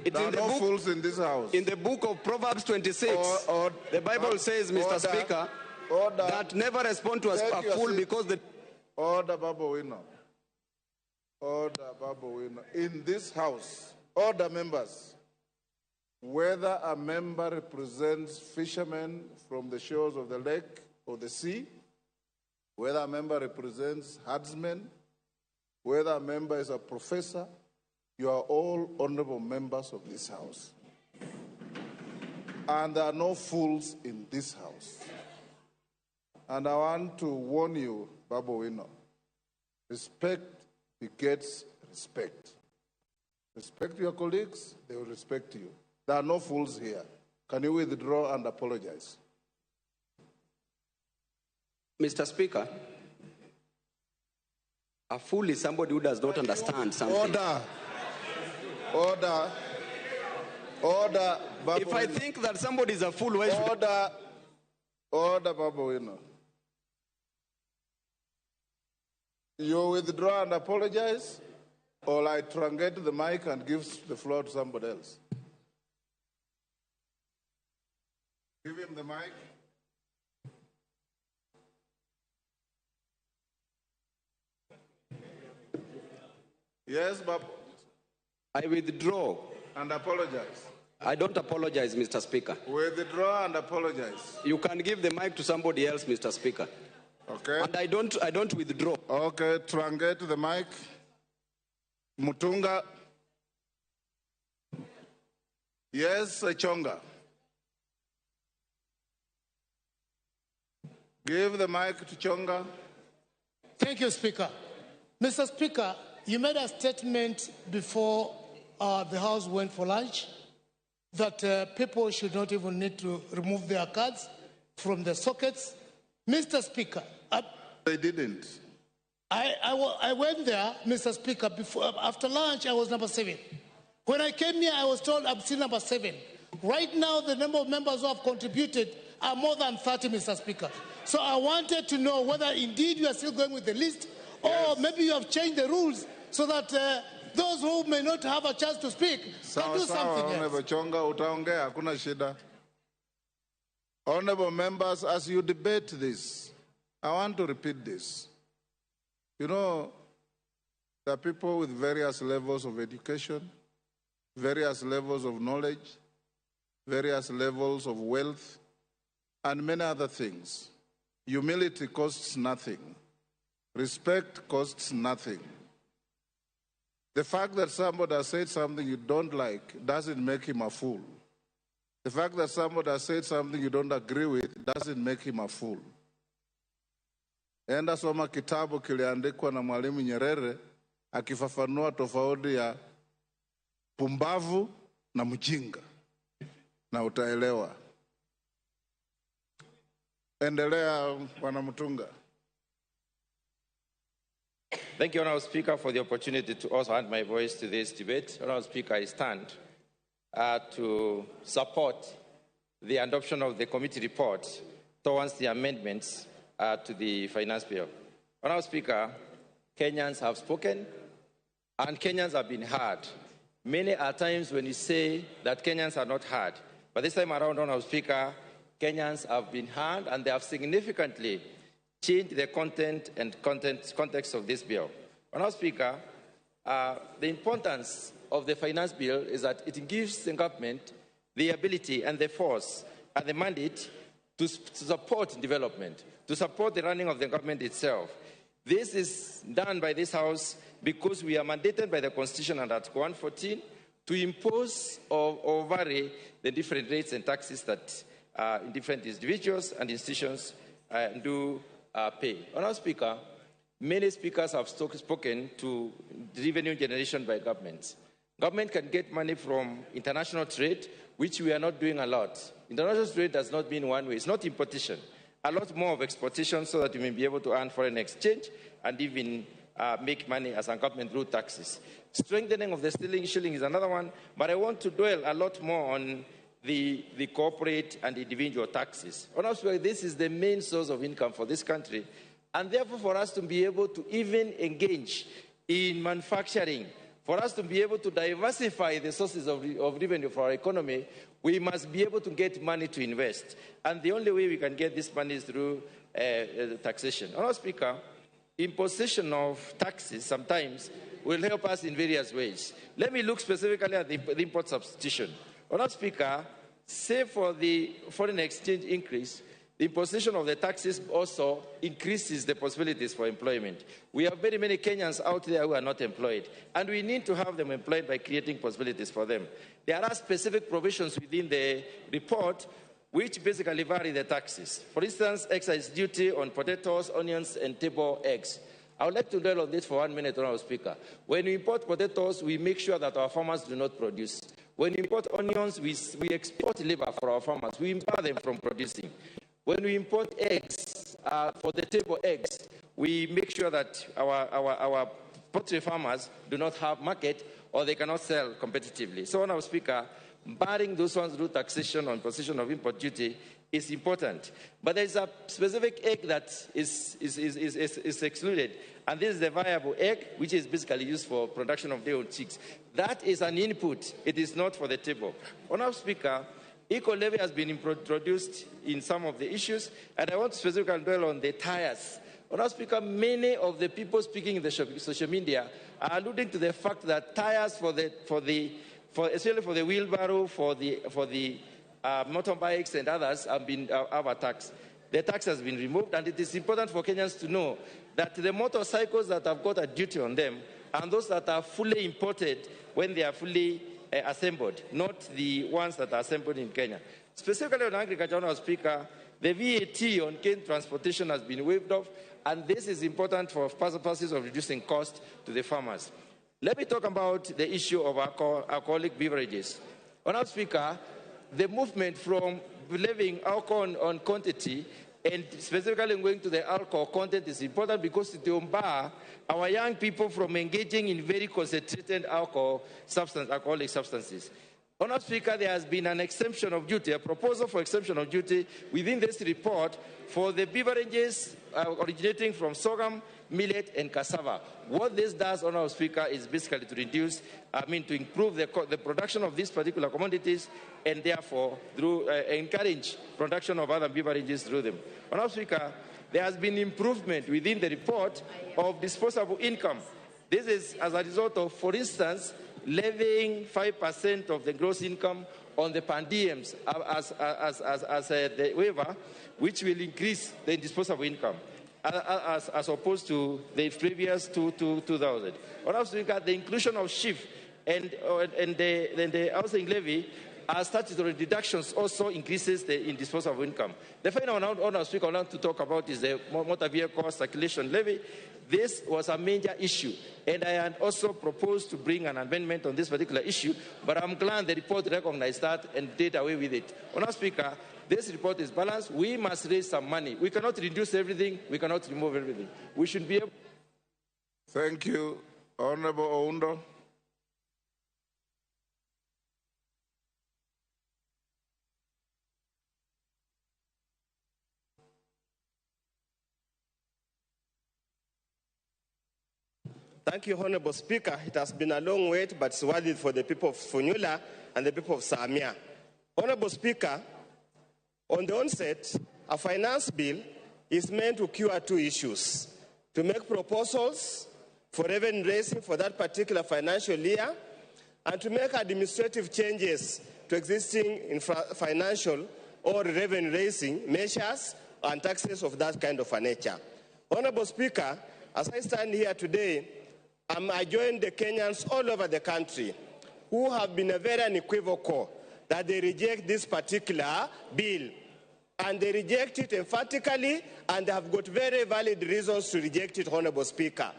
There are no fools in this house. In the book of Proverbs 26, the Bible says, Mr. Speaker, that never respond to a fool because the... Order, Babu Wino. Order, Babu Wino. In this house, order members, whether a member represents fishermen from the shores of the lake or the sea, whether a member represents herdsmen, whether a member is a professor, you are all honorable members of this house. And there are no fools in this house. And I want to warn you, Babu Wino, respect begets respect. Respect your colleagues, they will respect you. There are no fools here. Can you withdraw and apologize? Mr. Speaker, a fool is somebody who does not understand something. Order. Order. Order, Babu. If I think that somebody is a fool, why should... Order, Babu Wino. You withdraw and apologize, or I truncate the mic and give the floor to somebody else. Give him the mic. Yes, Babu. I withdraw. And apologize. I don't apologize, Mr. Speaker. Withdraw and apologize. You can give the mic to somebody else, Mr. Speaker. Okay. And I don't withdraw. Okay, truncate the mic. Mutunga. Yes, Chonga. Give the mic to Chonga. Thank you, Speaker. Mr. Speaker, you made a statement before the House went for lunch that people should not even need to remove their cards from the sockets Mr. Speaker, they didn't. I went there, Mr. Speaker, after lunch I was number 7. When I came here, I was told I'm still number 7. Right now, the number of members who have contributed are more than 30, Mr. Speaker. So I wanted to know whether indeed you are still going with the list, or maybe you have changed the rules so that those who may not have a chance to speak can do something else. Honorable members, as you debate this, I want to repeat this. You know, there are people with various levels of education, various levels of knowledge, various levels of wealth, and many other things. Humility costs nothing. Respect costs nothing. The fact that somebody has said something you don't like doesn't make him a fool. The fact that somebody has said something you don't agree with doesn't make him a fool. Enda soma kitabu kiliandikwa na Mwalimu Nyerere akifafanua tofauti ya pumbavu na mjinga na utaelewa. Endelea Bwana Mutunga. Thank you, Honourable Speaker, for the opportunity to also add my voice to this debate. Honourable Speaker, I stand to support the adoption of the committee report towards the amendments to the finance bill. Honourable Speaker, Kenyans have spoken and Kenyans have been heard. Many are times when you say that Kenyans are not heard, but this time around, Honourable Speaker, Kenyans have been heard and they have significantly changed the content and context of this bill. Honourable Speaker, the importance of the finance bill is that it gives the government the ability and the force and the mandate to support development, to support the running of the government itself. This is done by this House because we are mandated by the Constitution under Article 114 to impose or vary the different rates and taxes that different individuals and institutions do pay. Honourable Speaker, many speakers have spoken to revenue generation by governments. Government can get money from international trade, which we are not doing a lot. International trade does not mean one way. It's not importation. A lot more of exportation so that you may be able to earn foreign exchange and even make money as a government through taxes. Strengthening of the shilling is another one, but I want to dwell a lot more on the corporate and individual taxes. Honestly, this is the main source of income for this country, and therefore for us to be able to even engage in manufacturing, for us to be able to diversify the sources of revenue for our economy, we must be able to get money to invest. And the only way we can get this money is through taxation. Honourable Speaker, imposition of taxes sometimes will help us in various ways. Let me look specifically at the import substitution. Honourable Speaker, save for the foreign exchange increase, the imposition of the taxes also increases the possibilities for employment. We have very many Kenyans out there who are not employed, and we need to have them employed by creating possibilities for them. There are specific provisions within the report which basically vary the taxes. For instance, excise duty on potatoes, onions, and table eggs. I would like to dwell on this for 1 minute, Honourable Speaker. When we import potatoes, we make sure that our farmers do not produce. When we import onions, we export labor for our farmers. We empower them from producing. When we import eggs, for the table eggs, we make sure that our poultry farmers do not have market or they cannot sell competitively. So, Honourable Speaker, barring those ones through taxation on position of import duty is important. But there is a specific egg that is excluded, and this is the viable egg, which is basically used for production of day-old chicks. That is an input. It is not for the table. Honourable Speaker, equal levy has been introduced in some of the issues, and I want to specifically dwell on the tires. Honourable Speaker, many of the people speaking in the social media are alluding to the fact that tires especially for the wheelbarrow, for the motorbikes and others have a tax. The tax has been removed, and it is important for Kenyans to know that the motorcycles that have got a duty on them and those that are fully imported when they are fully assembled, not the ones that are assembled in Kenya. Specifically on agriculture, Honourable Speaker, the VAT on cane transportation has been waived off, and this is important for purposes of reducing cost to the farmers. Let me talk about the issue of alcoholic beverages. Honourable Speaker, the movement from levying alcohol on quantity And specifically going to the alcohol content is important because it will bar our young people from engaging in very concentrated alcoholic substances. Honourable Speaker, there has been an exemption of duty, a proposal for exemption of duty within this report for the beverages originating from sorghum, millet, and cassava. What this does, Honourable Speaker, is basically to improve the production of these particular commodities and therefore encourage production of other beverages through them. Honourable Speaker, there has been improvement within the report of disposable income. This is as a result of, for instance, levying 5% of the gross income on the pandiems as the waiver, which will increase the disposable income as opposed to the previous 2000. Honourable Speaker, the inclusion of SHIF and the housing levy as statutory deductions also increases the disposable income. The final one, Honourable Speaker, I want to talk about is the motor vehicle circulation levy. This was a major issue, and I had also proposed to bring an amendment on this particular issue, but I'm glad the report recognized that and did away with it. Honourable Speaker, this report is balanced. We must raise some money. We cannot reduce everything. We cannot remove everything. We should be able. Thank you. Honourable Oundo. Thank you, Honourable Speaker. It has been a long wait, but it's worth it for the people of Funyula and the people of Samia. Honourable Speaker, on the onset, a finance bill is meant to cure two issues: to make proposals for revenue raising for that particular financial year, and to make administrative changes to existing financial or revenue raising measures and taxes of that kind of a nature. Honourable Speaker, as I stand here today, I join the Kenyans all over the country who have been very unequivocal that they reject this particular bill. And they reject it emphatically, and they have got very valid reasons to reject it, Honourable Speaker.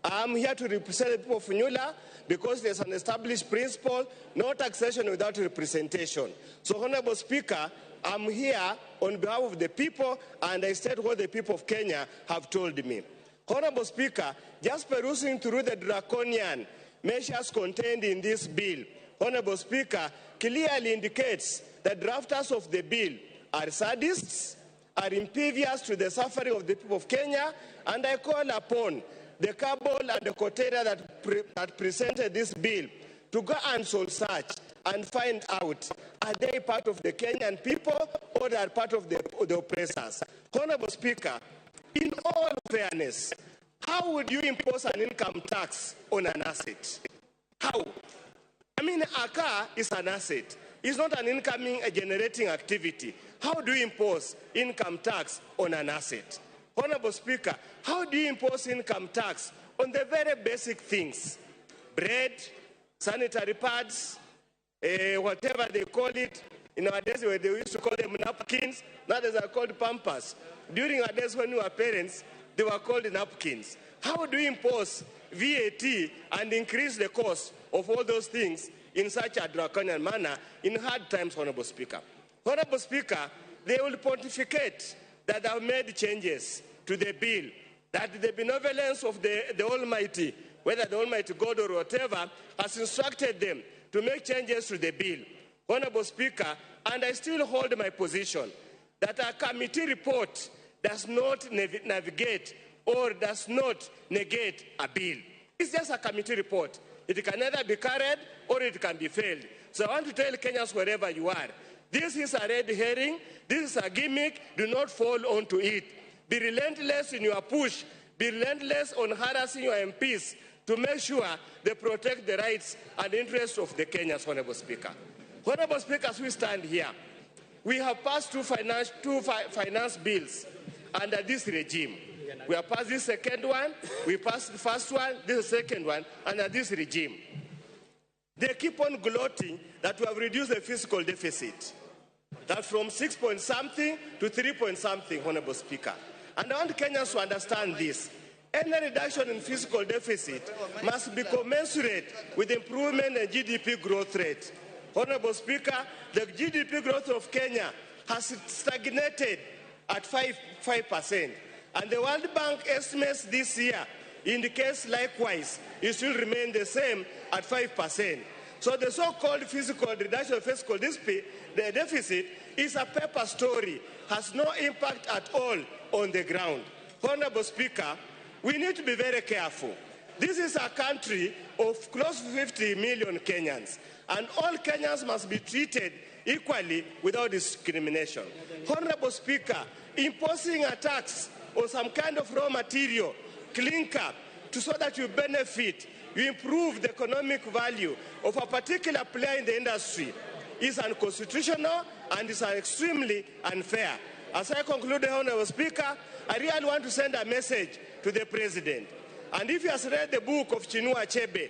I'm here to represent the people of Funyula because there's an established principle, no taxation without representation. So, Honourable Speaker, I'm here on behalf of the people, and I state what the people of Kenya have told me. Honourable Speaker, just perusing through the draconian measures contained in this bill, Honourable Speaker, clearly indicates that drafters of the bill are sadists, are impervious to the suffering of the people of Kenya, and I call upon the cabal and the coteria that presented this bill to go and soul search and find out, are they part of the Kenyan people or they are part of the oppressors? Honourable Speaker, in all fairness, how would you impose an income tax on an asset? How? I mean, a car is an asset. It's not an incoming generating activity. How do you impose income tax on an asset? Honourable Speaker, how do you impose income tax on the very basic things? Bread, sanitary pads, whatever they call it. In our days where they used to call them napkins, nowadays are called pampers. During our days when we were parents, they were called napkins. How do you impose VAT and increase the cost of all those things in such a draconian manner in hard times, Honourable Speaker? Honourable Speaker, they will pontificate that they have made changes to the bill, that the benevolence of the Almighty, whether the Almighty God or whatever, has instructed them to make changes to the bill. Honourable Speaker, and I still hold my position that a committee report does not navigate or does not negate a bill. It's just a committee report. It can either be carried or it can be failed. So I want to tell Kenyans wherever you are, this is a red herring, this is a gimmick, do not fall onto it. Be relentless in your push, be relentless on harassing your MPs to make sure they protect the rights and interests of the Kenyans, Honourable Speaker. Honourable Speaker, as we stand here, we have passed two finance bills under this regime. We have passed this second one, we passed the first one, this second one, under this regime. They keep on gloating that we have reduced the fiscal deficit, that from 6 point something to 3 point something, Honourable Speaker. And I want Kenyans to understand this. Any reduction in fiscal deficit must be commensurate with improvement in GDP growth rate. Honourable Speaker, the GDP growth of Kenya has stagnated at 5%. And the World Bank estimates this year indicates likewise it will remain the same at 5%. So the so-called physical reduction of fiscal the deficit is a paper story, has no impact at all on the ground. Honorable Speaker, we need to be very careful. This is a country of close to 50 million Kenyans, and all Kenyans must be treated equally without discrimination. Honorable Speaker, imposing a tax on some kind of raw material, clinker, so that you benefit, you improve the economic value of a particular player in the industry is unconstitutional and is extremely unfair. As I conclude, Honorable Speaker, I really want to send a message to the President. And if he has read the book of Chinua Achebe,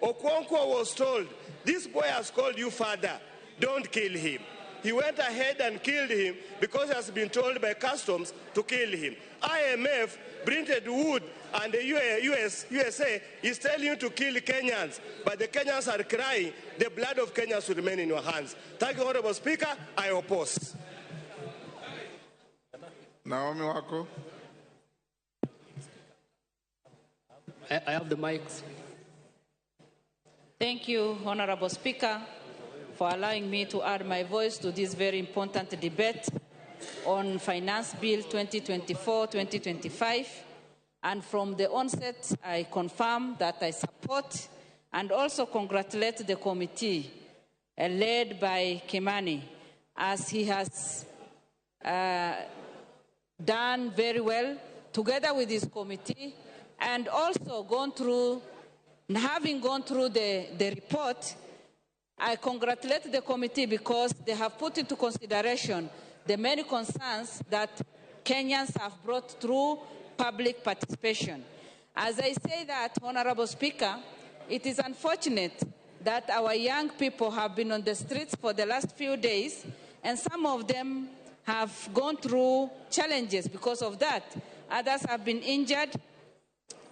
Okonkwo was told, this boy has called you father, don't kill him. He went ahead and killed him because he has been told by customs to kill him. IMF, Brinted Wood, and the USA is telling you to kill Kenyans, but the Kenyans are crying, the blood of Kenyans will remain in your hands. Thank you, Honorable Speaker. I oppose. Naomi Wako. I have the mics. Thank you, Honorable Speaker, for allowing me to add my voice to this very important debate on Finance Bill 2024-2025. And from the onset, I confirm that I support and also congratulate the committee led by Kimani, as he has done very well together with his committee, and also having gone through the report. I congratulate the committee because they have put into consideration the many concerns that Kenyans have brought through public participation. As I say that, Honorable Speaker, it is unfortunate that our young people have been on the streets for the last few days, and some of them have gone through challenges because of that. Others have been injured,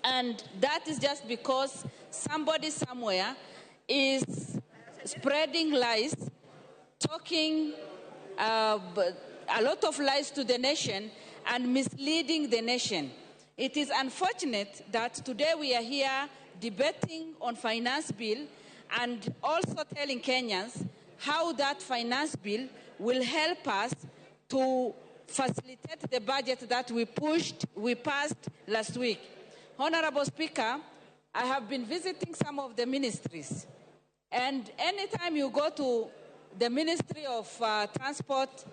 and that is just because somebody somewhere is spreading lies, talking a lot of lies to the nation and misleading the nation. It is unfortunate that today we are here debating on finance bill and also telling Kenyans how that finance bill will help us to facilitate the budget that we passed last week. Honorable Speaker, I have been visiting some of the ministries, and anytime you go to the Ministry of Transport,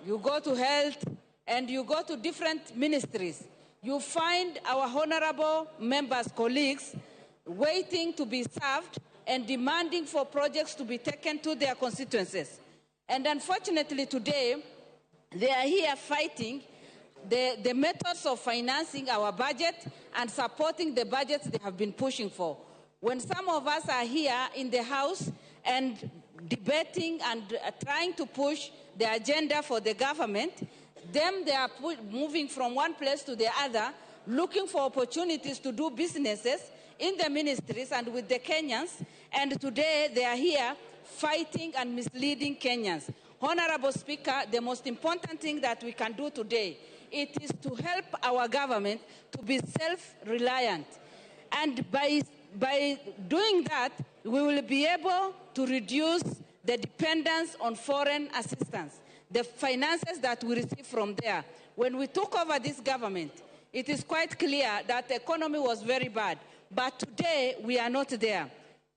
you go to Health, and you go to different ministries, you find our honorable members, colleagues, waiting to be served and demanding for projects to be taken to their constituencies. And unfortunately today, they are here fighting the methods of financing our budget and supporting the budgets they have been pushing for. When some of us are here in the House and debating and trying to push the agenda for the government, they are moving from one place to the other, looking for opportunities to do businesses in the ministries and with the Kenyans, and today they are here fighting and misleading Kenyans. Honorable Speaker, the most important thing that we can do today, it is to help our government to be self-reliant. And by doing that, we will be able to reduce the dependence on foreign assistance, the finances that we receive from there. When we took over this government, it is quite clear that the economy was very bad. But today, we are not there.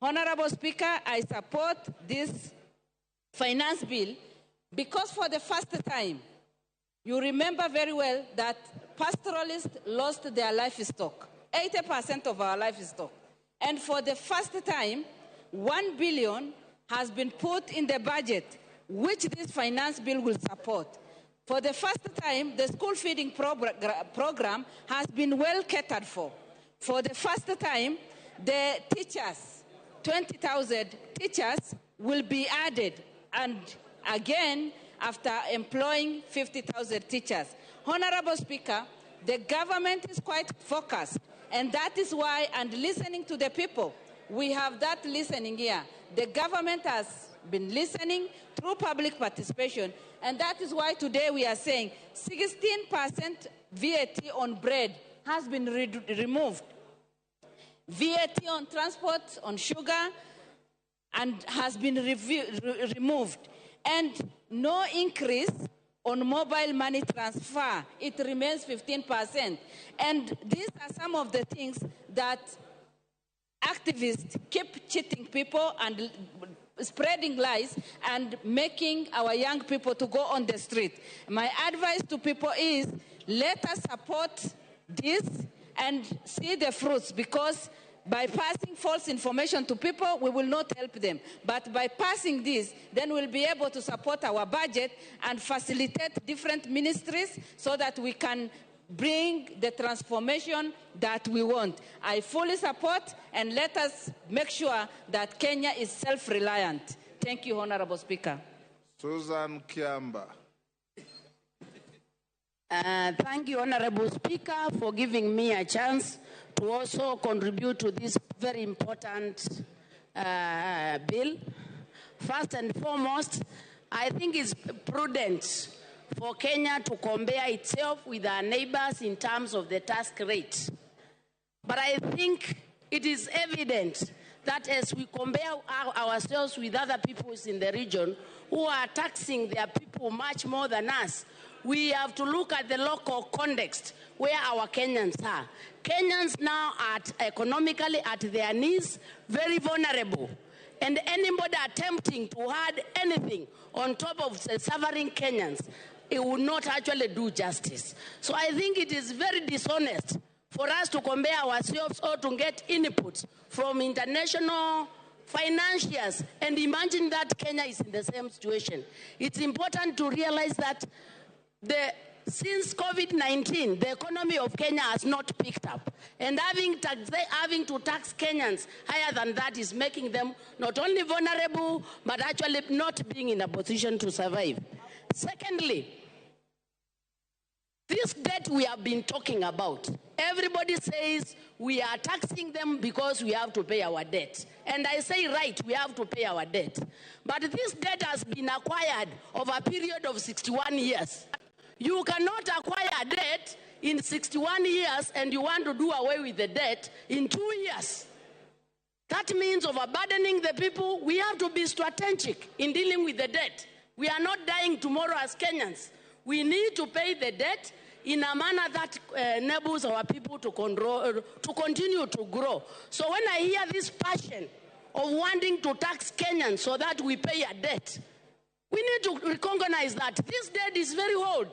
Honorable Speaker, I support this finance bill because for the first time, you remember very well that pastoralists lost their livestock, 80% of our livestock. And for the first time, 1 billion has been put in the budget, which this finance bill will support. For the first time, the school feeding program has been well catered for. For the first time, the teachers, 20,000 teachers will be added, and again, after employing 50,000 teachers. Honorable Speaker, the government is quite focused, and that is why, and listening to the people, we have that listening here. The government has been listening through public participation. And that is why today we are saying 16% VAT on bread has been removed. VAT on transport, on sugar, and has been removed. And no increase on mobile money transfer. It remains 15%. And these are some of the things that activists keep cheating people and spreading lies and making our young people to go on the street. My advice to people is, let us support this and see the fruits, because by passing false information to people, we will not help them. But by passing this, then we'll be able to support our budget and facilitate different ministries so that we can bring the transformation that we want. I fully support, and let us make sure that Kenya is self-reliant. Thank you, Honorable Speaker. Susan Kiamba. Thank you, Honorable Speaker, for giving me a chance to also contribute to this very important bill. First and foremost, I think it's prudent for Kenya to compare itself with our neighbors in terms of the tax rate. But I think it is evident that as we compare ourselves with other peoples in the region who are taxing their people much more than us, we have to look at the local context where our Kenyans are. Kenyans now are economically at their knees, very vulnerable. And anybody attempting to add anything on top of the suffering Kenyans, it will not actually do justice. So I think it is very dishonest for us to compare ourselves or to get input from international financiers and imagine that Kenya is in the same situation. It's important to realize that since COVID-19, the economy of Kenya has not picked up. And having to tax Kenyans higher than that is making them not only vulnerable, but actually not being in a position to survive. Secondly, this debt we have been talking about, everybody says we are taxing them because we have to pay our debt. And I say, right, we have to pay our debt. But this debt has been acquired over a period of 61 years. You cannot acquire debt in 61 years and you want to do away with the debt in 2 years. That means overburdening the people. We have to be strategic in dealing with the debt. We are not dying tomorrow as Kenyans. We need to pay the debt in a manner that enables our people to continue to grow. So when I hear this passion of wanting to tax Kenyans so that we pay a debt, we need to recognize that this debt is very old.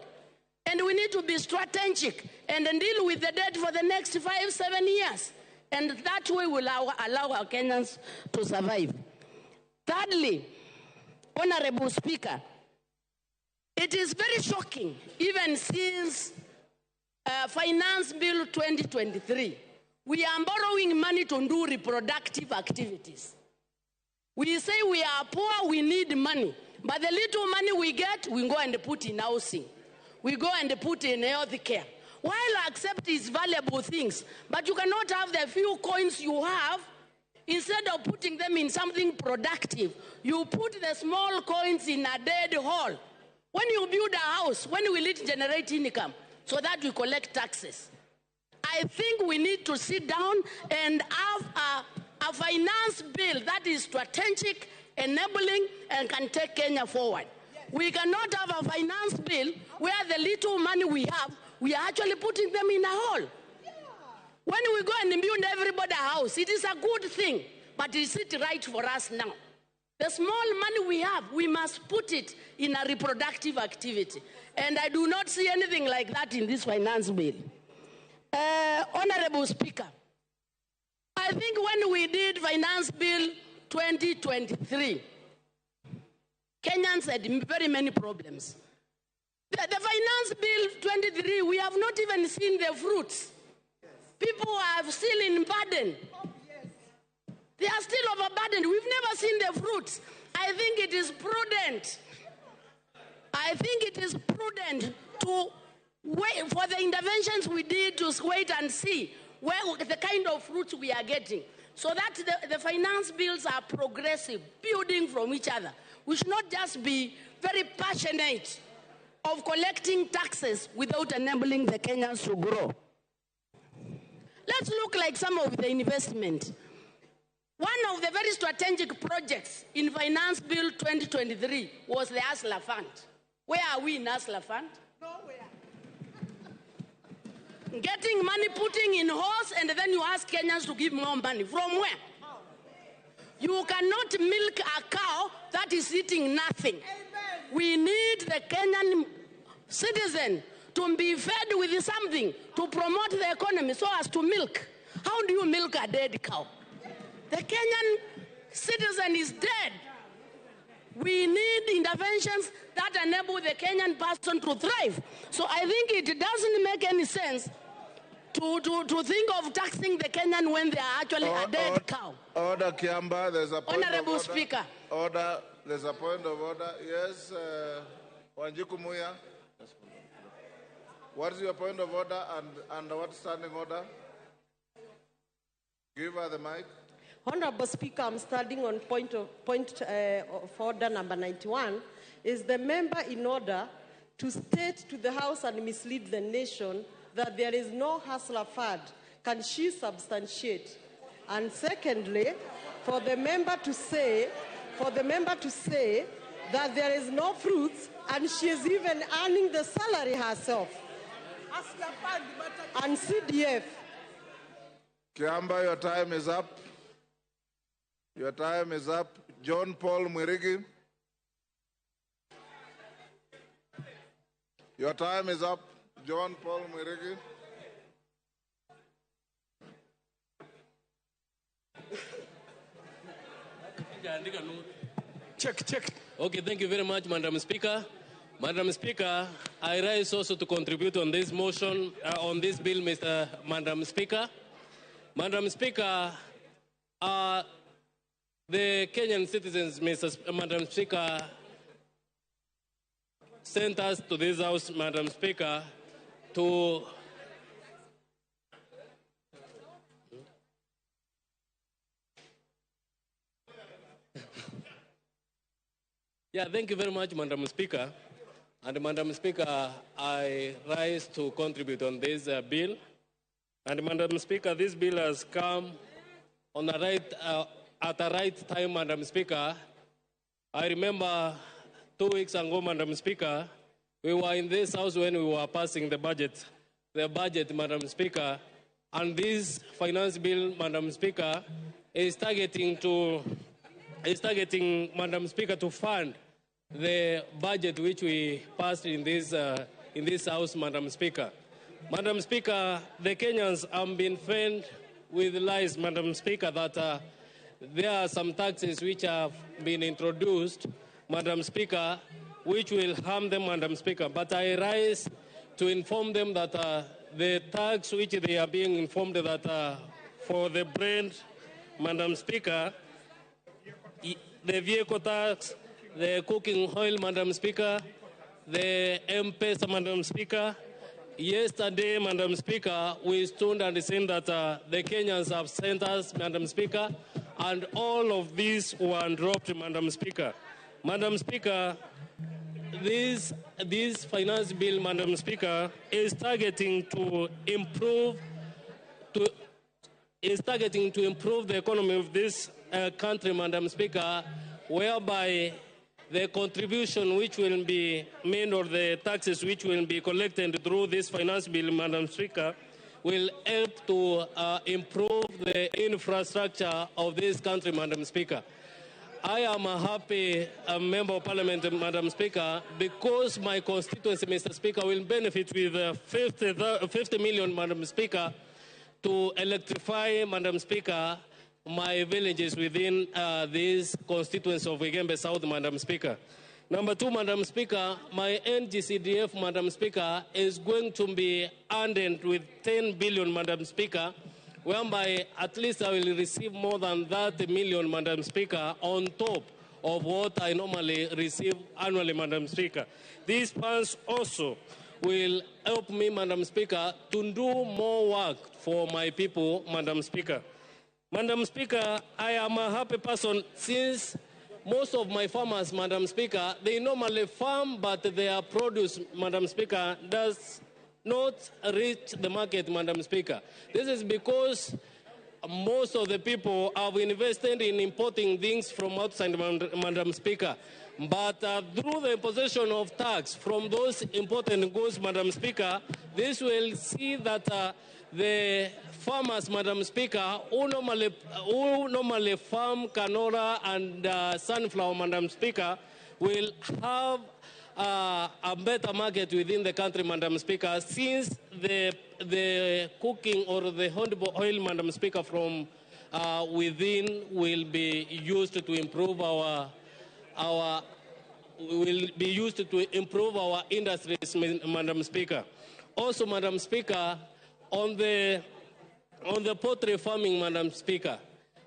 And we need to be strategic and then deal with the debt for the next 5-7 years. And that way will allow our Kenyans to survive. Thirdly, Honorable Speaker, it is very shocking, even since Finance Bill 2023, we are borrowing money to do reproductive activities. We say we are poor, we need money. But the little money we get, we go and put in housing. We go and put in health care. While I accept these valuable things, but you cannot have the few coins you have, instead of putting them in something productive, you put the small coins in a dead hole. When you build a house, when will it generate income? So that we collect taxes. I think we need to sit down and have a finance bill that is strategic, enabling, and can take Kenya forward. We cannot have a finance bill where the little money we have, we are actually putting them in a hole. When we go and build everybody a house, it is a good thing, but is it right for us now? The small money we have, we must put it in a reproductive activity. And I do not see anything like that in this finance bill. Honorable Speaker, I think when we did Finance Bill 2023, Kenyans had very many problems. The Finance Bill 23, we have not even seen the fruits. People are still in burden. They are still overburdened. We've never seen the fruits. I think it is prudent. I think it is prudent to wait for the interventions we did, to wait and see where the kind of fruits we are getting. so that the finance bills are progressive, building from each other. We should not just be very passionate of collecting taxes without enabling the Kenyans to grow. Let's look like some of the investment. One of the very strategic projects in Finance Bill 2023 was the ASLA Fund. Where are we in ASLA Fund? Nowhere. Getting money, putting in horse, and then you ask Kenyans to give more money. From where? You cannot milk a cow that is eating nothing. Amen. We need the Kenyan citizen to be fed with something to promote the economy so as to milk. How do you milk a dead cow? The Kenyan citizen is dead. We need interventions that enable the Kenyan person to thrive. So I think it doesn't make any sense to think of taxing the Kenyan when they are actually a dead cow. Order, Kiamba, there's a point Honorable of order. Speaker. Order, there's a point of order. Yes, Wanjiku Muya. What is your point of order and what standing order? Give her the mic. Honorable Speaker, I'm standing on point of order number 91. Is the member in order to state to the House and mislead the nation that there is no hustler fund? Can she substantiate? And secondly, for the member to say that there is no fruits and she is even earning the salary herself. And CDF. Kiamba, your time is up. Your time is up. John Paul Mwirigi. Your time is up. John Paul Mwirigi. Check. Okay, thank you very much, Madam Speaker. Madam Speaker, I rise also to contribute on this motion, on this bill, Madam Speaker. Madam Speaker, the Kenyan citizens, Madam Speaker, sent us to this house, Madam Speaker, to thank you very much, Madam Speaker. And Madam Speaker, I rise to contribute on this bill. And Madam Speaker, this bill has come on the at the right time, Madam Speaker. I remember 2 weeks ago, Madam Speaker, we were in this house when we were passing the budget, Madam Speaker, and this finance bill, Madam Speaker, is targeting, Madam Speaker, to fund the budget which we passed in this house, Madam Speaker. Madam Speaker, the Kenyans have been fed with lies, Madam Speaker, that there are some taxes which have been introduced, Madam Speaker, which will harm them, Madam Speaker. But I rise to inform them that the tax which they are being informed that for the brand, Madam Speaker, the vehicle tax, the cooking oil, Madam Speaker, the M-Pesa, Madam Speaker. Yesterday, Madam Speaker, we stood and said that the Kenyans have sent us, Madam Speaker, and all of these were dropped, Madam Speaker. Madam Speaker, this finance bill, Madam Speaker, is targeting to improve the economy of this country, Madam Speaker, whereby the contribution which will be made or the taxes which will be collected through this finance bill, Madam Speaker, will help to improve the infrastructure of this country, Madam Speaker. I am a happy member of Parliament, Madam Speaker, because my constituency, Mr. Speaker, will benefit with 50 million, Madam Speaker, to electrify, Madam Speaker, my villages within this constituency of Igembe South, Madam Speaker. Number two, Madam Speaker, my NGCDF, Madam Speaker, is going to be earned with 10 billion, Madam Speaker, whereby at least I will receive more than 30 million, Madam Speaker, on top of what I normally receive annually, Madam Speaker. These funds also will help me, Madam Speaker, to do more work for my people, Madam Speaker. Madam Speaker, I am a happy person since most of my farmers, Madam Speaker, they normally farm, but their produce, Madam Speaker, does not reach the market, Madam Speaker. This is because most of the people have invested in importing things from outside, Madam Speaker. But through the imposition of tax from those imported goods, Madam Speaker, this will see that the farmers, Madam Speaker, who normally farm canola and sunflower, Madam Speaker, will have a better market within the country, Madam Speaker, since the cooking or the honeydew oil, Madam Speaker, from within will be used to improve our industries, Madam Speaker. Also, Madam Speaker, on the poultry farming, Madam Speaker,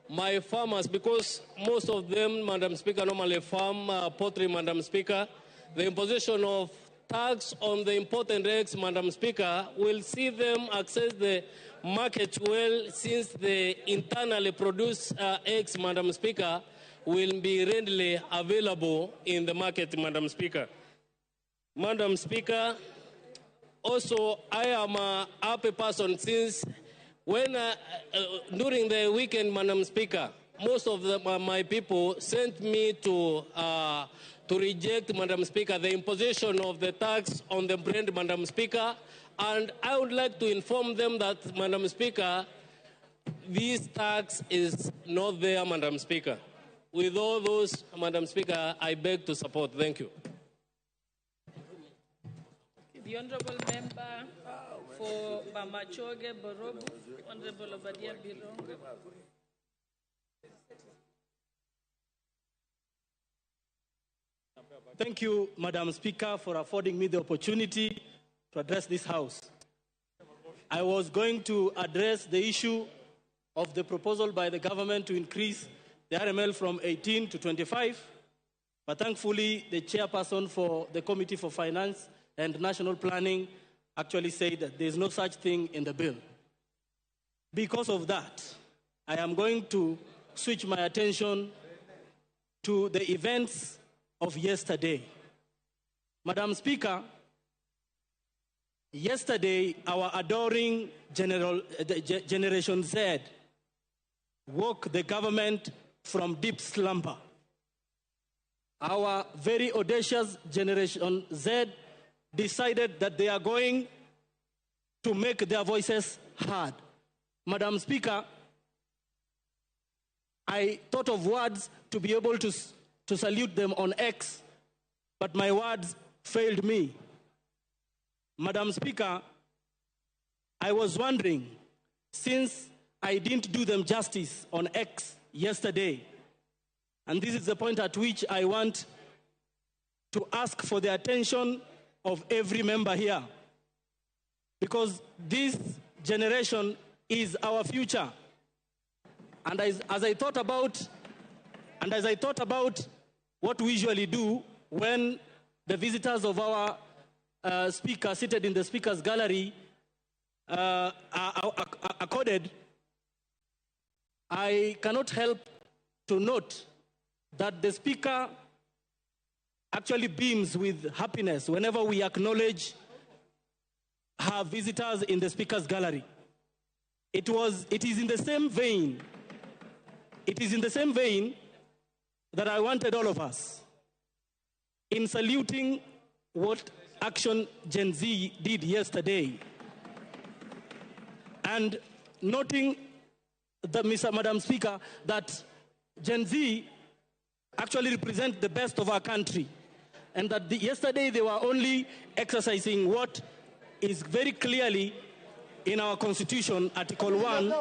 my farmers, because most of them, Madam Speaker, normally farm poultry, Madam Speaker, the imposition of tax on the imported eggs, Madam Speaker, will see them access the market well, since the internally produced eggs, Madam Speaker, will be readily available in the market, Madam Speaker. Madam Speaker, also I am a happy person since when during the weekend, Madam Speaker, most of my people sent me to reject, Madam Speaker, the imposition of the tax on the bread, Madam Speaker. And I would like to inform them that, Madam Speaker, this tax is not there, Madam Speaker. With all those, Madam Speaker, I beg to support. Thank you. The Honourable Member for Bamachoge Borobu, Honourable Obadia Birongo. Thank you, Madam Speaker, for affording me the opportunity to address this House. I was going to address the issue of the proposal by the government to increase the RML from 18 to 25, but thankfully the chairperson for the Committee for Finance and National Planning actually said that there is no such thing in the bill. Because of that, I am going to switch my attention to the events of yesterday. Madam Speaker, yesterday our adoring Generation Z woke the government from deep slumber. Our very audacious Generation Z decided that they are going to make their voices heard. Madam Speaker, I thought of words to be able to salute them on X, but my words failed me. Madam Speaker, I was wondering, since I didn't do them justice on X yesterday, and this is the point at which I want to ask for the attention of every member here, because this generation is our future. And as I thought about what we usually do when the visitors of our speaker seated in the speaker's gallery are accorded, I cannot help to note that the speaker actually beams with happiness whenever we acknowledge her visitors in the speaker's gallery. It is in the same vein that I wanted all of us, in saluting what Action Gen Z did yesterday, and noting that, Madam Speaker, that Gen Z actually represent the best of our country, and that yesterday they were only exercising what is very clearly in our Constitution, Article 1.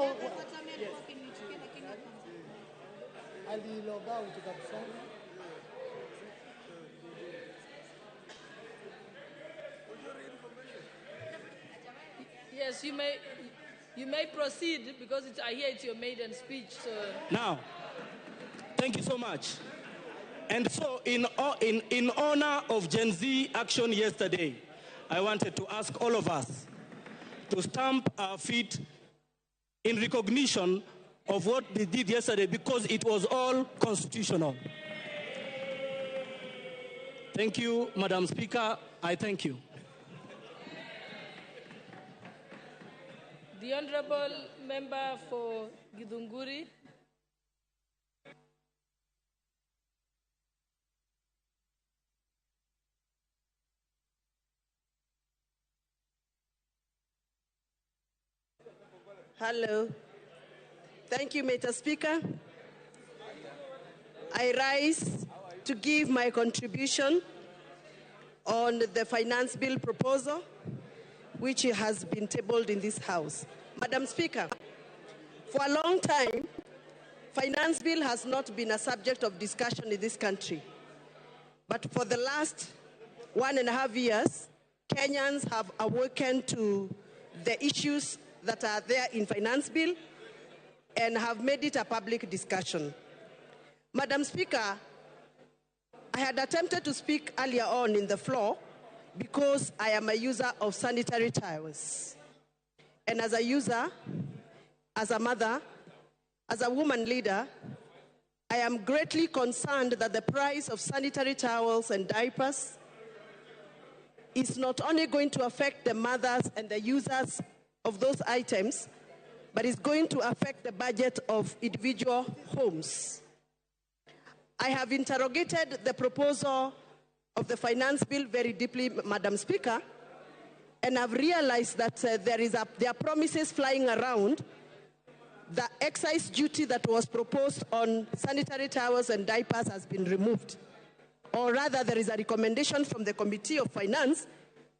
Yes, you may proceed, because I hear it's your maiden speech. So. Now, thank you so much. And so, in honor of Gen Z action yesterday, I wanted to ask all of us to stamp our feet in recognition of what they did yesterday because it was all constitutional. Thank you, Madam Speaker. I thank you. The Honorable Member for Githunguri. Hello. Thank you, Mr. Speaker. I rise to give my contribution on the finance bill proposal, which has been tabled in this House. Madam Speaker, for a long time, finance bill has not been a subject of discussion in this country. But for the last 1.5 years, Kenyans have awakened to the issues that are there in finance bill and have made it a public discussion. Madam Speaker, I had attempted to speak earlier on in the floor because I am a user of sanitary towels. And as a user, as a mother, as a woman leader, I am greatly concerned that the price of sanitary towels and diapers is not only going to affect the mothers and the users of those items, but is going to affect the budget of individual homes. I have interrogated the proposal of the finance bill very deeply, Madam Speaker, and I've realized that there are promises flying around. The excise duty that was proposed on sanitary towels and diapers has been removed. Or rather, there is a recommendation from the Committee of Finance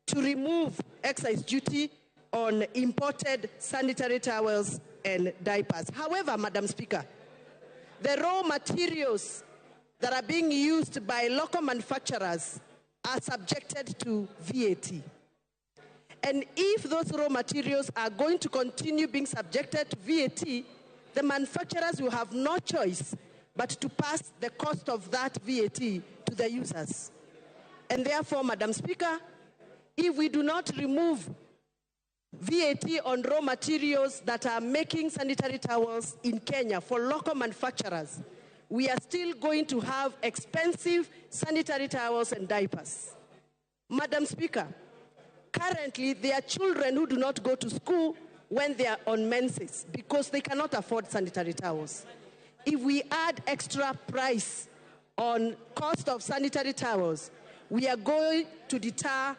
to remove excise duty on imported sanitary towels and diapers. However, Madam Speaker, the raw materials that are being used by local manufacturers are subjected to VAT. And if those raw materials are going to continue being subjected to VAT, the manufacturers will have no choice but to pass the cost of that VAT to the users. And therefore, Madam Speaker, if we do not remove VAT on raw materials that are making sanitary towels in Kenya for local manufacturers, we are still going to have expensive sanitary towels and diapers. Madam Speaker, currently there are children who do not go to school when they are on menses because they cannot afford sanitary towels. If we add extra price on cost of sanitary towels, we are going to deter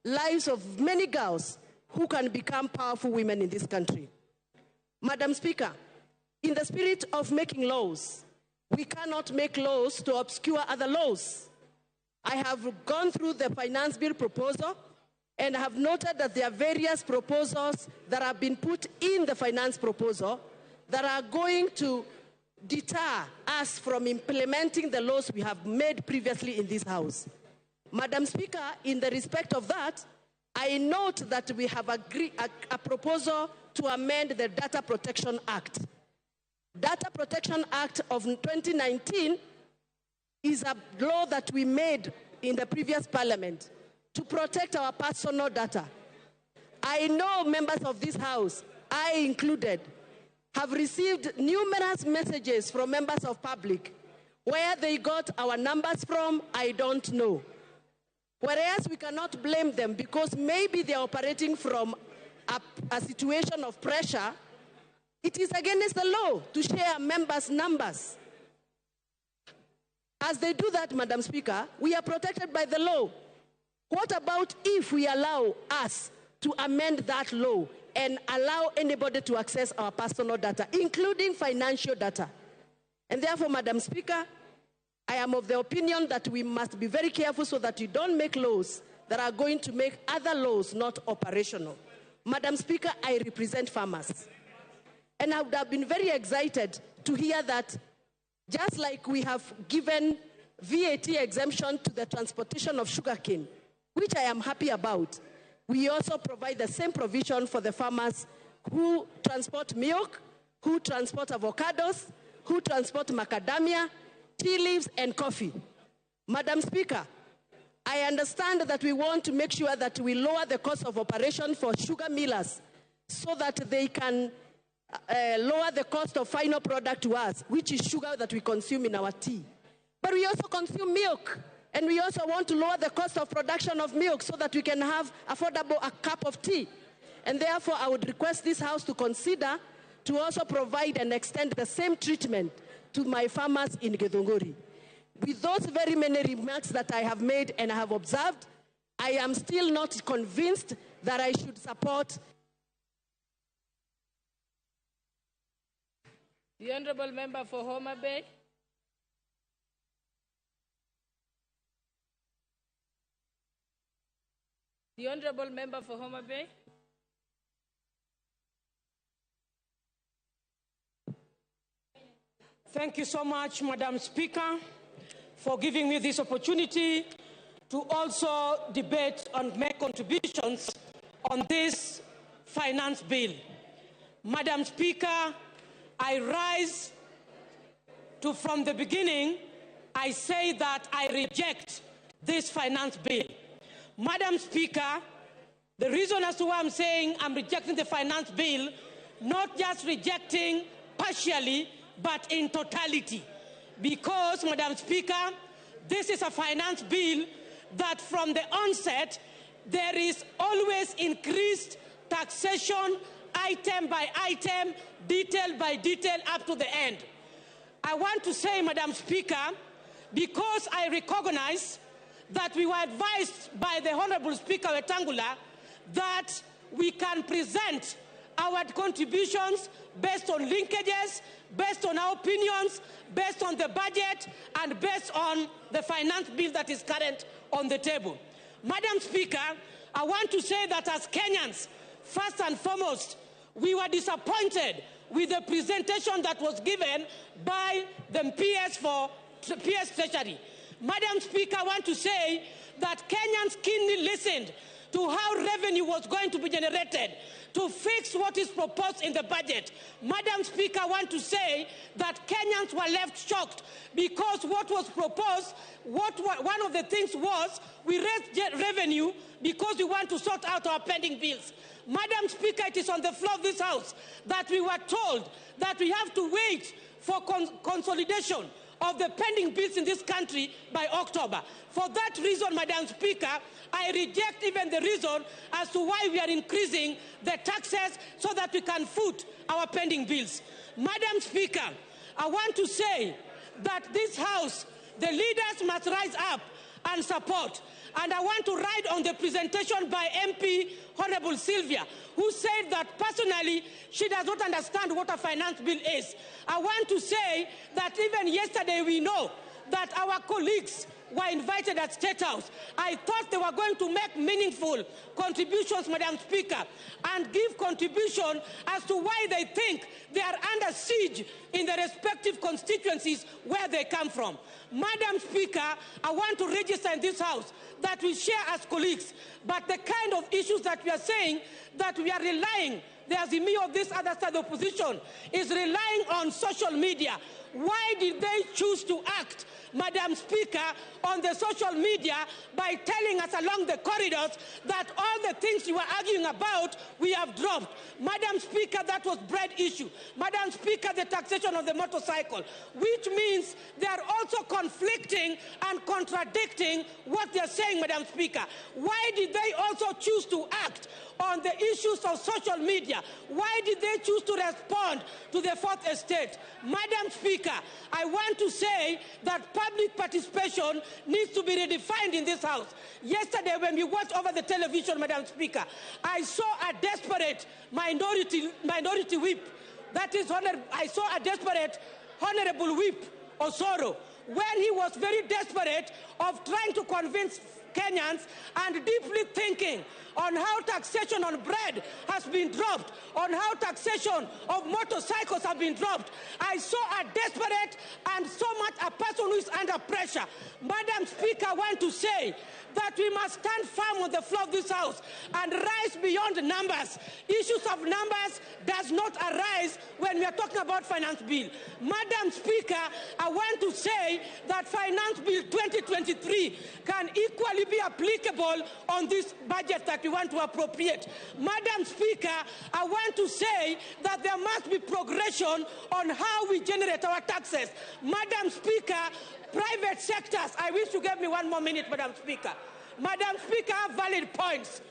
lives of many girls who can become powerful women in this country. Madam Speaker, in the spirit of making laws, we cannot make laws to obscure other laws. I have gone through the finance bill proposal and have noted that there are various proposals that have been put in the finance proposal that are going to deter us from implementing the laws we have made previously in this House. Madam Speaker, in the respect of that, I note that we have agreed a proposal to amend the Data Protection Act. Data Protection Act of 2019 is a law that we made in the previous parliament to protect our personal data. I know members of this House, I included, have received numerous messages from members of public. Where they got our numbers from, I don't know. Whereas we cannot blame them because maybe they are operating from a situation of pressure. It is against the law to share members' numbers. As they do that, Madam Speaker, we are protected by the law. What about if we allow us to amend that law and allow anybody to access our personal data, including financial data? And therefore, Madam Speaker, I am of the opinion that we must be very careful so that you don't make laws that are going to make other laws not operational. Madam Speaker, I represent farmers. And I would have been very excited to hear that just like we have given VAT exemption to the transportation of sugarcane, which I am happy about, we also provide the same provision for the farmers who transport milk, who transport avocados, who transport macadamia, tea leaves, and coffee. Madam Speaker, I understand that we want to make sure that we lower the cost of operation for sugar millers so that they can lower the cost of final product to us, which is sugar that we consume in our tea. But we also consume milk, and we also want to lower the cost of production of milk so that we can have affordable a cup of tea. And therefore, I would request this House to consider to also provide and extend the same treatment to my farmers in Githunguri. With those very many remarks that I have made and I have observed, I am still not convinced that I should support. The Honourable Member for Homa Bay. The Honourable Member for Homa Bay. Thank you so much, Madam Speaker, for giving me this opportunity to also debate and make contributions on this finance bill. Madam Speaker, I rise to, from the beginning, I say that I reject this finance bill. Madam Speaker, the reason as to why I'm saying I'm rejecting the finance bill, not just rejecting partially, but in totality. Because, Madam Speaker, this is a finance bill that from the onset, there is always increased taxation, item by item, detail by detail, up to the end. I want to say, Madam Speaker, because I recognize that we were advised by the Honorable Speaker Wetangula that we can present our contributions based on linkages, based on our opinions, based on the budget, and based on the finance bill that is current on the table. Madam Speaker, I want to say that as Kenyans, first and foremost, we were disappointed with the presentation that was given by the PS Treasury. Madam Speaker, I want to say that Kenyans keenly listened to how revenue was going to be generated to fix what is proposed in the budget. Madam Speaker, I want to say that Kenyans were left shocked because what was proposed, one of the things was we raised revenue because we want to sort out our pending bills. Madam Speaker, it is on the floor of this House that we were told that we have to wait for consolidation of the pending bills in this country by October. For that reason, Madam Speaker, I reject even the reason as to why we are increasing the taxes so that we can foot our pending bills. Madam Speaker, I want to say that this House, the leaders must rise up and support. And I want to ride on the presentation by MP Honorable Sylvia, who said that personally she does not understand what a finance bill is. I want to say that even yesterday we know that our colleagues were invited at State House. I thought they were going to make meaningful contributions, Madam Speaker, and give contribution as to why they think they are under siege in the respective constituencies where they come from. Madam Speaker, I want to register in this House that we share as colleagues, but the kind of issues that we are saying that we are relying, the Azimio of this other side of opposition is relying on social media. Why did they choose to act, Madam Speaker, on the social media by telling us along the corridors that all the things you were arguing about, we have dropped? Madam Speaker, that was bread issue. Madam Speaker, the taxation of the motorcycle, which means they are also conflicting and contradicting what they are saying, Madam Speaker. Why did they also choose to act on the issues of social media? Why did they choose to respond to the Fourth Estate? Madam Speaker, I want to say that public participation needs to be redefined in this House. Yesterday, when we watched over the television, Madam Speaker, I saw a desperate minority whip. That is, I saw a desperate Honorable Whip Osoro, when he was very desperate of trying to convince Kenyans and deeply thinking on how taxation on bread has been dropped, on how taxation of motorcycles have been dropped. I saw a desperate and so much a person who is under pressure. Madam Speaker, I want to say that we must stand firm on the floor of this House and rise beyond numbers. Issues of numbers does not arise when we are talking about finance bill. Madam Speaker, I want to say that finance bill 2023 can equally only be applicable on this budget that we want to appropriate. Madam Speaker, I want to say that there must be progression on how we generate our taxes. Madam Speaker, private sectors, I wish you gave me 1 more minute, Madam Speaker. Madam Speaker, I have valid points.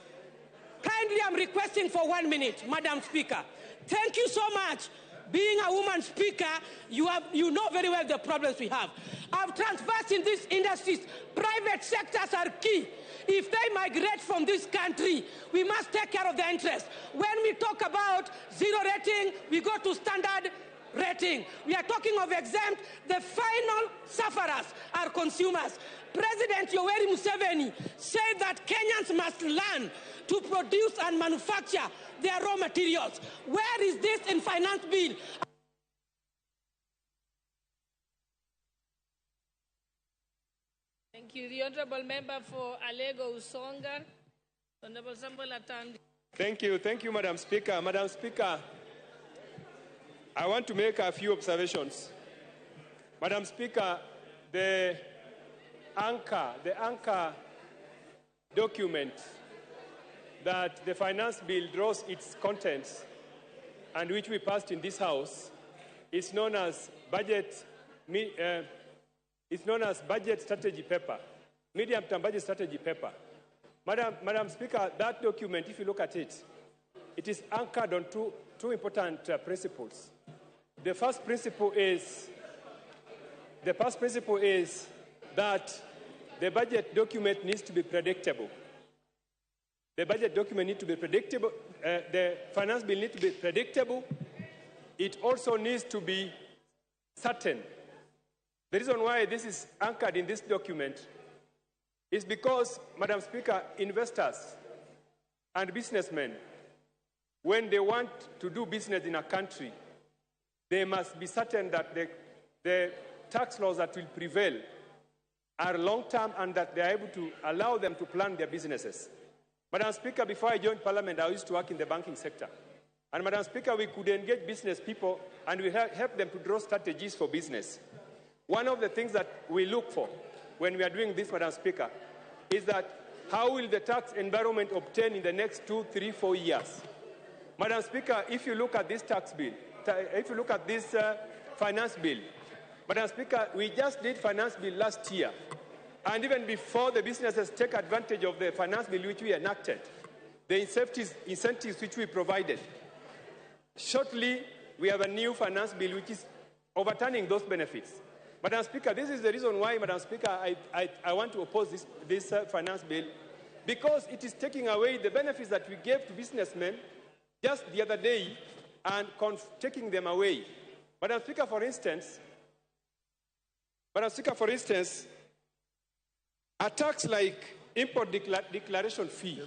Kindly, I'm requesting for 1 minute, Madam Speaker. Thank you so much. Being a woman speaker, you know very well the problems we have. I've transversed in these industries. Private sectors are key. If they migrate from this country, we must take care of their interests. When we talk about zero rating, we go to standard rating. We are talking of exempt. The final sufferers are consumers. President Yoweri Museveni said that Kenyans must learn to produce and manufacture their raw materials. Where is this in finance bill? Thank you. The Honourable Member for Alego Usonga. Honourable Samuel Atandi. Thank you, Madam Speaker. Madam Speaker, I want to make a few observations. Madam Speaker, the anchor document that the finance bill draws its contents and which we passed in this House is known as budget strategy paper, medium-term budget strategy paper. Madam Speaker, that document, if you look at it, it is anchored on two important principles. The first principle is that the budget document needs to be predictable. The budget document needs to be predictable. The finance bill needs to be predictable. It also needs to be certain. The reason why this is anchored in this document is because, Madam Speaker, investors and businessmen, when they want to do business in a country, they must be certain that the tax laws that will prevail are long-term and that they are able to allow them to plan their businesses. Madam Speaker, before I joined Parliament, I used to work in the banking sector. And Madam Speaker, we could engage business people and we help them to draw strategies for business. One of the things that we look for when we are doing this, Madam Speaker, is that how will the tax environment obtain in the next 2, 3, 4 years? Madam Speaker, if you look at this tax bill, if you look at this finance bill, Madam Speaker, we just did finance bill last year. And even before the businesses take advantage of the finance bill which we enacted, the incentives which we provided, shortly we have a new finance bill which is overturning those benefits. Madam Speaker, this is the reason why, Madam Speaker, I want to oppose this finance bill, because it is taking away the benefits that we gave to businessmen just the other day and taking them away. Madam Speaker, for instance, a tax like import declaration fee.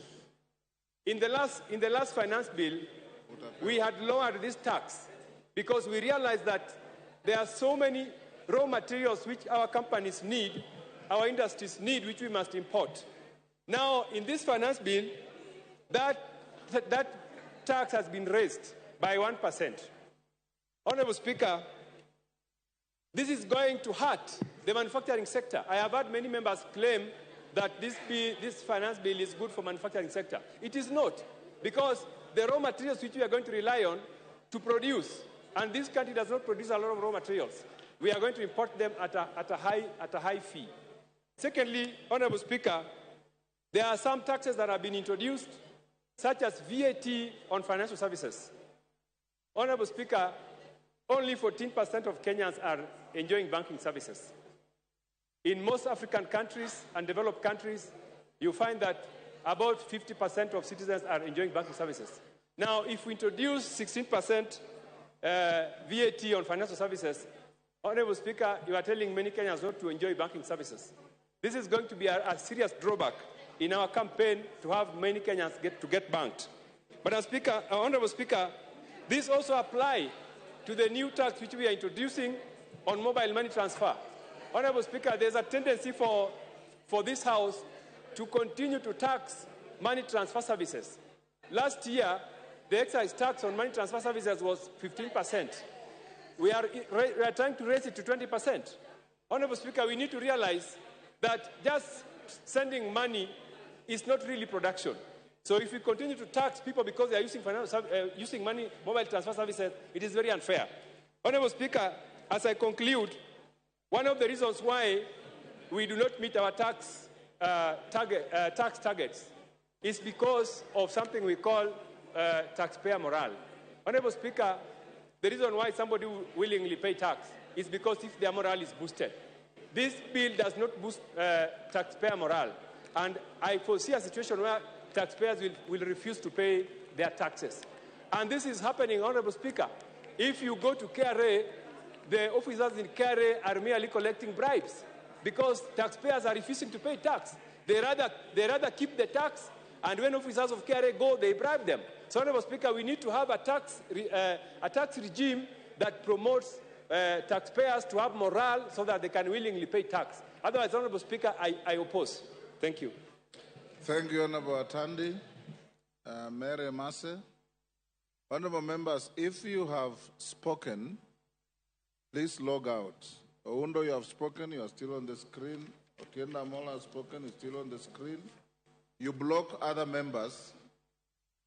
In the last finance bill, we had lowered this tax because we realized that there are so many raw materials which our companies need, our industries need, which we must import. Now, in this finance bill, that tax has been raised by 1%. Honourable Speaker, this is going to hurt the manufacturing sector. I have heard many members claim that this finance bill is good for manufacturing sector. It is not, because the raw materials which we are going to rely on to produce, and this country does not produce a lot of raw materials, we are going to import them at a high fee. Secondly, Honourable Speaker, there are some taxes that have been introduced, such as VAT on financial services. Honourable Speaker, only 14% of Kenyans are enjoying banking services. In most African countries and developed countries, you find that about 50% of citizens are enjoying banking services. Now, if we introduce 16% VAT on financial services, Honourable Speaker, you are telling many Kenyans not to enjoy banking services. This is going to be a serious drawback in our campaign to have many Kenyans get banked. But Honourable Speaker, this also applies to the new tax which we are introducing on mobile money transfer. Honourable Speaker, there's a tendency for this House to continue to tax money transfer services. Last year, the excise tax on money transfer services was 15%. We are trying to raise it to 20%. Honourable Speaker, we need to realize that just sending money is not really production. So if we continue to tax people because they are using money, mobile transfer services, it is very unfair. Honorable Speaker, as I conclude, one of the reasons why we do not meet our tax targets is because of something we call taxpayer morale. Honorable Speaker, the reason why somebody will willingly pay tax is because if their morale is boosted. This bill does not boost taxpayer morale. And I foresee a situation where taxpayers will refuse to pay their taxes. And this is happening, Honorable Speaker. If you go to KRA, the officers in KRA are merely collecting bribes because taxpayers are refusing to pay tax. They rather keep the tax, and when officers of KRA go, they bribe them. So, Honorable Speaker, we need to have a tax regime that promotes taxpayers to have morale so that they can willingly pay tax. Otherwise, Honorable Speaker, I oppose. Thank you. Thank you, Honorable Atandi. Mary Masse. Honorable members, if you have spoken, please log out. Oundo, you have spoken, you are still on the screen. Otienda Mola has spoken, is still on the screen. You block other members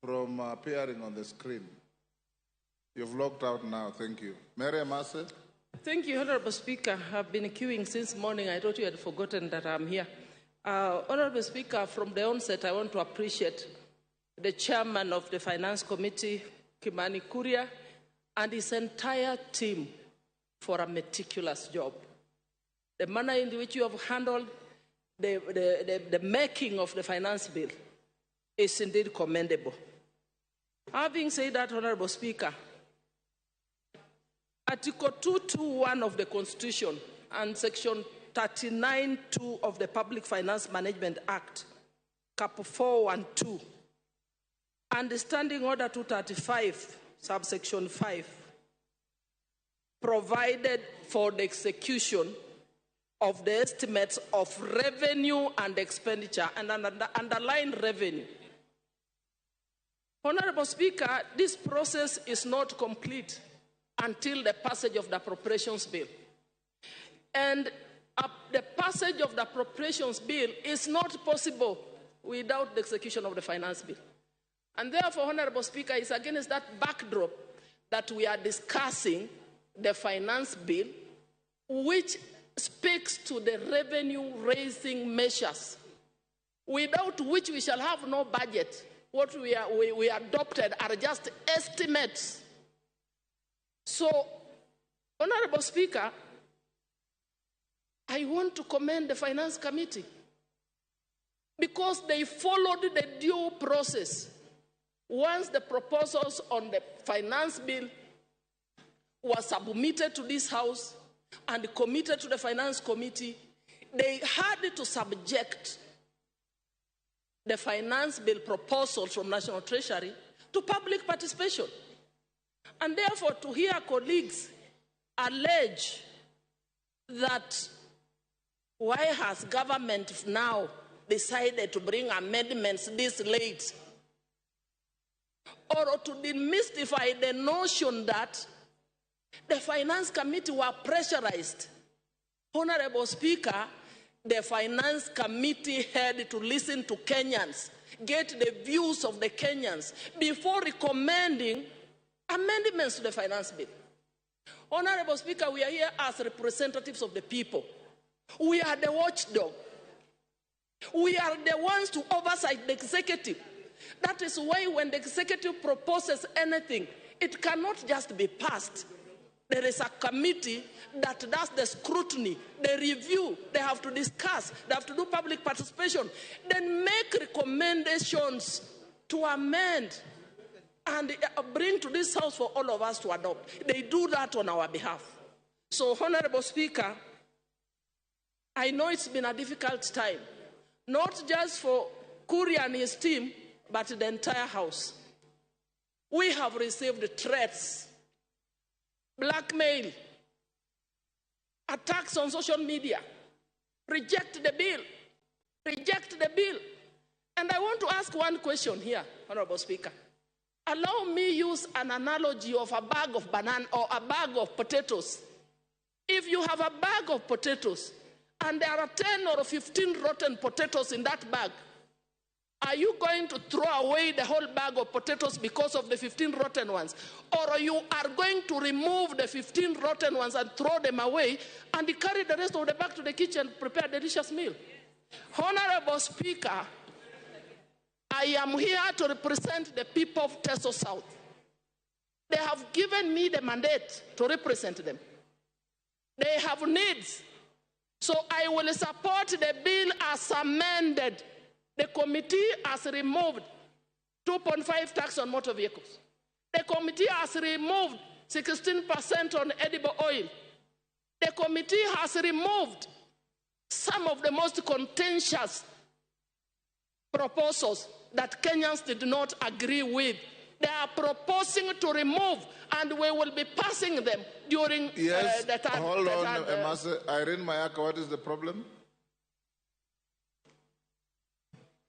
from appearing on the screen. You've logged out now. Thank you. Mary Masse. Thank you, Honorable Speaker. I've been queuing since morning. I thought you had forgotten that I'm here. Honorable Speaker, from the onset, I want to appreciate the chairman of the Finance Committee, Kimani Kuria, and his entire team for a meticulous job. The manner in which you have handled the making of the finance bill is indeed commendable. Having said that, Honorable Speaker, Article 221 of the Constitution and Section 39(2) of the Public Finance Management Act, Cap 4 and 2, and the Standing Order 235, subsection 5, provided for the execution of the estimates of revenue and expenditure, and underline revenue. Honorable Speaker, this process is not complete until the passage of the appropriations bill. And the passage of the appropriations bill is not possible without the execution of the finance bill. And therefore, Honorable Speaker, it's against that backdrop that we are discussing the finance bill, which speaks to the revenue-raising measures, without which we shall have no budget. What we adopted are just estimates. So, Honorable Speaker, I want to commend the Finance Committee because they followed the due process. Once the proposals on the finance bill were submitted to this House and committed to the Finance Committee, they had to subject the finance bill proposals from National Treasury to public participation. And therefore, to hear colleagues allege that why has government now decided to bring amendments this late, or to demystify the notion that the Finance Committee were pressurized. Honorable Speaker, the Finance Committee had to listen to Kenyans, get the views of the Kenyans before recommending amendments to the finance bill. Honorable Speaker, we are here as representatives of the people. We are the watchdog. We are the ones to oversight the executive. That is why when the executive proposes anything, it cannot just be passed. There is a committee that does the scrutiny, the review. They have to discuss. They have to do public participation. Then make recommendations to amend and bring to this House for all of us to adopt. They do that on our behalf. So, Honorable Speaker, I know it's been a difficult time, not just for Kuria and his team, but the entire House. We have received threats, blackmail, attacks on social media. Reject the bill. Reject the bill. And I want to ask one question here, Honorable Speaker. Allow me use an analogy of a bag of banana or a bag of potatoes. If you have a bag of potatoes and there are 10 or 15 rotten potatoes in that bag, are you going to throw away the whole bag of potatoes because of the 15 rotten ones? Or you are going to remove the 15 rotten ones and throw them away and carry the rest of the bag to the kitchen and prepare a delicious meal? Honorable Speaker, I am here to represent the people of Teso South. They have given me the mandate to represent them. They have needs. So I will support the bill as amended. The committee has removed 2.5 tax on motor vehicles. The committee has removed 16% on edible oil. The committee has removed some of the most contentious proposals that Kenyans did not agree with. They are proposing to remove, and we will be passing them during the time. Hold on, Irene Mayaka, what is the problem?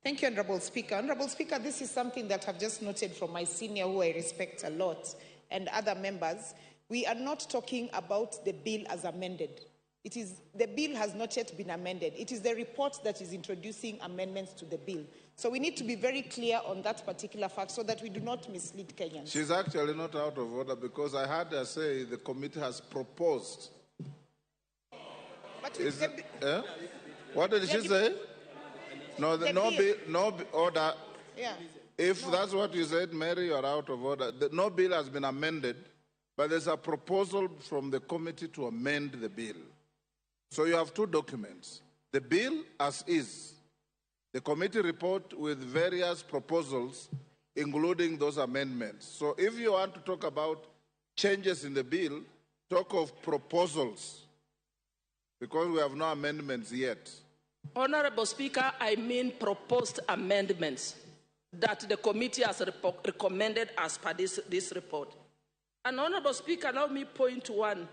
Thank you, Honorable Speaker. Honorable Speaker, this is something that I've just noted from my senior, who I respect a lot, and other members. We are not talking about the bill as amended. The bill has not yet been amended. It is the report that is introducing amendments to the bill. So we need to be very clear on that particular fact so that we do not mislead Kenyans. She's actually not out of order because I heard her say the committee has proposed. But What did she say? No, no order. Yeah. If that's what you said, Mary, you're out of order. No bill has been amended, but there's a proposal from the committee to amend the bill. So you have two documents. The bill as is, the committee report with various proposals, including those amendments. So if you want to talk about changes in the bill, talk of proposals, because we have no amendments yet. Honorable Speaker, I mean proposed amendments that the committee has recommended as per this report. And Honorable Speaker, allow me point to one.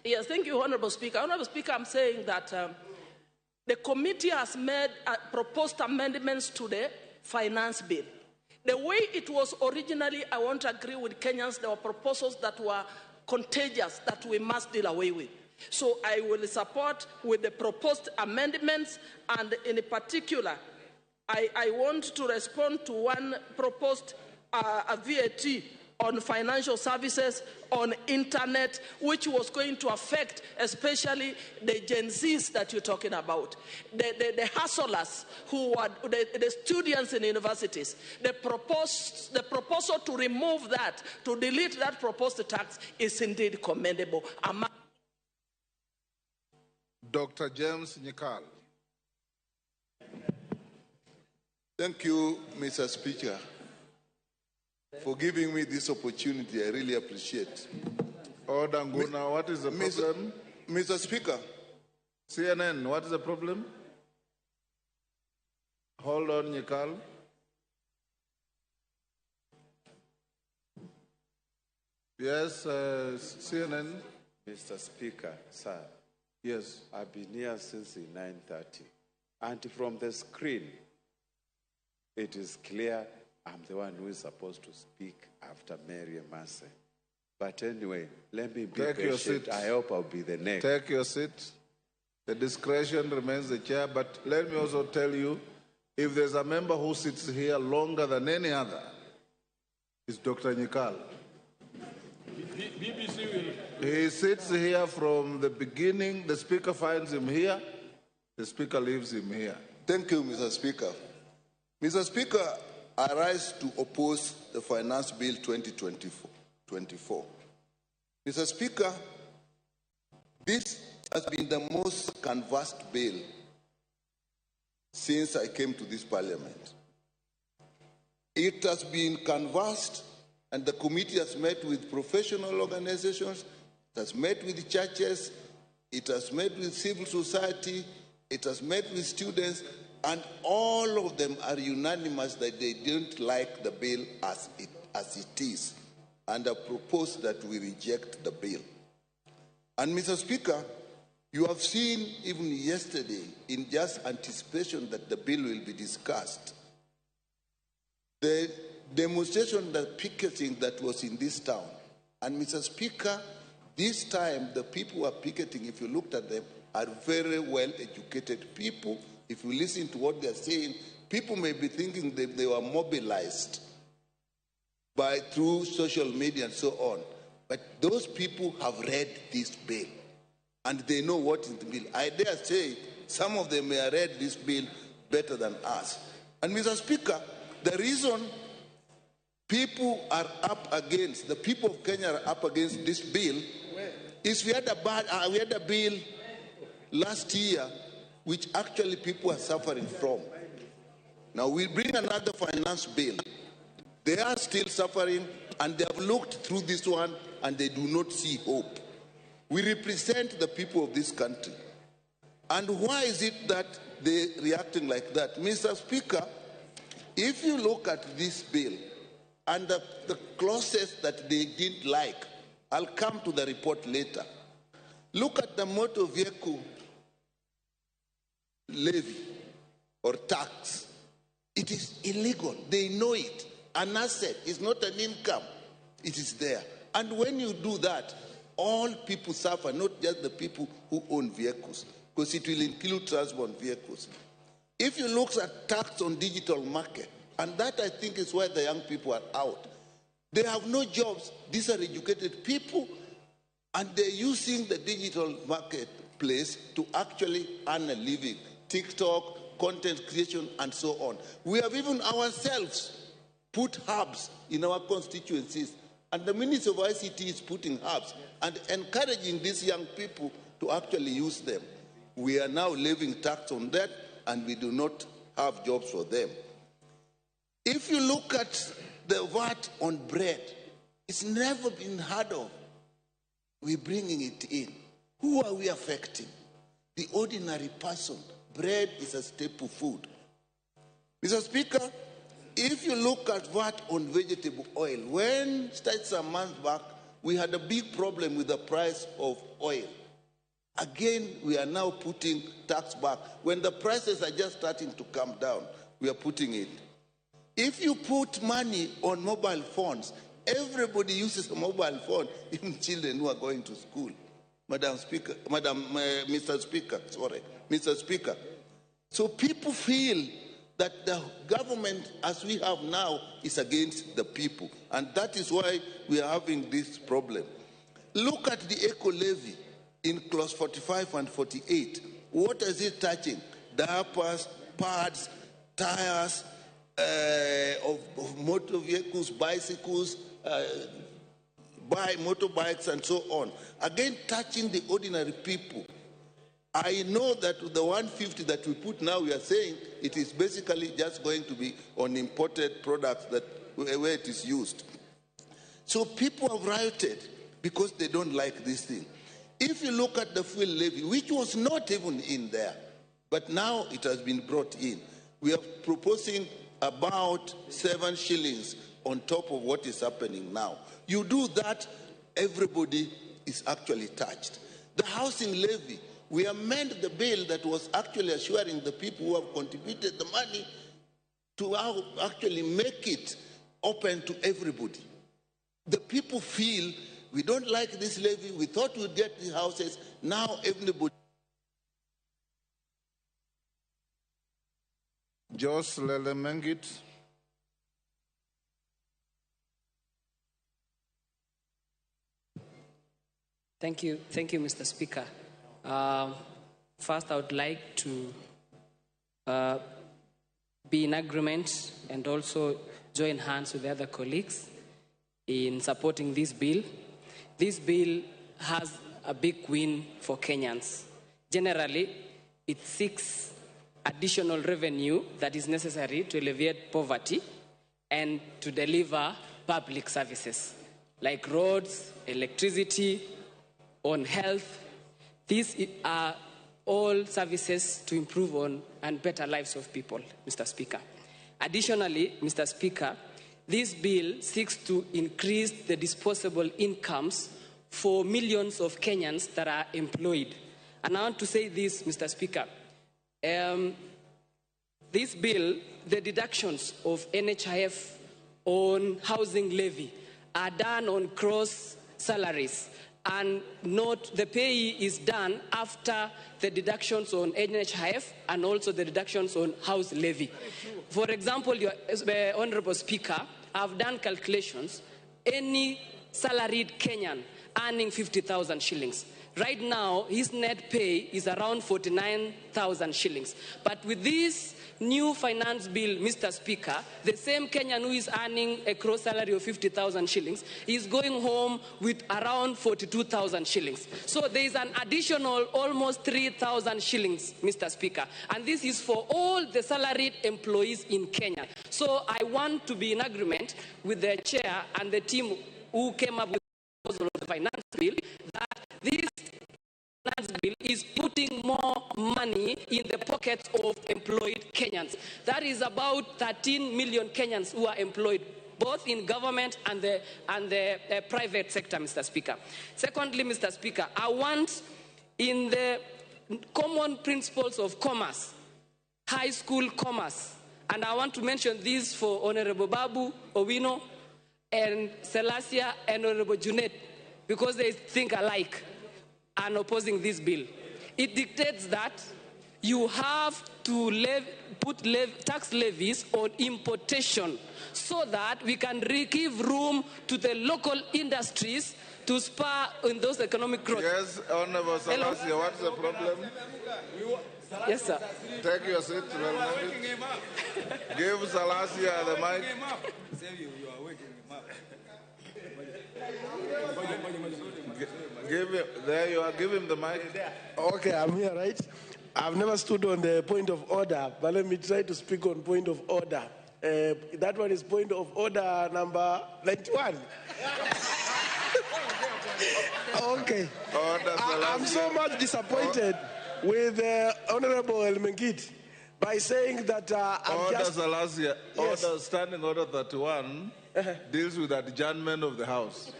Yes, thank you, Honorable Speaker. Honorable Speaker, I'm saying that the committee has made proposed amendments to the finance bill. The way it was originally, I want to agree with Kenyans, there were proposals that were contagious that we must deal away with. So I will support with the proposed amendments, and in particular, I want to respond to one proposed a VAT on financial services, on internet, which was going to affect especially the Gen Zs that you're talking about, the hustlers who are the students in universities. The proposal to remove that, to delete that proposed tax is indeed commendable. Dr. James Nyikal. Thank you, Mr. Speaker, for giving me this opportunity. I really appreciate. Order, Nguna, what is the problem? Mr. Speaker. CNN, what is the problem? Hold on, Nyikal. Yes, CNN. Mr. Speaker, sir. Yes. I've been here since 9:30. And from the screen, it is clear I'm the one who is supposed to speak after Mary Emase. But anyway, let me be Take patient. your seat. I hope I'll be the next. Take your seat. The discretion remains the chair, but let me also tell you, if there's a member who sits here longer than any other, it's Dr. Nyikal. BBC will... He sits here from the beginning. The speaker finds him here. The speaker leaves him here. Thank you, Mr. Speaker. Mr. Speaker, I rise to oppose the Finance Bill 2024. Mr. Speaker, this has been the most canvassed bill since I came to this parliament. It has been canvassed, and the committee has met with professional organizations, it has met with churches, it has met with civil society, it has met with students, and all of them are unanimous that they don't like the bill as it is, and have proposed that we reject the bill. And Mr. Speaker, you have seen even yesterday, in just anticipation that the bill will be discussed, the demonstration, the picketing that was in this town. And Mr. Speaker, This time, the people who are picketing, if you looked at them, are very well-educated people. If you listen to what they're saying, people may be thinking that they were mobilized through social media and so on. But those people have read this bill, and they know what is the bill. I dare say some of them may have read this bill better than us. And Mr. Speaker, the reason people are up against, the people of Kenya are up against this bill is we had a bill last year which actually people are suffering from. Now we bring another finance bill. They are still suffering, and they have looked through this one and they do not see hope. We represent the people of this country. And why is it that they're reacting like that? Mr. Speaker, if you look at this bill and the clauses that they didn't like, I'll come to the report later. Look at the motor vehicle levy or tax. It is illegal. They know it. An asset is not an income. It is there. And when you do that, all people suffer, not just the people who own vehicles, because it will include transport vehicles. If you look at tax on digital market, and that I think is why the young people are out. They have no jobs. These are educated people, and they're using the digital marketplace to actually earn a living. TikTok, content creation, and so on. We have even ourselves put hubs in our constituencies, and the Ministry of ICT is putting hubs and encouraging these young people to actually use them. We are now levying tax on that, and we do not have jobs for them. If you look at the VAT on bread, it's never been heard of. We're bringing it in. Who are we affecting? The ordinary person. Bread is a staple food. Mr. Speaker, if you look at VAT on vegetable oil, when started some months back, we had a big problem with the price of oil. Again, we are now putting tax back. When the prices are just starting to come down, we are putting it. If you put money on mobile phones, everybody uses a mobile phone, even children who are going to school. Mr. Speaker. So people feel that the government, as we have now, is against the people. And that is why we are having this problem. Look at the eco levy in clause 45 and 48. What is it touching? Diapers, pads, tires of motor vehicles, bicycles, motorbikes, and so on. Again, touching the ordinary people. I know that the 150 that we put now, we are saying it is basically just going to be on imported products where it is used. So people have rioted because they don't like this thing. If you look at the fuel levy, which was not even in there, but now it has been brought in, we are proposing about 7 shillings on top of what is happening now. You do that, everybody is actually touched. The housing levy, we amend the bill that was actually assuring the people who have contributed the money to actually make it open to everybody. The people feel, we don't like this levy, we thought we'd get the houses, now everybody. Jos Lelemengit. Thank you, Mr. Speaker. First, I would like to be in agreement and also join hands with the other colleagues in supporting this bill. This bill has a big win for Kenyans. Generally, it seeks additional revenue that is necessary to alleviate poverty and to deliver public services like roads, electricity, on health. These are all services to improve on and better lives of people, Mr. Speaker. Additionally, Mr. Speaker, this bill seeks to increase the disposable incomes for millions of Kenyans that are employed. And I want to say this, Mr. Speaker. This bill, the deductions of NHIF on housing levy are done on gross salaries. and note the pay is done after the deductions on NHIF and also the deductions on house levy. For example, Honorable Speaker, I've done calculations. Any salaried Kenyan earning 50,000 shillings. Right now, his net pay is around 49,000 shillings. But with this new finance bill, Mr. Speaker, the same Kenyan who is earning a gross salary of 50,000 shillings is going home with around 42,000 shillings. So there is an additional almost 3,000 shillings, Mr. Speaker. And this is for all the salaried employees in Kenya. So I want to be in agreement with the chair and the team who came up with the proposal of the finance bill that this finance bill is putting more money in the pockets of employed Kenyans. That is about 13 million Kenyans who are employed, both in government and the private sector, Mr. Speaker. Secondly, Mr. Speaker, I want in the common principles of commerce, high school commerce, and I want to mention this for Honorable Babu Owino and Selassie and Honorable Junet, because they think alike and opposing this bill. It dictates that you have to put tax levies on importation so that we can give room to the local industries to spur in those economic growth. Yes, Honorable Selassie, what's the problem? Yes, sir. Take your seat. Give Selassie the mic. Give him, there you are, give him the mic. Okay, I'm here, right? I've never stood on the point of order, but let me try to speak on point of order. That one is point of order number 91. Okay. I'm so much disappointed with Honorable Elmengit by saying that Standing Order 31 deals with adjournment of the House.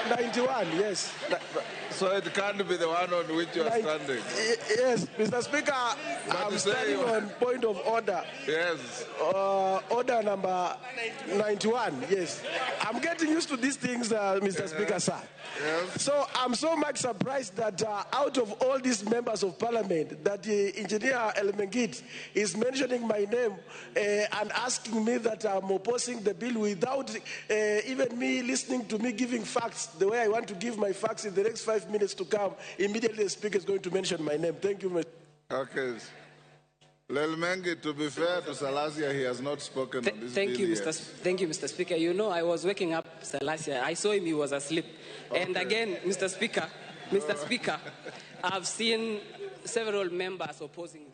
91, yes. So it can't be the one on which you are standing. Yes, Mr. Speaker, I'm standing on point of order. Yes. Order number 91, yes. I'm getting used to these things, Mr. Speaker, sir. Yes. So I'm so much surprised that out of all these members of parliament, that Engineer Elmengit is mentioning my name and asking me that I'm opposing the bill without even me listening to me giving facts the way I want to give my facts in the next 5 minutes to come. Immediately the speaker is going to mention my name. Thank you, Mr. Okay. Lelmengi, to be fair to Selassie, he has not spoken on this bill yet. Thank you, Mr. Speaker. You know, I was waking up Selassie. I saw him, he was asleep. Okay. And again, Mr. Speaker, I've seen several members opposing